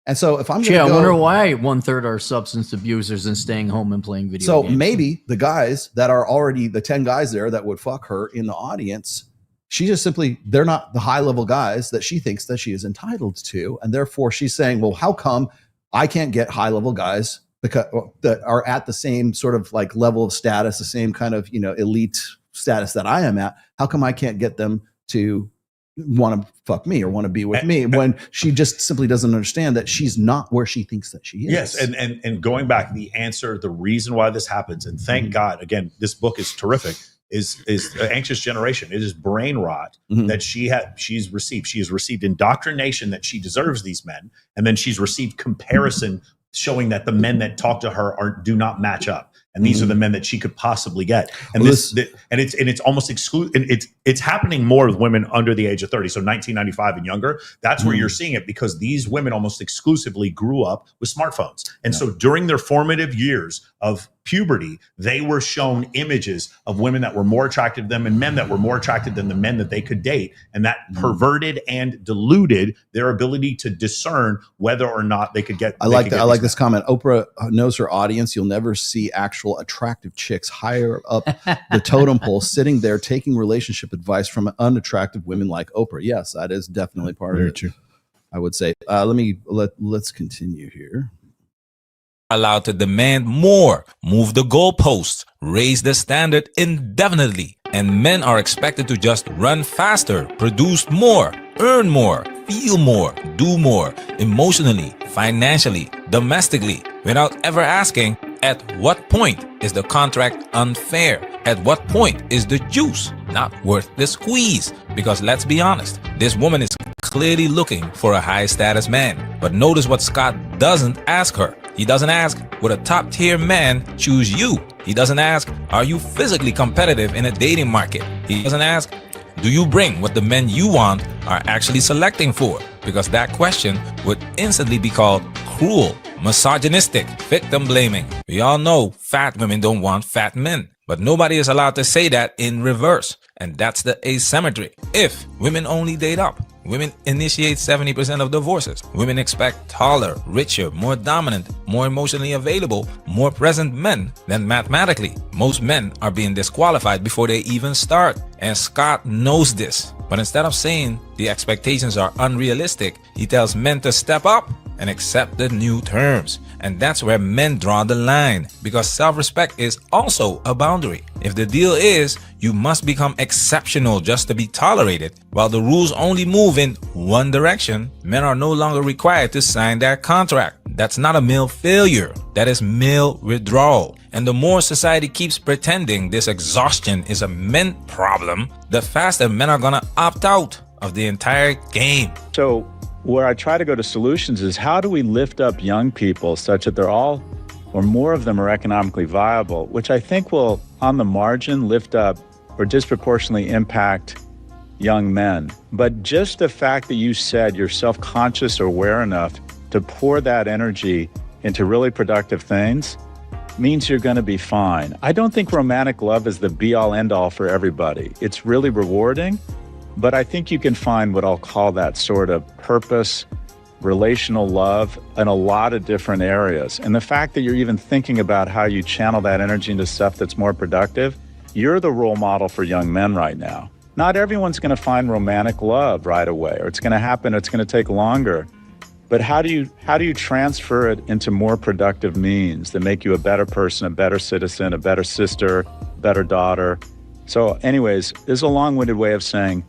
And so if I'm going to I wonder why 1/3 are substance abusers and staying home and playing video games. So maybe the guys that are already the 10 guys there that would fuck her in the audience, she just simply, they're not the high level guys that she thinks that she is entitled to. And therefore she's saying, well, how come I can't get high level guys because that are at the same sort of like level of status, the same kind of, elite status that I am at? How come I can't get them to want to fuck me or want to be with me when she just simply doesn't understand that she's not where she thinks that she is? Yes, and going back, the answer, the reason why this happens, and thank God, again, this book is terrific, is the Anxious Generation. It is brain rot that she's received. She has received indoctrination that she deserves these men, and then she's received comparison showing that the men that talk to her do not match up. And these are the men that she could possibly get. And it's almost it's happening more with women under the age of 30. So 1995 and younger, that's where you're seeing it because these women almost exclusively grew up with smartphones. And so during their formative years of puberty, they were shown images of women that were more attractive to them and men that were more attractive than the men that they could date. And that perverted and diluted their ability to discern whether or not they could get. I like this comment. Oprah knows her audience. You'll never see actual attractive chicks higher up the totem pole sitting there taking relationship advice from unattractive women like Oprah. Yes, that is definitely part of it. True. I would say. Let's continue here. Allowed to demand more, move the goalposts, raise the standard indefinitely, and men are expected to just run faster, produce more, earn more, feel more, do more, emotionally, financially, domestically, without ever asking, at what point is the contract unfair? At what point is the juice not worth the squeeze? Because let's be honest, this woman is clearly looking for a high status man. But notice what Scott doesn't ask her. He doesn't ask, would a top tier man choose you? He doesn't ask, are you physically competitive in a dating market? He doesn't ask, do you bring what the men you want are actually selecting for? Because that question would instantly be called cruel, misogynistic, victim blaming. We all know fat women don't want fat men, but nobody is allowed to say that in reverse. And that's the asymmetry. If women only date up, women initiate 70% of divorces. Women expect taller, richer, more dominant, more emotionally available, more present men. Then mathematically, most men are being disqualified before they even start. And Scott knows this. But instead of saying the expectations are unrealistic, he tells men to step up and accept the new terms. And that's where men draw the line, because self-respect is also a boundary. If the deal is you must become exceptional just to be tolerated, while the rules only move in one direction, men are no longer required to sign that contract. That's not a male failure, that is male withdrawal. And the more society keeps pretending this exhaustion is a men problem, the faster men are gonna opt out of the entire game. So where I try to go to solutions is how do we lift up young people such that they're all or more of them are economically viable, which I think will, on the margin, lift up or disproportionately impact young men. But just the fact that you said you're self-conscious or aware enough to pour that energy into really productive things means you're going to be fine. I don't think romantic love is the be-all end-all for everybody. It's really rewarding, but I think you can find what I'll call that sort of purpose, relational love in a lot of different areas. And the fact that you're even thinking about how you channel that energy into stuff that's more productive, you're the role model for young men right now. Not everyone's going to find romantic love right away, or it's going to happen, it's going to take longer. But how do you transfer it into more productive means that make you a better person, a better citizen, a better sister, better daughter? So anyways, this is a long-winded way of saying,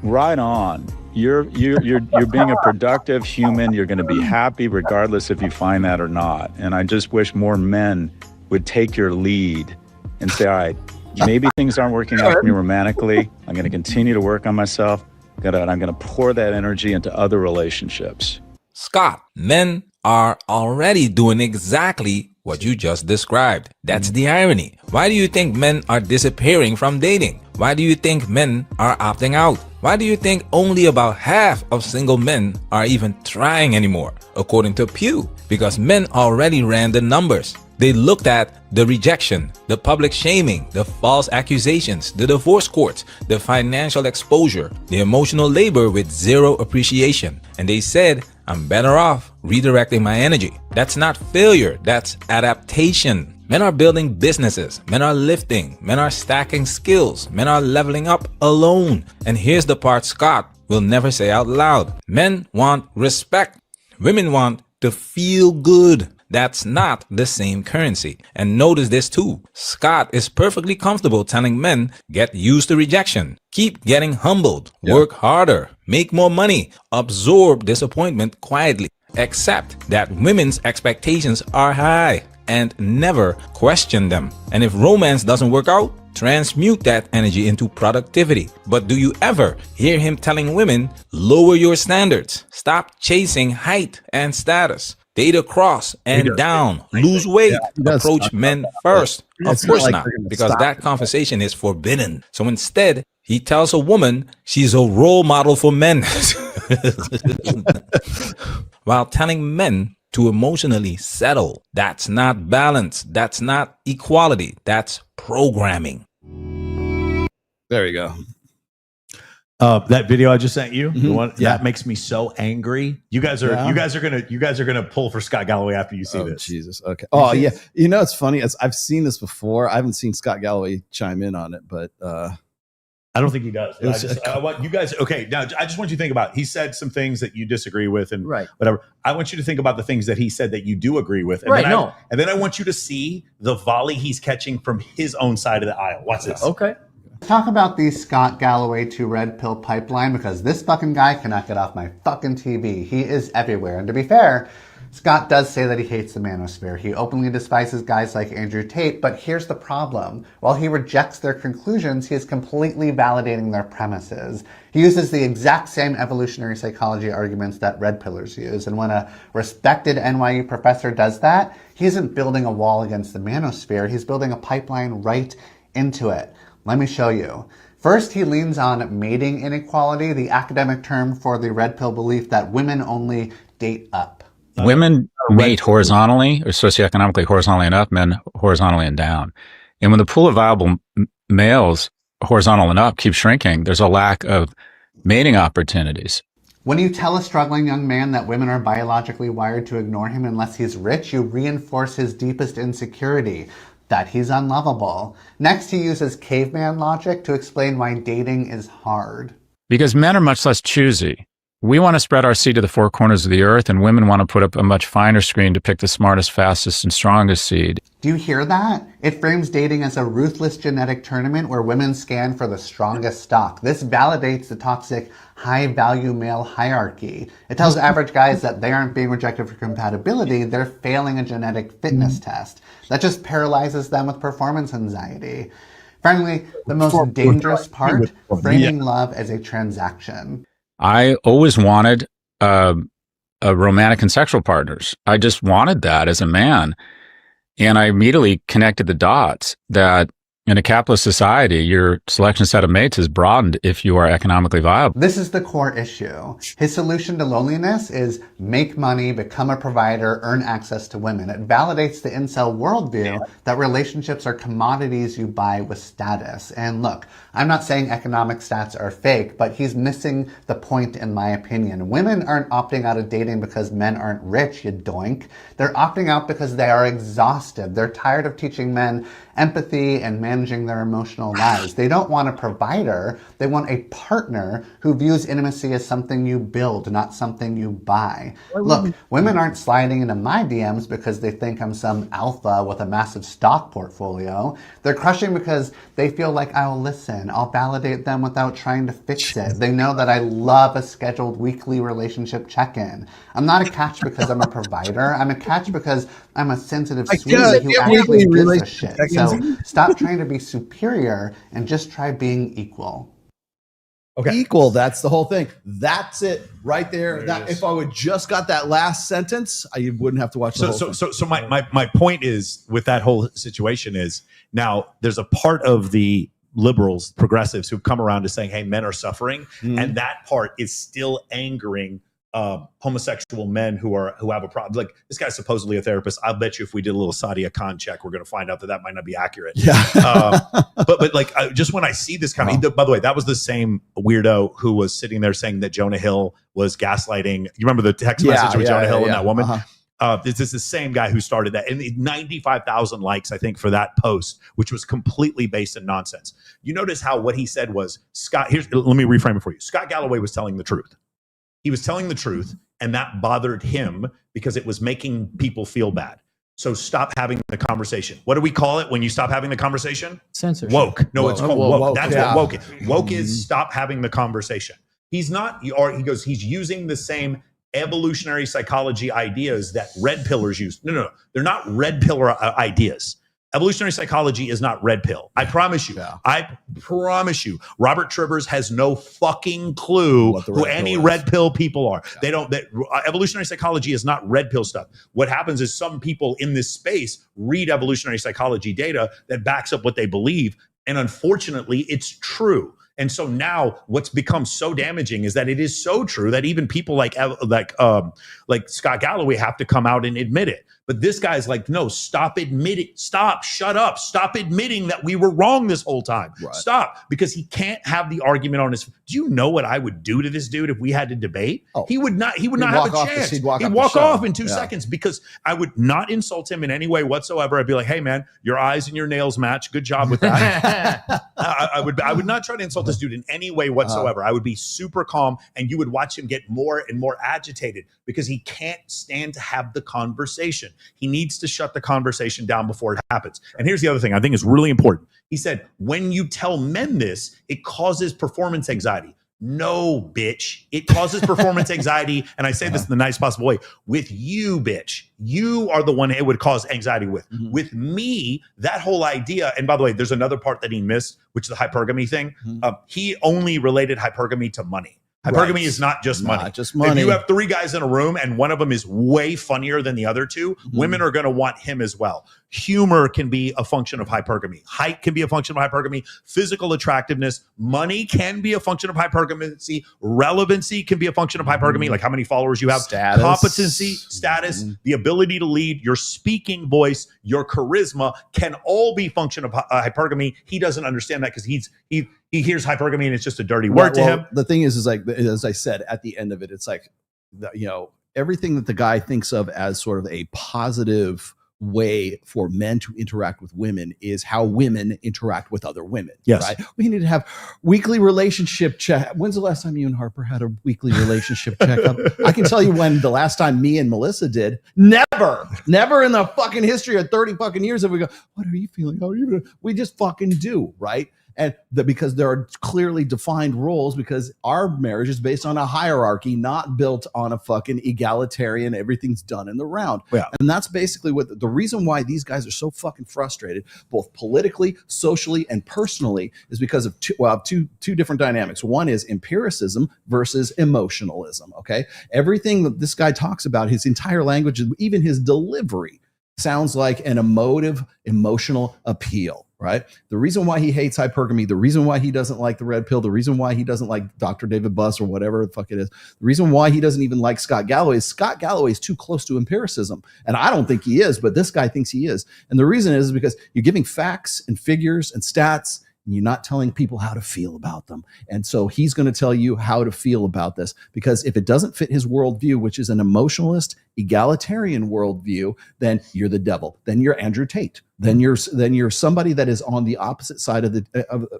right on. You're being a productive human. You're going to be happy regardless if you find that or not. And I just wish more men would take your lead and say, all right, maybe things aren't working out for me romantically. I'm going to continue to work on myself. And I'm going to pour that energy into other relationships. Scott, men are already doing exactly what you just described. That's the irony. Why do you think men are disappearing from dating? Why do you think men are opting out? Why do you think only about half of single men are even trying anymore? According to Pew, because men already ran the numbers. They looked at the rejection, the public shaming, the false accusations, the divorce courts, the financial exposure, the emotional labor with zero appreciation. And they said, I'm better off redirecting my energy. That's not failure, that's adaptation. Men are building businesses, men are lifting, men are stacking skills, men are leveling up alone. And here's the part Scott will never say out loud. Men want respect. Women want to feel good. That's not the same currency. And notice this too. Scott is perfectly comfortable telling men, get used to rejection. Keep getting humbled. Work harder. Make more money. Absorb disappointment quietly. Except that women's expectations are high and never question them. And if romance doesn't work out, transmute that energy into productivity. But do you ever hear him telling women, lower your standards, stop chasing height and status, date across and down, lose weight, approach men first? Of course not, because that conversation is forbidden. So instead, he tells a woman she's a role model for men while telling men to emotionally settle. That's not balance. That's not equality. That's programming. There you go. That video I just sent you, the one that makes me so angry. You guys are gonna pull for Scott Galloway after you see this. Jesus. Okay. Oh yeah. You know, it's funny. I've seen this before. I haven't seen Scott Galloway chime in on it, but I don't think he does. I want you guys. Okay, now I just want you to think about. He said some things that you disagree with, and whatever. I want you to think about the things that he said that you do agree with, and then I want you to see the volley he's catching from his own side of the aisle. Watch this. Okay. Talk about the Scott Galloway to red pill pipeline, because this fucking guy cannot get off my fucking TV. He is everywhere. And to be fair, Scott does say that he hates the manosphere. He openly despises guys like Andrew Tate, but here's the problem. While he rejects their conclusions, he is completely validating their premises. He uses the exact same evolutionary psychology arguments that red pillers use, and when a respected NYU professor does that, he isn't building a wall against the manosphere, he's building a pipeline right into it. Let me show you. First, he leans on mating inequality, the academic term for the red pill belief that women only date up. Women mate horizontally or socioeconomically horizontally and up, men horizontally and down. And when the pool of viable males horizontal and up keeps shrinking, there's a lack of mating opportunities. When you tell a struggling young man that women are biologically wired to ignore him unless he's rich, you reinforce his deepest insecurity, that he's unlovable. Next, he uses caveman logic to explain why dating is hard. Because men are much less choosy. We want to spread our seed to the four corners of the earth, and women want to put up a much finer screen to pick the smartest, fastest, and strongest seed. Do you hear that? It frames dating as a ruthless genetic tournament where women scan for the strongest stock. This validates the toxic high-value male hierarchy. It tells average guys that they aren't being rejected for compatibility, they're failing a genetic fitness test. That just paralyzes them with performance anxiety. Finally, the most dangerous part, framing love as a transaction. I always wanted romantic and sexual partners. I just wanted that as a man. And I immediately connected the dots that In a capitalist society, your selection set of mates is broadened if you are economically viable. This is the core issue. His solution to loneliness is make money, become a provider, earn access to women. It validates the incel worldview that relationships are commodities you buy with status. And look, I'm not saying economic stats are fake, but he's missing the point in my opinion. Women aren't opting out of dating because men aren't rich, you doink. They're opting out because they are exhausted. They're tired of teaching men empathy and managing their emotional lives. They don't want a provider. They want a partner who views intimacy as something you build, not something you buy. Look, women aren't sliding into my DMs because they think I'm some alpha with a massive stock portfolio. They're crushing because they feel like I'll listen. I'll validate them without trying to fix it. They know that I love a scheduled weekly relationship check-in. I'm not a catch because I'm a provider. I'm a catch because I'm a sensitive sweetie who actually gives a shit. So stop trying to be superior and just try being equal. Okay. Equal. That's the whole thing. That's it right there. That if I would just got that last sentence, I wouldn't have to watch the whole thing. So my point is with that whole situation is now there's a part of the liberals, progressives who've come around to saying, hey, men are suffering. And that part is still angering homosexual men who have a problem. Like this guy's supposedly a therapist. I'll bet you if we did a little Sadia Khan check, we're going to find out that might not be accurate. Yeah. But like just when I see this kind of, by the way, that was the same weirdo who was sitting there saying that Jonah Hill was gaslighting. You remember the text message with Jonah Hill and that woman? This is the same guy who started that, and 95,000 likes, I think, for that post, which was completely based in nonsense. You notice how what he said was Scott. Let me reframe it for you. Scott Galloway was telling the truth. He was telling the truth, and that bothered him because it was making people feel bad. So stop having the conversation. What do we call it when you stop having the conversation? Censorship. Woke. No, it's called woke. Woke. That's what woke is. Woke is stop having the conversation. He's not, or he goes, he's using the same evolutionary psychology ideas that red pillers use. No. They're not red pillar ideas. Evolutionary psychology is not red pill. I promise you. Yeah. I promise you. Robert Trivers has no fucking clue who any red pill people are. Yeah. Evolutionary psychology is not red pill stuff. What happens is some people in this space read evolutionary psychology data that backs up what they believe. And unfortunately, it's true. And so now what's become so damaging is that it is so true that even people like Scott Galloway have to come out and admit it. But this guy's like, no, stop admitting, shut up, stop admitting that we were wrong this whole time. Right. Stop, because he can't have the argument on his. Do you know what I would do to this dude if we had to debate? He would not have a chance. He'd walk off in 2 seconds because I would not insult him in any way whatsoever. I'd be like, hey man, your eyes and your nails match. Good job with that. I would not try to insult this dude in any way whatsoever. I would be super calm, and you would watch him get more and more agitated because he can't stand to have the conversation. He needs to shut the conversation down before it happens. And here's the other thing I think is really important. He said, when you tell men this, it causes performance anxiety. No, bitch. It causes performance anxiety. And I say this in the nicest possible way. With you, bitch. You are the one it would cause anxiety with. Mm-hmm. With me, that whole idea. And by the way, there's another part that he missed, which is the hypergamy thing. Mm-hmm. He only related hypergamy to money. Hypergamy is not just money. If you have 3 guys in a room and one of them is way funnier than the other 2, women are going to want him as well. Humor can be a function of hypergamy. Height can be a function of hypergamy. Physical attractiveness, money can be a function of hypergamy. Relevancy can be a function of hypergamy, like how many followers you have. Status. Competency, status, the ability to lead, your speaking voice, your charisma can all be function of hypergamy. He doesn't understand that because he hears hypergamy and it's just a dirty word to him. The thing is like, as I said, at the end of it, it's like, everything that the guy thinks of as sort of a positive way for men to interact with women is how women interact with other women. Yes. Right? We need to have weekly relationship check. When's the last time you and Harper had a weekly relationship checkup? I can tell you when the last time me and Melissa did. Never in the fucking history of 30 fucking years have we go, what are you feeling? How are you doing? We just fucking do, right? And because there are clearly defined roles, because our marriage is based on a hierarchy, not built on a fucking egalitarian, everything's done in the round. Yeah. And that's basically what the reason why these guys are so fucking frustrated, both politically, socially, and personally, is because of two different dynamics. One is empiricism versus emotionalism. Okay. Everything that this guy talks about, his entire language, even his delivery, sounds like an emotional appeal. right? The reason why he hates hypergamy, the reason why he doesn't like the red pill, the reason why he doesn't like Dr. David Buss or whatever the fuck it is, the reason why he doesn't even like Scott Galloway is too close to empiricism. And I don't think he is, but this guy thinks he is. And the reason is because you're giving facts and figures and stats, and you're not telling people how to feel about them. And so he's going to tell you how to feel about this, because if it doesn't fit his worldview, which is an emotionalist, egalitarian worldview, then you're the devil. Then you're Andrew Tate. Then you're somebody that is on the opposite side of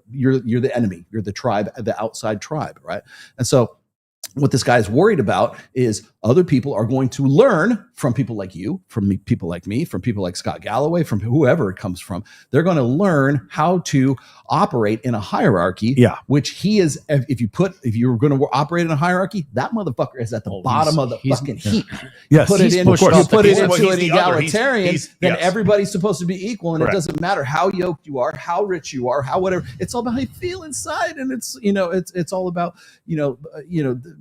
you're the enemy. You're the tribe, the outside tribe, right? And so what this guy is worried about is other people are going to learn from people like you, from people like me, from people like Scott Galloway, from whoever it comes from. They're going to learn how to operate in a hierarchy, which he is. If you're going to operate in a hierarchy, that motherfucker is at the bottom of the fucking heap. Yes, you put it into an egalitarian, then yes. everybody's supposed to be equal, and Correct. it doesn't matter how yoked you are, how rich you are, how whatever. It's all about how you feel inside, and it's all about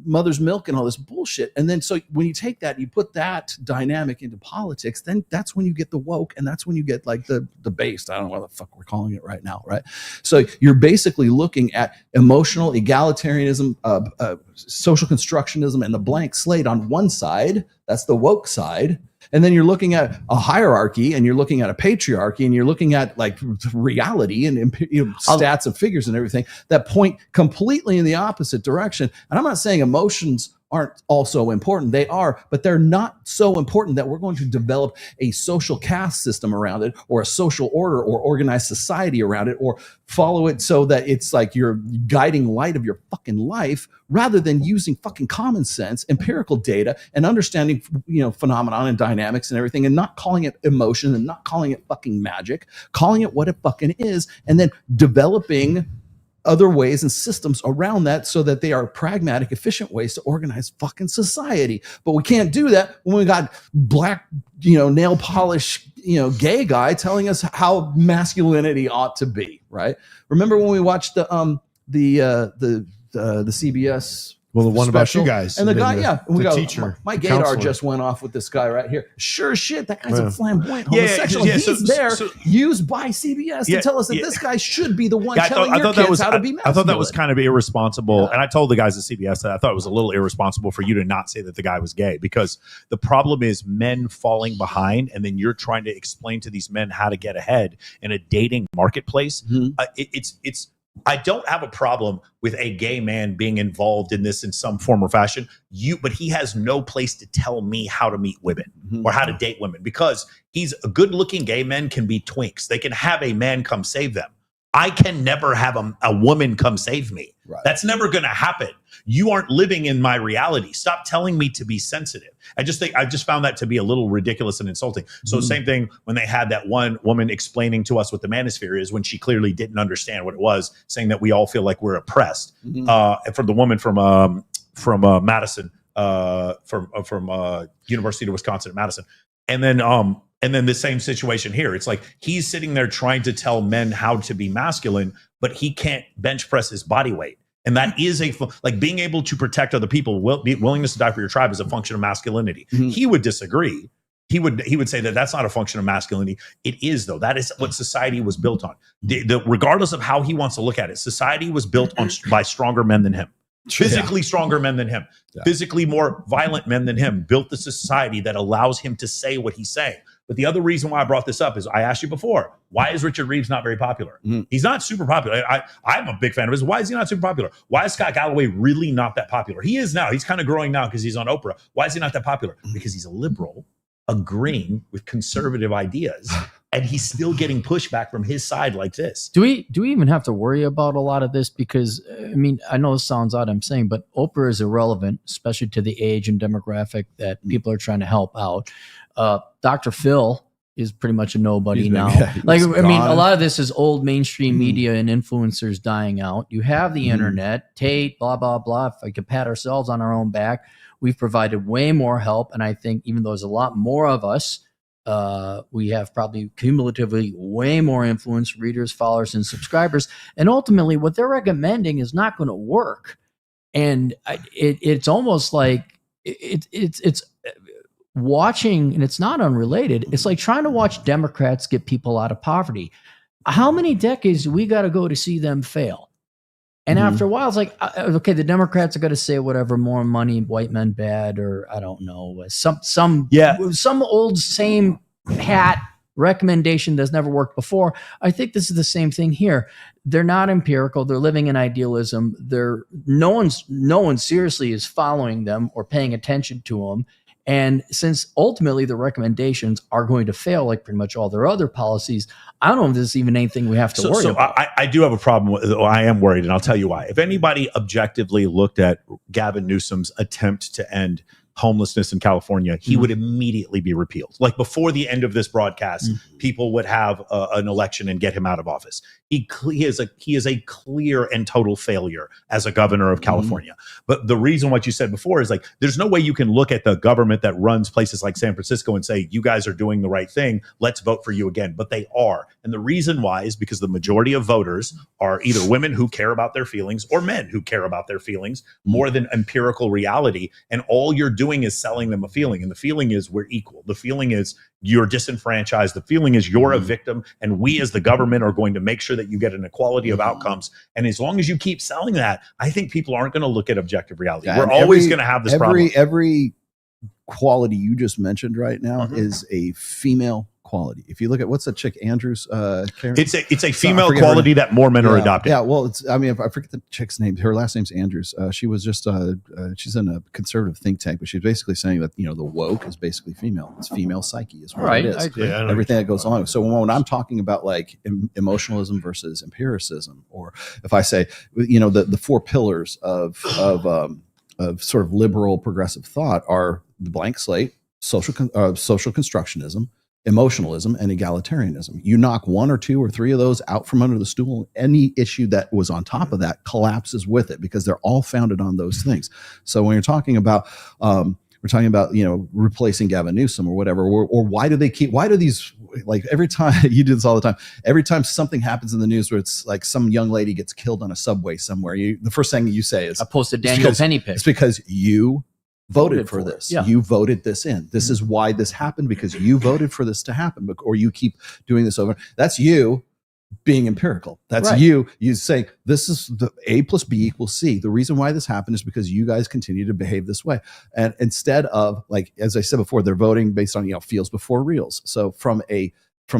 mother's milk and all this bullshit. And then so when you take that, you put that dynamic into politics, then that's when you get the woke, and that's when you get like the based. I don't know what the fuck we're calling it right now, right? So you're basically looking at emotional egalitarianism, social constructionism, and the blank slate on one side. That's the woke side. And then you're looking at a hierarchy, and you're looking at a patriarchy, and you're looking at like reality and stats and figures and everything that point completely in the opposite direction. And I'm not saying emotions aren't also important. They are, but they're not so important that we're going to develop a social caste system around it, or a social order or organized society around it, or follow it so that it's like your guiding light of your fucking life, rather than using fucking common sense, empirical data, and understanding, phenomenon and dynamics and everything, and not calling it emotion and not calling it fucking magic, calling it what it fucking is, and then developing other ways and systems around that so that they are pragmatic, efficient ways to organize fucking society. But we can't do that when we got black, nail polish, gay guy telling us how masculinity ought to be, right? Remember when we watched the CBS Well, the one about special? you guys. And the guy, the teacher. My the gaydar counselor. just went off with this guy right here. Sure as shit, that guy's Yeah. a flamboyant Yeah, homosexual. yeah, He's used by CBS to tell us that this guy should be the one telling your kids how to be masculine. I thought that was kind of irresponsible. And I told the guys at CBS that I thought it was a little irresponsible for you to not say that the guy was gay, because the problem is men falling behind, and then you're trying to explain to these men how to get ahead in a dating marketplace. It's I don't have a problem with a gay man being involved in this in some form or fashion. But he has no place to tell me how to meet women or how to date women, because he's a good-looking gay men can be twinks. They can have a man come save them. I can never have a woman come save me. Right. That's never going to happen. You aren't living in my reality. Stop telling me to be sensitive. I just found that to be a little ridiculous and insulting. So same thing when they had that one woman explaining to us what the manosphere is, when she clearly didn't understand what it was, saying that we all feel like we're oppressed. And from the woman from Madison, from University of Wisconsin at Madison, and then the same situation here. It's like he's sitting there trying to tell men how to be masculine, but he can't bench press his body weight. And that is like being able to protect other people, willingness to die for your tribe is a function of masculinity. He would disagree. He would say that that's not a function of masculinity. It is, though. That is what society was built on. Regardless of how he wants to look at it, society was built by stronger men than him. Physically stronger men than him, physically more violent men than him, built the society that allows him to say what he's saying. But the other reason why I brought this up is I asked you before, why is Richard Reeves not very popular? He's not super popular. I'm a big fan of his. Why is he not super popular? Why is Scott Galloway really not that popular? He is now. He's kind of growing now because he's on Oprah. Why is he not that popular? Because he's a liberal agreeing with conservative ideas, and he's still getting pushback from his side like this. Do we even have to worry about a lot of this? Because I know this sounds odd, I'm saying, but Oprah is irrelevant, especially to the age and demographic that people are trying to help out. Dr. Phil is pretty much a nobody now. A lot of this is old mainstream media and influencers dying out. You have the internet, Tate, blah, blah, blah. If I could pat ourselves on our own back, we've provided way more help. And I think even though there's a lot more of us, we have probably cumulatively way more influence, readers, followers, and subscribers. And ultimately, what they're recommending is not going to work. And it's almost like it's watching, and it's not unrelated. It's like trying to watch Democrats get people out of poverty. how many decades do we got to go to see them fail? And after a while, it's like, okay, the Democrats are going to say whatever, more money, white men bad, or I don't know, some old same hat recommendation that's never worked before. I think this is the same thing here. They're not empirical. They're living in idealism. No one seriously is following them or paying attention to them. And since ultimately the recommendations are going to fail, like pretty much all their other policies, I don't know if there's even anything we have to worry about. I do have a problem with, I am worried, and I'll tell you why. If anybody objectively looked at Gavin Newsom's attempt to end homelessness in California, he would immediately be repealed. Like before the end of this broadcast, people would have an election and get him out of office. He is a clear and total failure as a governor of California. But the reason what you said before is like, there's no way you can look at the government that runs places like San Francisco and say, you guys are doing the right thing. Let's vote for you again. But they are. And the reason why is because the majority of voters are either women who care about their feelings or men who care about their feelings more than empirical reality. And all you're doing is selling them a feeling. And the feeling is we're equal. The feeling is you're disenfranchised. The feeling is you're a victim, and we as the government are going to make sure that you get an equality of outcomes. And as long as you keep selling that, I think people aren't going to look at objective reality. We're always going to have this problem. Every quality you just mentioned right now is a female quality. If you look at what's that chick Andrews, Karen? It's a female quality that more men are adopting. Yeah, well, I forget the chick's name. Her last name's Andrews. She was just she's in a conservative think tank, but she's basically saying that the woke is basically female. It's female psyche is what it is. I agree. Everything that goes on. So when I'm talking about like emotionalism versus empiricism, or if I say the four pillars of sort of liberal progressive thought are the blank slate, social constructionism, emotionalism, and egalitarianism. You knock one or two or three of those out from under the stool, any issue that was on top of that collapses with it, because they're all founded on those things. So when you're talking about replacing Gavin Newsom or whatever, or why do these, like every time you do this all the time, every time something happens in the news where it's like some young lady gets killed on a subway somewhere, the first thing you say is, I posted Daniel Penny pic. It's because you voted for this. Yeah. You voted this in. This is why this happened, because you voted for this to happen, or you keep doing this over. That's you being empirical. That's right. You say, this is the A plus B equals C. The reason why this happened is because you guys continue to behave this way. And instead of, like, as I said before, they're voting based on, feels before reals. So from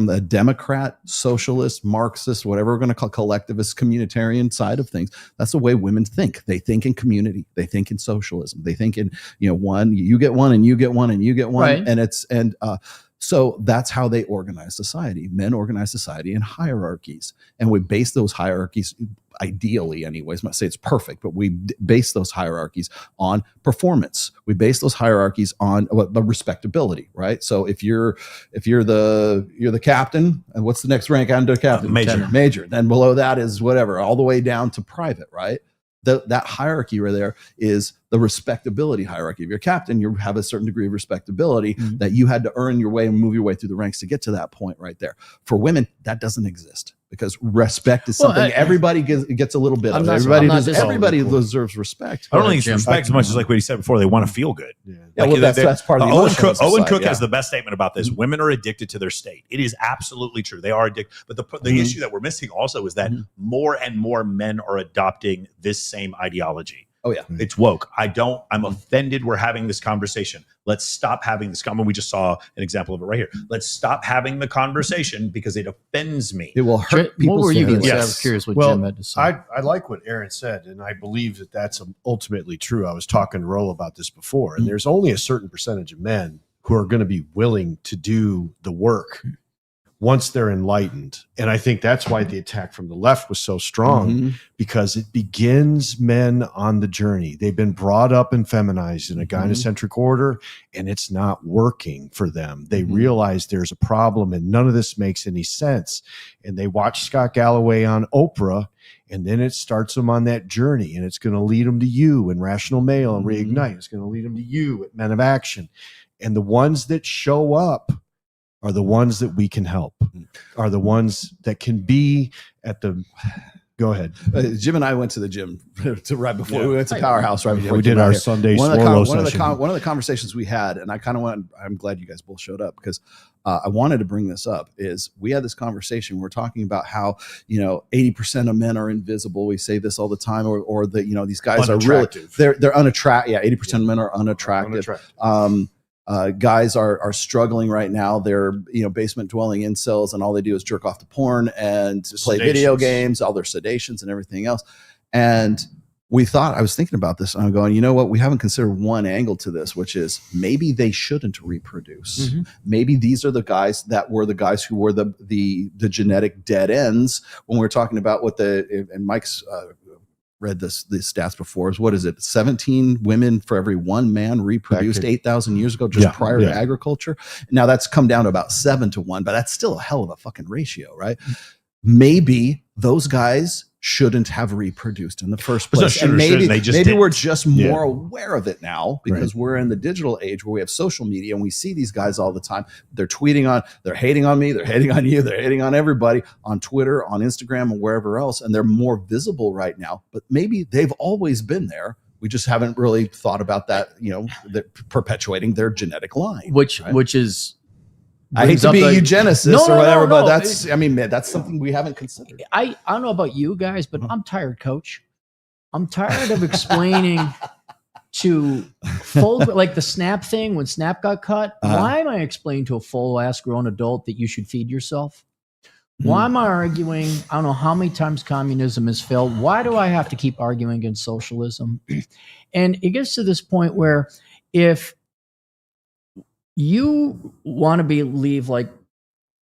the Democrat, socialist, Marxist, whatever we're going to call collectivist, communitarian side of things, that's the way women think. They think in community. They think in socialism. They think in, one, you get one and you get one and you get one. Right. So that's how they organize society. Men organize society in hierarchies. And we base those hierarchies, ideally anyways, I'm not saying it's perfect, but we base those hierarchies on performance. We base those hierarchies on the respectability, right? So if you're the captain, and what's the next rank under captain? Major. Then below that is whatever, all the way down to private, right? That hierarchy right there is the respectability hierarchy. If you're a captain, you have a certain degree of respectability that you had to earn your way and move your way through the ranks to get to that point right there. For women, that doesn't exist, because respect is something everybody gets a little bit of. Everybody deserves respect. I don't think it's respect as much as like what he said before. They want to feel good. That's part of the Owen Cook has the best statement about this. Women are addicted to their state. It is absolutely true. They are addicted. But the issue that we're missing also is that more and more men are adopting this same ideology. Oh yeah, it's woke. I'm offended we're having this conversation. Let's stop having this conversation. We just saw an example of it right here. Let's stop having the conversation because it offends me. It will hurt people's What were you going to say? Yes. I was curious what Jim had to say. I like what Aaron said, and I believe that that's ultimately true. I was talking to Roll about this before, and there's only a certain percentage of men who are going to be willing to do the work once they're enlightened. And I think that's why the attack from the left was so strong, because it begins men on the journey. They've been brought up and feminized in a gynocentric order, and it's not working for them. They realize there's a problem and none of this makes any sense. And they watch Scott Galloway on Oprah, and then it starts them on that journey, and it's going to lead them to you and Rational Male and Reignite. It's going to lead them to you at Men of Action. And the ones that show up are the ones that we can help, are the ones that can be at the Go ahead. Jim and I went to the gym right before we went to Powerhouse. Right before we did our Sunday one of session. the conversations we had, and I kind of went. I'm glad you guys both showed up because I wanted to bring this up. Is we had this conversation. We're talking about how 80% of men are invisible. We say this all the time, or that these guys are really they're unattractive. Yeah, 80% of men are unattractive. Guys are struggling right now. They're basement dwelling incels, and all they do is jerk off to porn and play video games, all their sedations and everything else. And I was thinking about this, and I'm going, you know what? We haven't considered one angle to this, which is maybe they shouldn't reproduce. Mm-hmm. Maybe these are the guys that were the guys who were the genetic dead ends when we're talking about what and Mike's read the stats before is what is it 17 women for every one man reproduced 8,000 years ago just prior to agriculture. Now that's come down to about 7 to 1, but that's still a hell of a fucking ratio, right? Maybe those guys shouldn't have reproduced in the first place. And maybe we're just more aware of it now because we're in the digital age where we have social media and we see these guys all the time. They're tweeting they're hating on me, they're hating on you, they're hating on everybody on Twitter, on Instagram, and wherever else. And they're more visible right now, but maybe they've always been there. We just haven't really thought about that, perpetuating their genetic line. Which is, I hate to be a eugenicist or whatever, but that's something we haven't considered. I don't know about you guys, but I'm tired, Coach. I'm tired of explaining to full, like the Snap thing when Snap got cut. Why am I explaining to a full ass grown adult that you should feed yourself? Why am I arguing? I don't know how many times communism has failed. Why do I have to keep arguing against socialism? And it gets to this point where if you want to believe like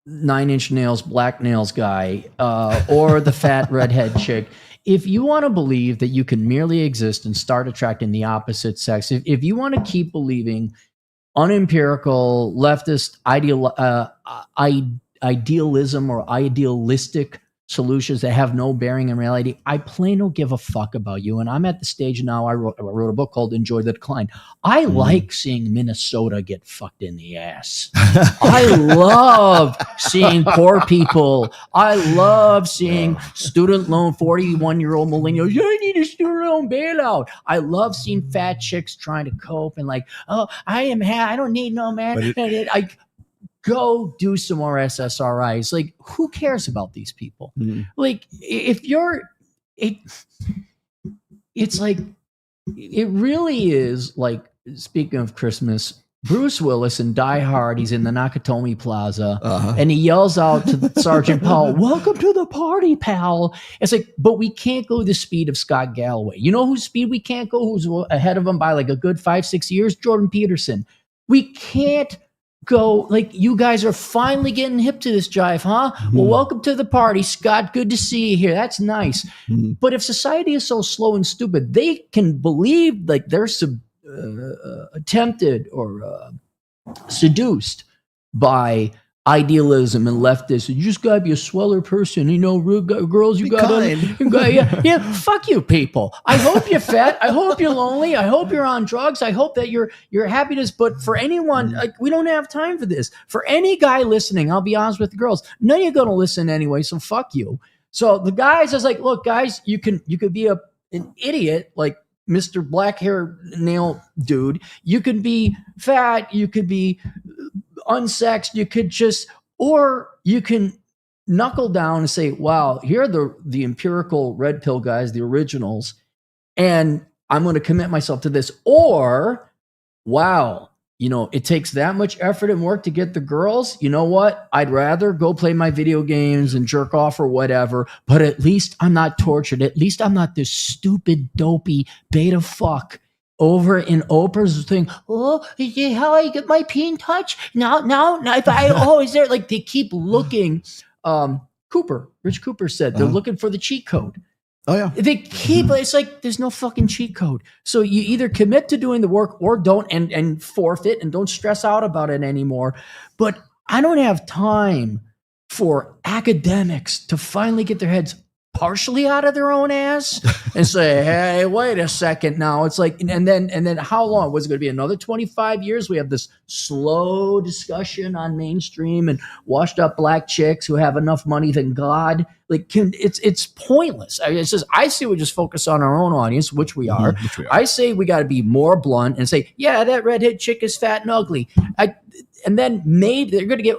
9 Inch Nails, Black Nails guy, or the fat redhead chick, if you want to believe that you can merely exist and start attracting the opposite sex, if you want to keep believing unempirical leftist idealism or idealistic solutions that have no bearing in reality, I plain don't give a fuck about you. And I'm at the stage now, I wrote a book called Enjoy the Decline. I like seeing Minnesota get fucked in the ass. I love seeing poor people. I love seeing student loan, 41-year-old millennials. I need a student loan bailout. I love seeing fat chicks trying to cope and like, oh, I don't need no man. Go do some more SSRIs. Like, who cares about these people? Like, if it's like, it really is like, speaking of Christmas, Bruce Willis in Die Hard, he's in the Nakatomi Plaza, and he yells out to Sergeant Powell, "Welcome to the party, pal." It's like, but we can't go the speed of Scott Galloway. You know whose speed we can't go, who's ahead of him by like a good 5-6 years? Jordan Peterson. We can't go, like, you guys are finally getting hip to this jive, huh? Well, welcome to the party, Scott. Good to see you here. That's nice. But if society is so slow and stupid, they can believe like they're attempted or seduced by idealism and leftists. You just gotta be a sweller person, girls. You gotta, fuck you, people. I hope you're fat. I hope you're lonely. I hope you're on drugs. I hope that your happiness. But for anyone, like, we don't have time for this. For any guy listening, I'll be honest with the girls. None of you are gonna listen anyway. So fuck you. So the guys, I was like, look, guys, you could be an idiot like Mr. Black Hair Nail Dude. You could be fat. You could be unsexed. You could or you can knuckle down and say, wow, here are the empirical red pill guys, the originals, and I'm going to commit myself to this. Or, wow, it takes that much effort and work to get the girls. You know what? I'd rather go play my video games and jerk off or whatever, but at least I'm not tortured. At least I'm not this stupid, dopey beta fuck over in Oprah's thing. Oh, how I get my peen touch? Now, if is there, like, they keep looking. Rich Cooper said they're looking for the cheat code. Oh yeah. They keep, it's like, there's no fucking cheat code. So you either commit to doing the work or don't, and forfeit and don't stress out about it anymore. But I don't have time for academics to finally get their heads partially out of their own ass and say, hey, wait a second now. It's like, and then how long? Was it going to be another 25 years? We have this slow discussion on mainstream and washed up black chicks who have enough money than God. Like, it's pointless. I mean, it's just, I say we just focus on our own audience, which we are. I say we got to be more blunt and say, yeah, that redhead chick is fat and ugly. And then maybe they're going to get,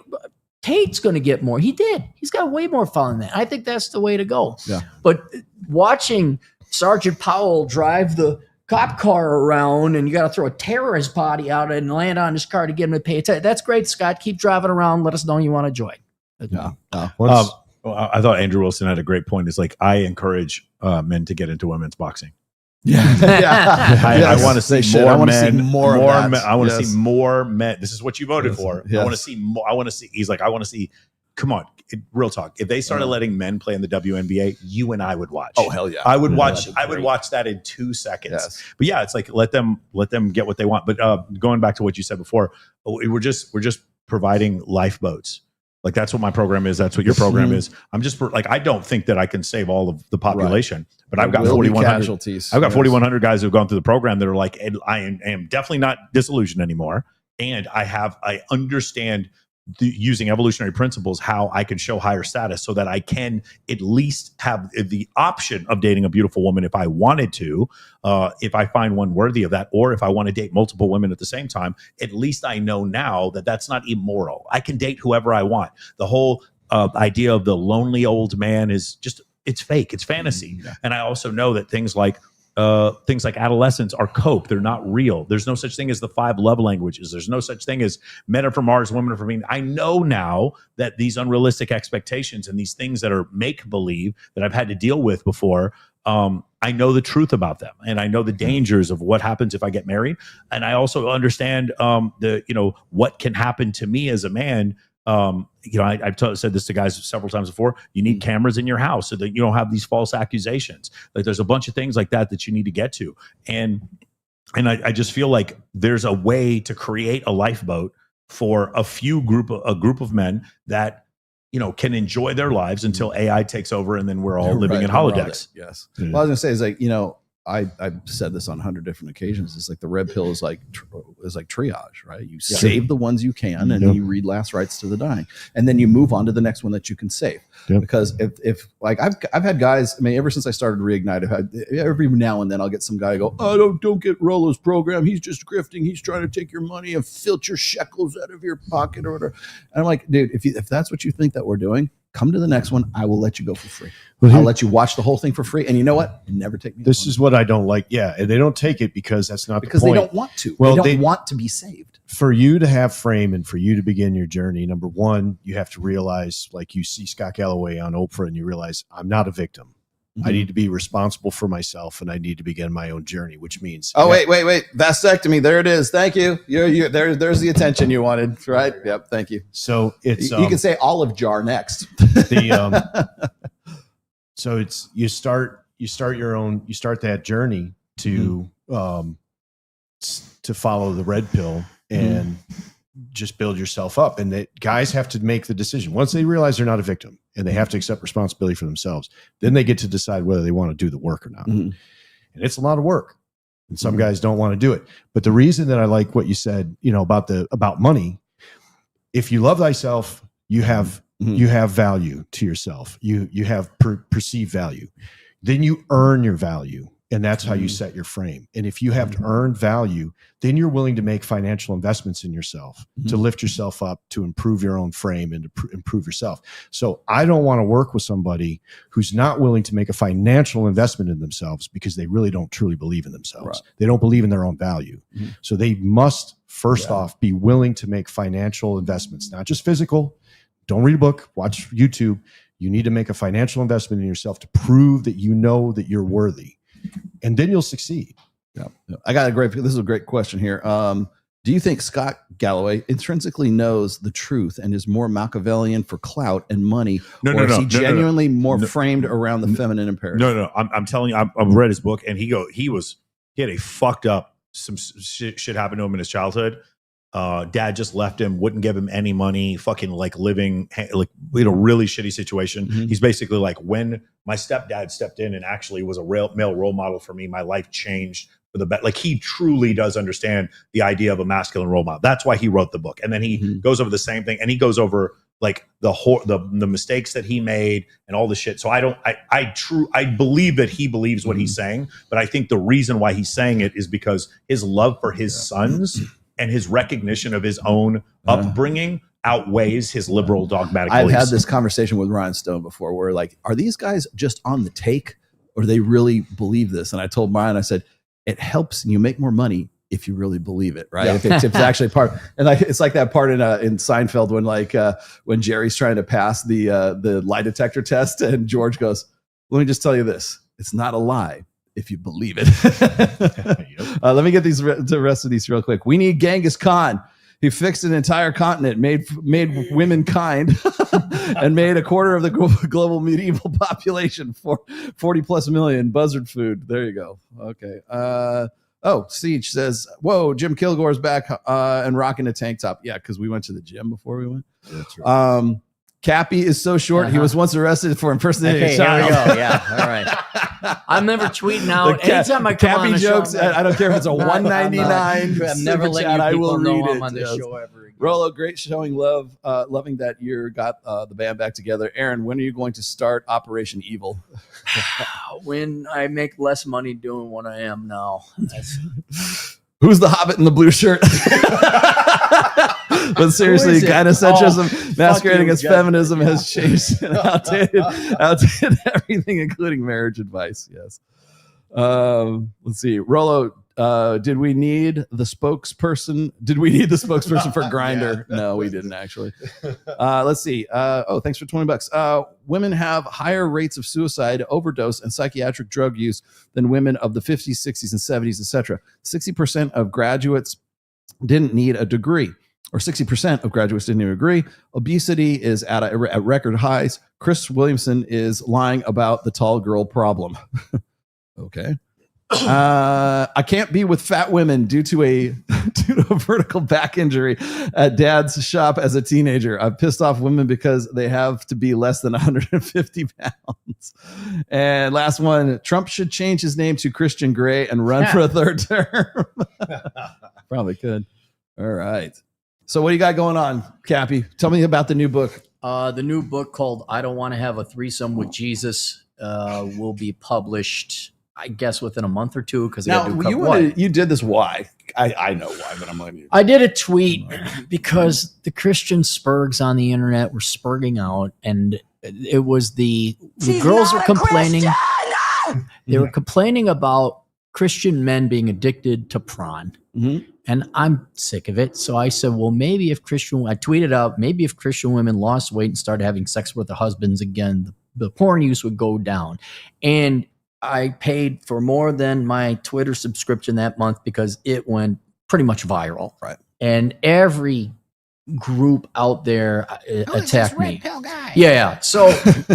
Tate's going to get more. He did. He's got way more fun than that. I think that's the way to go. Yeah. But watching Sergeant Powell drive the cop car around and you got to throw a terrorist body out and land on his car to get him to pay attention. That's great, Scott. Keep driving around. Let us know you want to join. Yeah. I thought Andrew Wilson had a great point. It's like, I encourage men to get into women's boxing. Yeah. I want to see more men. More men. I want to see more men. This is what you voted for. Yes. I want to see more. I want to see. He's like, I want to see. Come on, real talk. If they started letting men play in the WNBA, you and I would watch. Oh hell yeah, I would watch. I would watch that in 2 seconds. Yes. But yeah, it's like let them get what they want. But going back to what you said before, we're just providing lifeboats. Like that's what my program is. That's what your program is. I'm just like, I don't think that I can save all of the population, but I've got 4,100 casualties. I've got 4,100 guys who have gone through the program that are like, I am definitely not disillusioned anymore. And I understand using evolutionary principles, how I can show higher status so that I can at least have the option of dating a beautiful woman if I wanted to, if I find one worthy of that, or if I want to date multiple women at the same time. At least I know now that that's not immoral. I can date whoever I want. The whole idea of the lonely old man is just, it's fake. It's fantasy. And I also know that things like adolescence are cope. They're not real. There's no such thing as the 5 love languages. There's no such thing as men are from Mars, women are from Venus. I know now that these unrealistic expectations and these things that are make-believe that I've had to deal with before, I know the truth about them. And I know the dangers of what happens if I get married. And I also understand what can happen to me as a man. I've said this to guys several times before. You need cameras in your house so that you don't have these false accusations. Like there's a bunch of things like that you need to get to. And I just feel like there's a way to create a lifeboat for a group of men that, can enjoy their lives until AI takes over and then we're all living in holodecks. Yes. Well, I was gonna say is like, I've said this on 100 different occasions. It's like the red pill is like triage, right? You save the ones you can, and you read last rites to the dying, and then you move on to the next one that you can save. Yep. Because if like I've had guys, I mean, ever since I started Reignite, I've had every now and then I'll get some guy go, oh, don't get Rollo's program. He's just grifting. He's trying to take your money and filch your shekels out of your pocket or whatever. And I'm like, dude, if that's what you think that we're doing, come to the next one. I will let you go for free. I'll let you watch the whole thing for free. And you know what? Never take me. This is what I don't like. Yeah. And they don't take it because that's not because the point. They don't want to. Well, they don't want to be saved. For you to have frame and for you to begin your journey, number one, you have to realize, like you see Scott Galloway on Oprah and you realize I'm not a victim. I need to be responsible for myself and I need to begin my own journey, which means. Oh, wait. Vasectomy. There it is. Thank you. There's the attention you wanted. Right. Yep. Thank you. So it's, you can say olive jar next. So it's, you start that journey to follow the red pill and just build yourself up. And that guys have to make the decision once they realize they're not a victim and they have to accept responsibility for themselves. Then they get to decide whether they want to do the work or not. And it's a lot of work. And some guys don't want to do it. But the reason that I like what you said, about money, if you love thyself, you have value to yourself. You have perceived value. Then you earn your value. And that's how you set your frame. And if you have to earn value, then you're willing to make financial investments in yourself to lift yourself up, to improve your own frame and to improve yourself. So I don't want to work with somebody who's not willing to make a financial investment in themselves because they really don't truly believe in themselves. Right. They don't believe in their own value. So they must first off be willing to make financial investments, not just physical. Don't read a book, watch YouTube. You need to make a financial investment in yourself to prove that you know that you're worthy. And then you'll succeed. Yeah. This is a great question here. Do you think Scott Galloway intrinsically knows the truth and is more Machiavellian for clout and money? Or is he genuinely more framed around the feminine imperative? No. I'm telling you, I've read his book and he had a fucked up, some shit happened to him in his childhood. Dad just left him, wouldn't give him any money, fucking like living like really shitty situation. He's basically like, when my stepdad stepped in and actually was a male role model for me, my life changed for the better. Like, he truly does understand the idea of a masculine role model. That's why he wrote the book. And then he goes over the same thing, and he goes over like the mistakes that he made and all the shit. So I believe that he believes what he's saying, but I think the reason why he's saying it is because his love for his sons and his recognition of his own upbringing outweighs his liberal dogmatic I've beliefs. had this conversation with Ryan Stone before where like, are these guys just on the take or do they really believe this? And I told Ryan, I said, it helps and you make more money if you really believe it, right? If it's actually part, and like it's like that part in Seinfeld when Jerry's trying to pass the lie detector test, and George goes, "Let me just tell you this: it's not a lie if you believe it." Let me get the rest of these real quick. We need Genghis Khan. He fixed an entire continent, made women kind, and made a quarter of the global medieval population for 40 plus million. Buzzard food. There you go. Okay. Siege says, whoa, Jim Kilgore's back and rocking a tank top. Yeah, because we went to the gym before we went. That's right. Cappy is so short. He was once arrested for impersonating a child. Here we go. Yeah, all right. I'm never tweeting out. Anytime I come Cappy on the jokes, show, I don't care if it's a $1.99. I'm never letting you people know I'm on the show ever again. Rollo, great showing love. Loving that you got the band back together. Aaron, when are you going to start Operation Evil? When I make less money doing what I am now. Who's the hobbit in the blue shirt? But seriously, gynocentrism masquerading as feminism has changed and outdated everything, including marriage advice. Yes. Let's see. Rollo, did we need the spokesperson? For Grindr? Yeah, no, we didn't actually. Let's see. Thanks for $20. Women have higher rates of suicide, overdose, and psychiatric drug use than women of the 50s, 60s, and 70s, etc. 60% of graduates didn't need a degree. Or 60% of graduates didn't even agree. Obesity is at record highs. Chris Williamson is lying about the tall girl problem. Okay. I can't be with fat women due to a vertical back injury at dad's shop as a teenager. I've pissed off women because they have to be less than 150 pounds. And last one, Trump should change his name to Christian Grey and run for a third term. Probably could. All right. So what do you got going on, Cappy? Tell me about the new book. The new book called I Don't Want to Have a Threesome with Jesus will be published, I guess, within a month or two. Because you did this. Why? I know why, but I'm like, I did a tweet because the Christian spurgs on the internet were spurging out, and it was the girls were complaining. They were complaining about Christian men being addicted to prawn. Mm-hmm. And I'm sick of it. So I said, well, I tweeted out, maybe if Christian women lost weight and started having sex with their husbands again, the porn use would go down. And I paid for more than my Twitter subscription that month because it went pretty much viral. Right. And every group out there attacked me. Yeah. So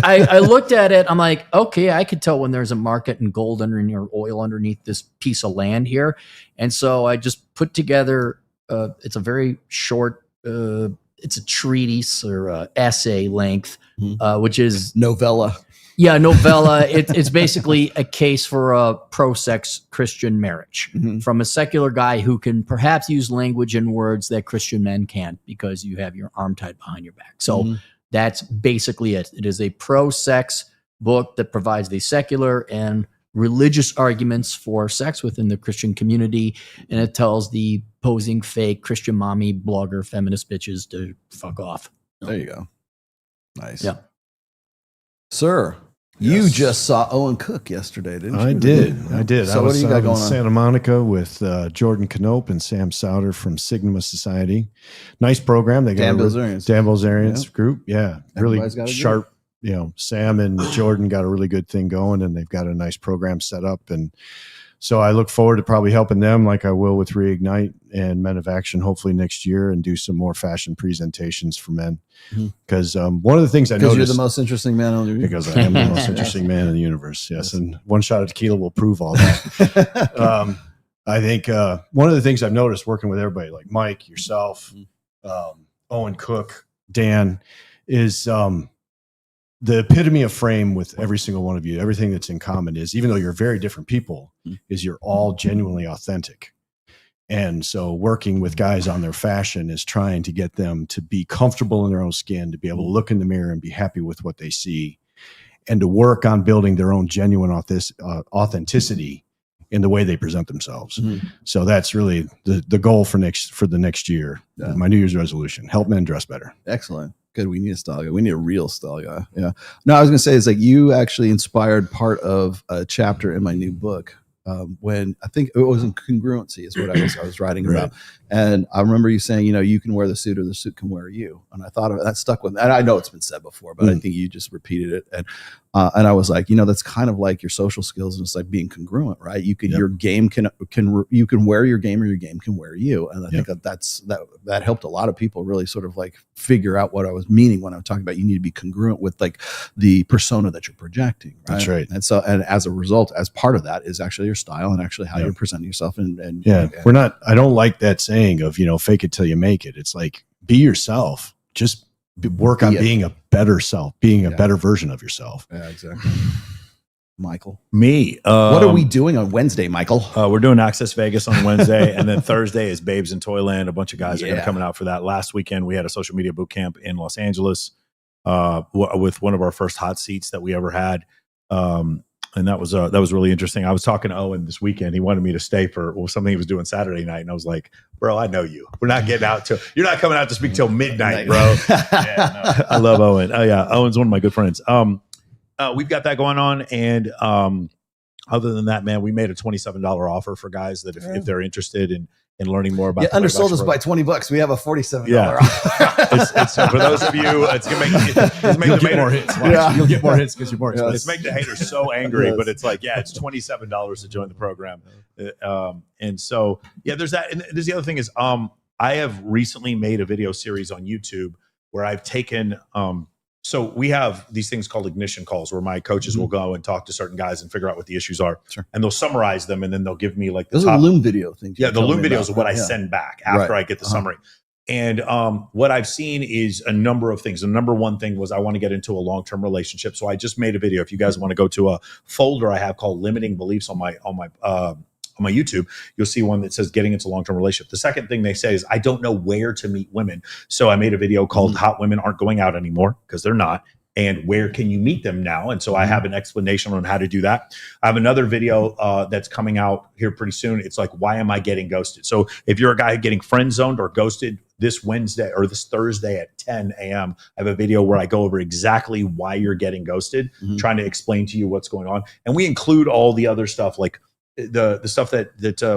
I looked at it. I'm like, okay, I could tell when there's a market in gold or oil underneath this piece of land here. And so I just put together, it's a very short, it's a treatise or essay length, which is novella. Yeah, novella. It's basically a case for a pro-sex Christian marriage from a secular guy who can perhaps use language and words that Christian men can't because you have your arm tied behind your back. So that's basically it. It is a pro-sex book that provides the secular and religious arguments for sex within the Christian community, and it tells the posing fake Christian mommy blogger feminist bitches to fuck off. There you go. Nice. Yeah. Sir, you just saw Owen Cook yesterday, didn't you? I did. So I was what do you got going in on? Santa Monica with Jordan Knope and Sam Souter from Sigma Society. Nice program. They got Dan Bilzerian's group. Yeah, really sharp. You know, Sam and Jordan got a really good thing going, and they've got a nice program set up. And so I look forward to probably helping them, like I will with Reignite and Men of Action, hopefully next year, and do some more fashion presentations for men. Because one of the things I noticed, you're the most interesting man on the universe. Because I am the most interesting man in the universe. Yes, and one shot of tequila will prove all that. I think one of the things I've noticed working with everybody like Mike, yourself, Owen Cook, Dan, is the epitome of frame with every single one of you. Everything that's in common is, even though you're very different people, is you're all genuinely authentic. And so working with guys on their fashion is trying to get them to be comfortable in their own skin, to be able to look in the mirror and be happy with what they see, and to work on building their own genuine authenticity in the way they present themselves. So that's really the goal for the next year. My New Year's resolution: help men dress better. Excellent. Good. We need a style guy. We need a real style guy. Yeah. No, I was going to say is like you actually inspired part of a chapter in my new book. When I think it was incongruency is what I was writing about. And I remember you saying, you can wear the suit or the suit can wear you. And I thought of it, that stuck with me. And I know it's been said before, but I think you just repeated it. And I was like, that's kind of like your social skills, and it's like being congruent, right? You can, your game you can wear your game, or your game can wear you. And I think that helped a lot of people really sort of like figure out what I was meaning when I was talking about you need to be congruent with like the persona that you're projecting. Right? That's right. And so, and as a result, as part of that is actually your style and actually how you're presenting yourself. And I don't like that saying of, fake it till you make it. It's like, be yourself. Just work on being a better self, being a better version of yourself. Yeah, exactly. Michael, me. What are we doing on Wednesday, Michael? We're doing Access Vegas on Wednesday, and then Thursday is Babes in Toyland. A bunch of guys are going to be coming out for that. Last weekend we had a social media boot camp in Los Angeles with one of our first hot seats that we ever had. And that was really interesting. I was talking to Owen this weekend. He wanted me to stay for something he was doing Saturday night, and I was like, "Bro, I know you. We're not getting out till you're not coming out to speak till midnight, bro." I love Owen. Oh yeah, Owen's one of my good friends. We've got that going on, and other than that, man, we made a $27 offer for guys that if they're interested in learning more about. Undersold us by $20. We have a $47 offer. It's for those of you, it's gonna make you'll get more hits. You'll get more hits because you're more expensive. It's make the haters so angry, but it's like, it's $27 to join the program. And so, there's that. And there's the other thing is, I have recently made a video series on YouTube where I've taken, so we have these things called ignition calls where my coaches will go and talk to certain guys and figure out what the issues are. Sure. And they'll summarize them, and then they'll give me like the Those top are Loom video things. Yeah, the Loom videos are what I send back after I get the summary. And what I've seen is a number of things. The number one thing was I want to get into a long-term relationship. So I just made a video. If you guys want to go to a folder I have called Limiting Beliefs on my YouTube, you'll see one that says getting into long-term relationship. The second thing they say is I don't know where to meet women. So I made a video called Hot Women Aren't Going Out Anymore, because they're not. And where can you meet them now? And so I have an explanation on how to do that. I have another video that's coming out here pretty soon. It's like, why am I getting ghosted? So if you're a guy getting friend zoned or ghosted, this Wednesday or this Thursday at 10 a.m., I have a video where I go over exactly why you're getting ghosted, trying to explain to you what's going on. And we include all the other stuff, like the stuff that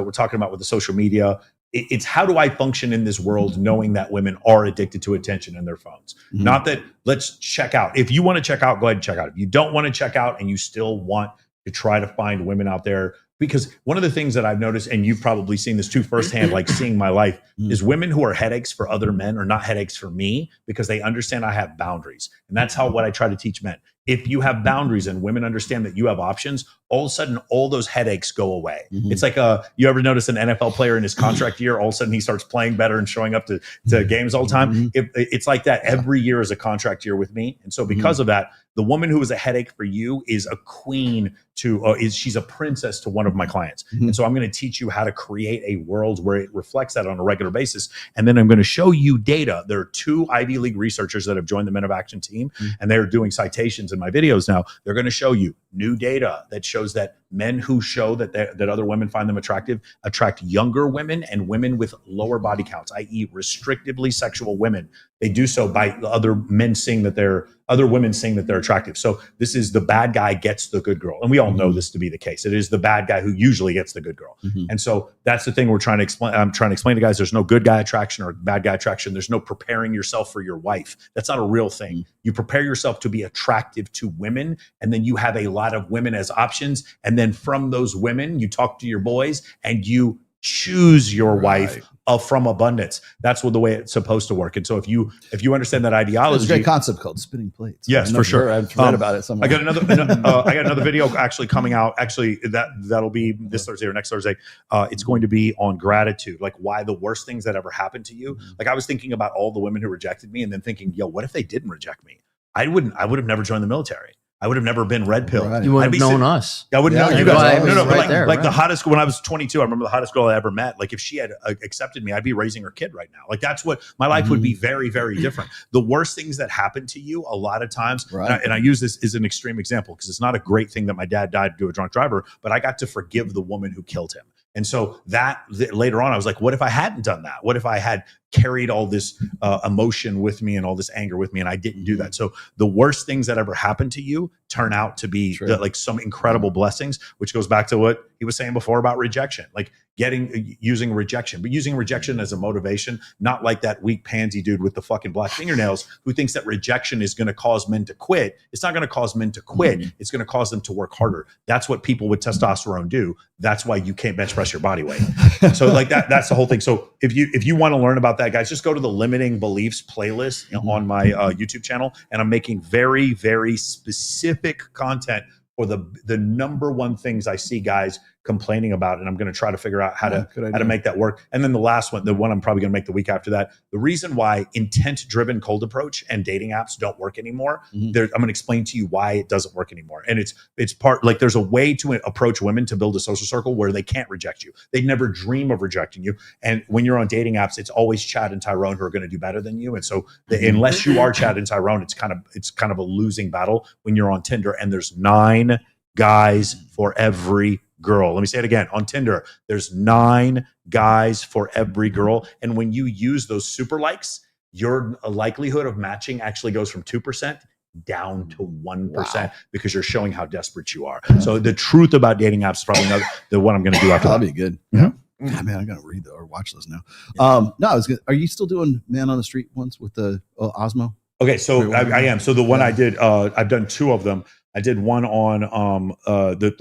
we're talking about with the social media. It's how do I function in this world knowing that women are addicted to attention in their phones? Not that let's check out. If you want to check out, go ahead and check out. If you don't want to check out and you still want to try to find women out there, because one of the things that I've noticed, and you've probably seen this too firsthand, like seeing my life, is women who are headaches for other men are not headaches for me, because they understand I have boundaries. And that's what I try to teach men. If you have boundaries and women understand that you have options, all of a sudden, all those headaches go away. It's like you ever notice an NFL player in his contract year, all of a sudden he starts playing better and showing up to games all the time. It's like that. Every year is a contract year with me. And so because of that, the woman who is a headache for you is a queen she's a princess to one of my clients. And so I'm going to teach you how to create a world where it reflects that on a regular basis. And then I'm going to show you data. There are 2 Ivy League researchers that have joined the Men of Action team, and they're doing citations in my videos now. They're going to show you new data that shows that men who show that other women find them attractive attract younger women and women with lower body counts, i.e. restrictively sexual women. They do so by other women saying that they're attractive. So this is the bad guy gets the good girl. And we all know this to be the case. It is the bad guy who usually gets the good girl. And so that's the thing we're trying to explain. I'm trying to explain to guys, there's no good guy attraction or bad guy attraction. There's no preparing yourself for your wife. That's not a real thing. You prepare yourself to be attractive to women, and then you have a lot of women as options. And then from those women, you talk to your boys and you choose your wife from abundance. That's what the way it's supposed to work. And so if you understand that ideology, there's a great concept called spinning plates. Yes, for sure. I've read about it somewhere. I got another video actually coming out. Actually, that'll be this Thursday or next Thursday. It's going to be on gratitude, like why the worst things that ever happened to you. Like I was thinking about all the women who rejected me, and then thinking, yo, what if they didn't reject me? I would have never joined the military. I would have never been red pill. Right. You wouldn't have known us. I wouldn't know you guys. No, right there, like the hottest, when I was 22, I remember the hottest girl I ever met. Like if she had accepted me, I'd be raising her kid right now. Like that's what my life would be very, very different. The worst things that happen to you a lot of times, and I use this as an extreme example because it's not a great thing that my dad died to a drunk driver, but I got to forgive the woman who killed him. And so later on, I was like, what if I hadn't done that? What if I had carried all this emotion with me and all this anger with me, and I didn't do that? So the worst things that ever happened to you turn out to be like some incredible blessings, which goes back to what he was saying before about rejection, like using rejection, but using rejection as a motivation, not like that weak pansy dude with the fucking black fingernails who thinks that rejection is going to cause men to quit. It's not going to cause men to quit. It's going to cause them to work harder. That's what people with testosterone do. That's why you can't bench press your body weight. So like that's the whole thing. So if you want to learn about that, guys, just go to the Limiting Beliefs playlist on my YouTube channel. And I'm making very, very specific content for the number one things I see guys complaining about, and I'm going to try to figure out how to make that work. And then the last one, the one I'm probably going to make the week after that, the reason why intent-driven cold approach and dating apps don't work anymore, I'm going to explain to you why it doesn't work anymore. And it's part, like there's a way to approach women to build a social circle where they can't reject you. They never dream of rejecting you. And when you're on dating apps, it's always Chad and Tyrone who are going to do better than you. And so unless you are Chad and Tyrone, it's kind of a losing battle when you're on Tinder, and there's 9 guys for every girl. Let me say it again. On Tinder, there's 9 guys for every girl. And when you use those super likes, your likelihood of matching actually goes from 2% down to 1% because you're showing how desperate you are. So the truth about dating apps is probably the one I'm going to do after that. That'd be good. Yeah. Man, I got to read or watch those now. No, I was good. Are you still doing Man on the Street ones with the Osmo? Okay, so I am. So the one I did, I've done 2 of them. I did one on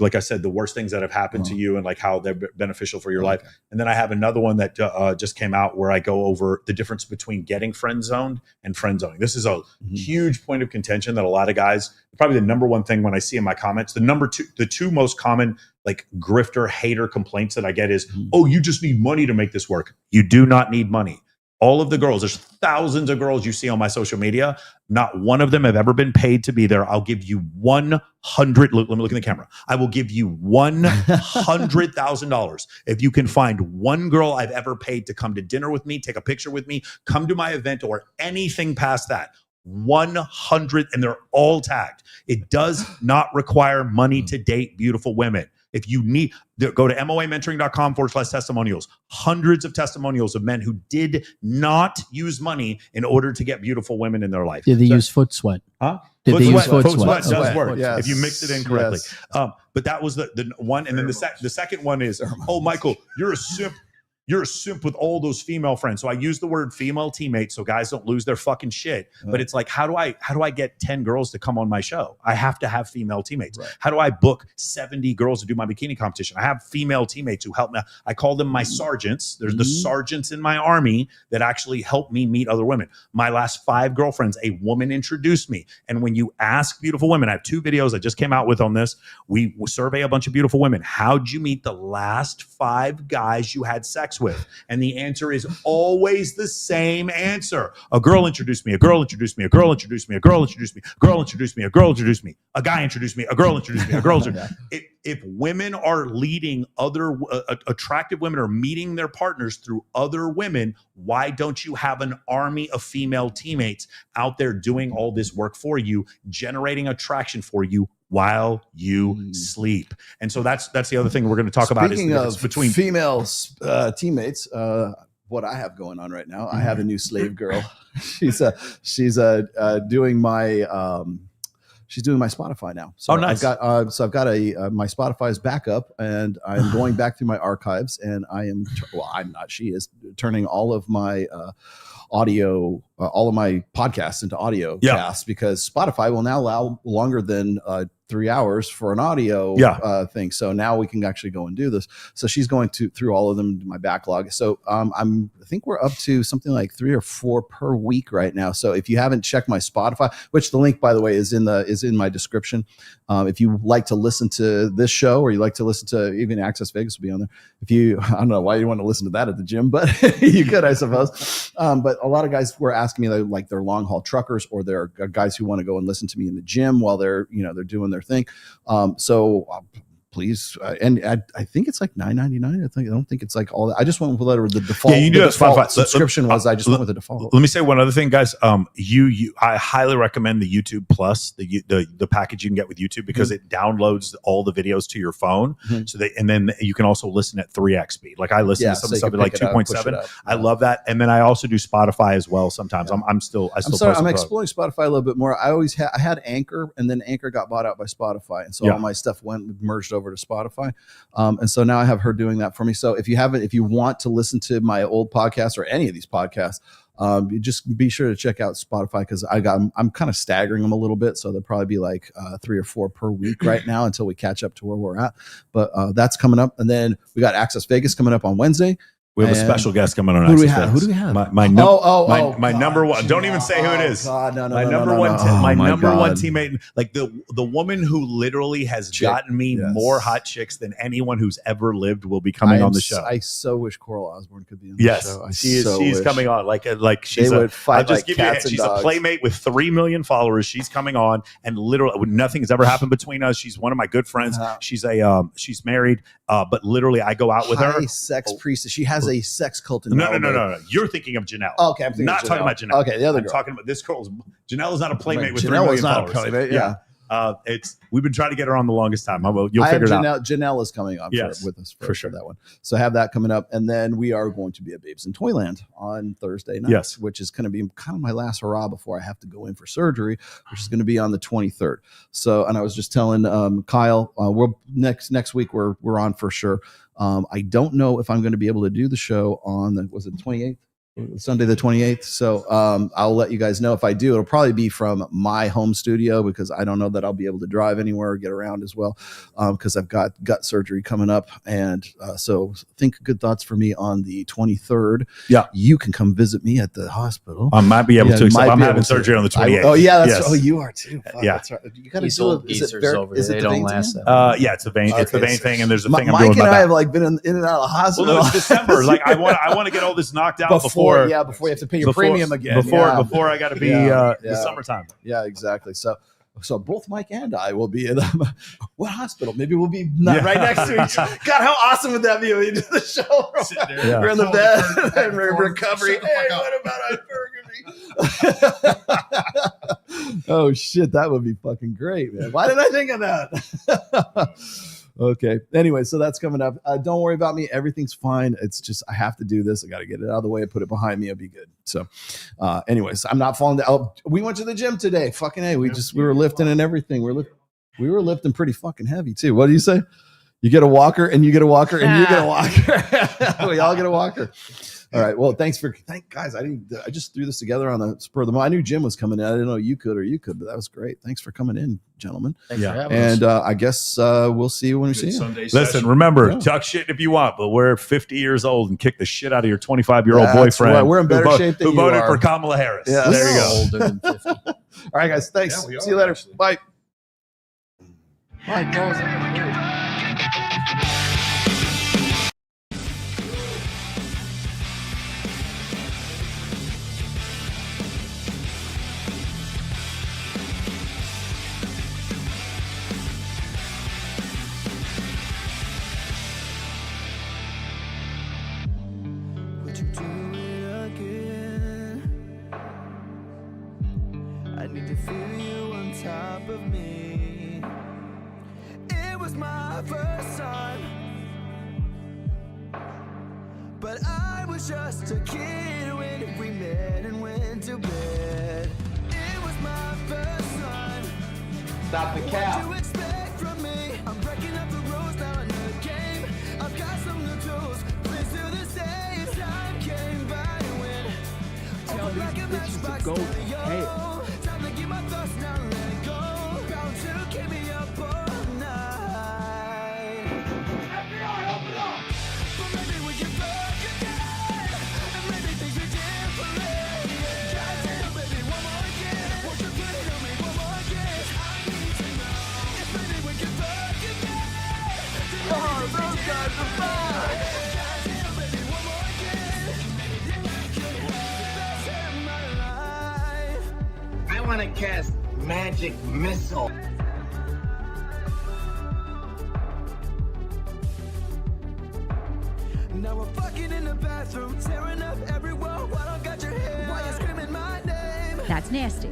like I said, the worst things that have happened to you and like how they're beneficial for your life. And then I have another one that just came out where I go over the difference between getting friend zoned and friend zoning. This is a huge point of contention that a lot of guys, probably the number one thing when I see in my comments, the 2 most common like grifter hater complaints that I get is, oh, you just need money to make this work. You do not need money. All of the girls, there's thousands of girls you see on my social media. Not one of them have ever been paid to be there. I'll give you 100. Let me look in the camera. I will give you $100,000 if you can find one girl I've ever paid to come to dinner with me, take a picture with me, come to my event, or anything past that. 100, and they're all tagged. It does not require money to date beautiful women. If you need, go to moamentoring.com/testimonials. Hundreds of testimonials of men who did not use money in order to get beautiful women in their life. Did they use foot sweat? Huh? Did they use foot sweat? sweat? Does work Yes. if you mix it in correctly. Yes. But that was the one. And then the second one is, oh, Michael, you're a simp. You're a simp with all those female friends. So I use the word female teammates so guys don't lose their fucking shit. But it's like, how do I get 10 girls to come on my show? I have to have female teammates. Right. How do I book 70 girls to do my bikini competition? I have female teammates who help me. I call them my sergeants. There's the sergeants in my army that actually help me meet other women. My last 5 girlfriends, a woman introduced me. And when you ask beautiful women, I have 2 videos I just came out with on this. We survey a bunch of beautiful women. How'd you meet the last 5 guys you had sex with? And the answer is always the same answer. A girl introduced me, a girl introduced me, a girl introduced me, a girl introduced me, a girl introduced me, a girl introduced me, a guy introduced me, a girl introduced me, a girl introduced me. If women are leading other attractive women are meeting their partners through other women, why don't you have an army of female teammates out there doing all this work for you, generating attraction for you while you sleep? And so that's the other thing we're going to talk about. Speaking is of between female teammates, what I have going on right now, I have a new slave girl. She's doing my she's doing my Spotify now. So nice. I've got my Spotify's backup, and I'm going back through my archives, and she is turning all of my audio, all of my podcasts into audio casts, because Spotify will now allow longer than 3 hours for an audio thing. So now we can actually go and do this. So she's going through all of them to my backlog. So I think we're up to something like 3 or 4 per week right now. So if you haven't checked my Spotify, which the link, by the way, is in my description. If you like to listen to this show, or you like to listen to even Access Vegas will be on there. If you, I don't know why you want to listen to that at the gym, but you could, I suppose. But a lot of guys were asking me, like they're long haul truckers, or they're guys who want to go and listen to me in the gym while they're doing their thing. Please, and I think it's like $9.99. I don't think it's like all that. I just went with whatever the default. Yeah, you do the have Spotify subscription was. I just went with the default. Let me say one other thing, guys. I highly recommend the YouTube Plus, the package you can get with YouTube, because it downloads all the videos to your phone. So and then you can also listen at 3x speed. Like I listen to some stuff at like 2.7. I love that. And then I also do Spotify as well. Sometimes I'm exploring Spotify a little bit more. I had Anchor, and then Anchor got bought out by Spotify, and so all my stuff merged over to Spotify, and so now I have her doing that for me. So if you want to listen to my old podcast or any of these podcasts, you just be sure to check out Spotify, because I'm kind of staggering them a little bit, so there'll probably be like 3 or 4 per week right now until we catch up to where we're at. But that's coming up, and then we got Access Vegas coming up on Wednesday. We have a special guest coming on. Who do we have? My number one. Don't even say who it is. God, no, my number one teammate, like the woman who literally has gotten me more hot chicks than anyone who's ever lived, will be coming on the show. I so wish Coral Osborne could be on the show. She's coming on. Like she's they would fight like she's dogs. a playmate with 3 million followers. She's coming on, and literally nothing has ever happened between us. She's one of my good friends. She's she's married, but literally I go out with her. Sex priestess. She has a sex cult in No. You're thinking of Janelle. Oh, okay, I'm thinking not talking about Janelle. Okay, the other girl. I'm talking about this girl. Janelle is not a playmate with 3 Janelle million is not followers. a playmate. Yeah. We've been trying to get her on the longest time. You'll figure it out. Janelle is coming on with us for sure. That one. So have that coming up, and then we are going to be at Babes in Toyland on Thursday night, which is going to be kind of my last hurrah before I have to go in for surgery, which is going to be on the 23rd. So, and I was just telling Kyle, we're next week we're on for sure. I don't know if I'm going to be able to do the show on the 28th? Sunday the 28th. So I'll let you guys know if I do. It'll probably be from my home studio, because I don't know that I'll be able to drive anywhere or get around as well, because I've got gut surgery coming up. And so think good thoughts for me on the 23rd. Yeah. You can come visit me at the hospital. I might be able to. I'm having surgery on the 28th. Oh, you are too. Yeah. That's right. You got to do it. Is it the vein thing? Yeah, it's the vein. It's the vein thing, and there's a thing I'm doing. Mike and I have like been in and out of the hospital. Well, no, it's December. Like I want to get all this knocked out before you have to pay your premium again. Before I got to be the summertime. Yeah, exactly. So both Mike and I will be in what hospital? Maybe we'll be right next to each other. God, how awesome would that be when we do the show? We're in the bed and we're in recovery. Hey, what about hypergamy? Oh shit, that would be fucking great, man. Why didn't I think of that? Okay. Anyway, so that's coming up. Don't worry about me. Everything's fine. It's just I have to do this. I got to get it out of the way and put it behind me. It'll be good. So, anyways, I'm not falling down. We went to the gym today. Fucking hey, we were lifting and everything. We were lifting pretty fucking heavy too. What do you say? You get a walker, and you get a walker, and you get a walker. We all get a walker. All right. Well, thanks, guys. I just threw this together on the spur of the moment. I knew Jim was coming in. I didn't know you could, but that was great. Thanks for coming in, gentlemen. Thanks for having us. And I guess we'll see you when we see you. Listen, remember, talk shit if you want, but we're 50 years old and kick the shit out of your 25-year-old boyfriend. Right. We're in better shape than who voted for Kamala Harris. Yeah, there you go. Older than 50. All right, guys. Thanks. See you later. Actually. Bye. My balls. I need to feel you on top of me. It was my first time, but I was just a kid when we met and went to bed. It was my first time. Stop the cap. What do you expect from me? I'm breaking up the rules now in the game. I've got some new tools. Please do the same. Time came by when. to go to hell. Time to get my thoughts now, let go. Bound to keep me up all night. FBI, open up! But maybe we can fuck again. And maybe things are different. Goddamn, baby, one more again. Won't you put it on me one more again? I need to know if maybe we can fuck again. Oh, those guys are fine. Goddamn, baby, one more again. You could have the best in my life. I want to cast magic missile. Now we're fucking in the bathroom, tearing up everywhere while I got your hair. Why you screaming my name? That's nasty.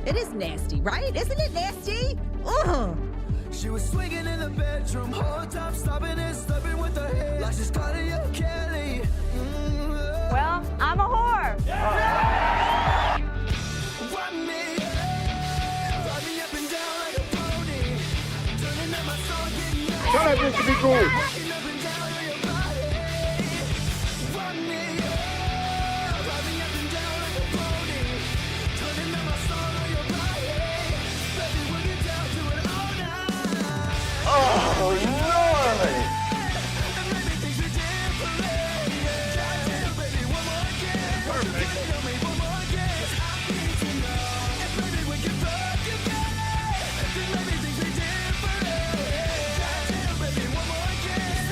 It is nasty, right? Isn't it nasty? Ugh. She was swinging in the bedroom, whole time stopping and stopping with her head. Like she's calling you Kelly. Well, I'm a whore. Run me, ride me up and down like a pony. Turning up my song, getting out. Tell that bitch to be cool. Walking up and down on your body. Run me, ride me up and down like a pony. Turning up my song on your body. Baby, we'll get down to it all night. Oh, gnarly. And maybe things are different. Goddamn, baby, one more again. Perfect. Tell me one more again. I need to know if maybe we can fuck again. Then maybe things are different. Goddamn, baby, one more again.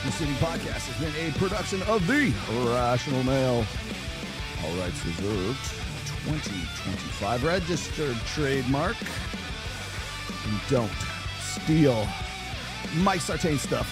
The City Podcast has been a production of The Rational Male. All rights reserved. 2025 registered trademark. And don't steal Mike Sartain stuff.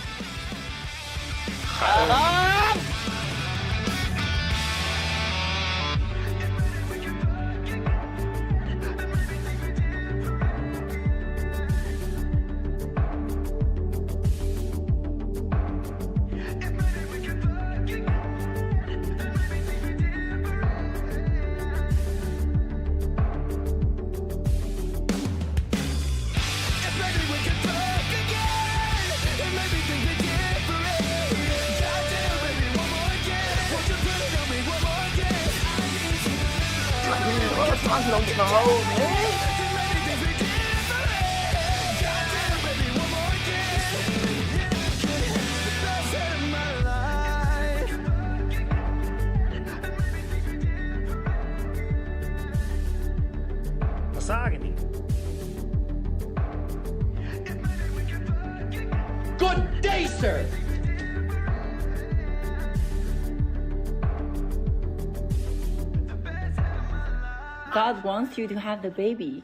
Don't get no hold, man. Monogamy. Good day, sir. God wants you to have the baby.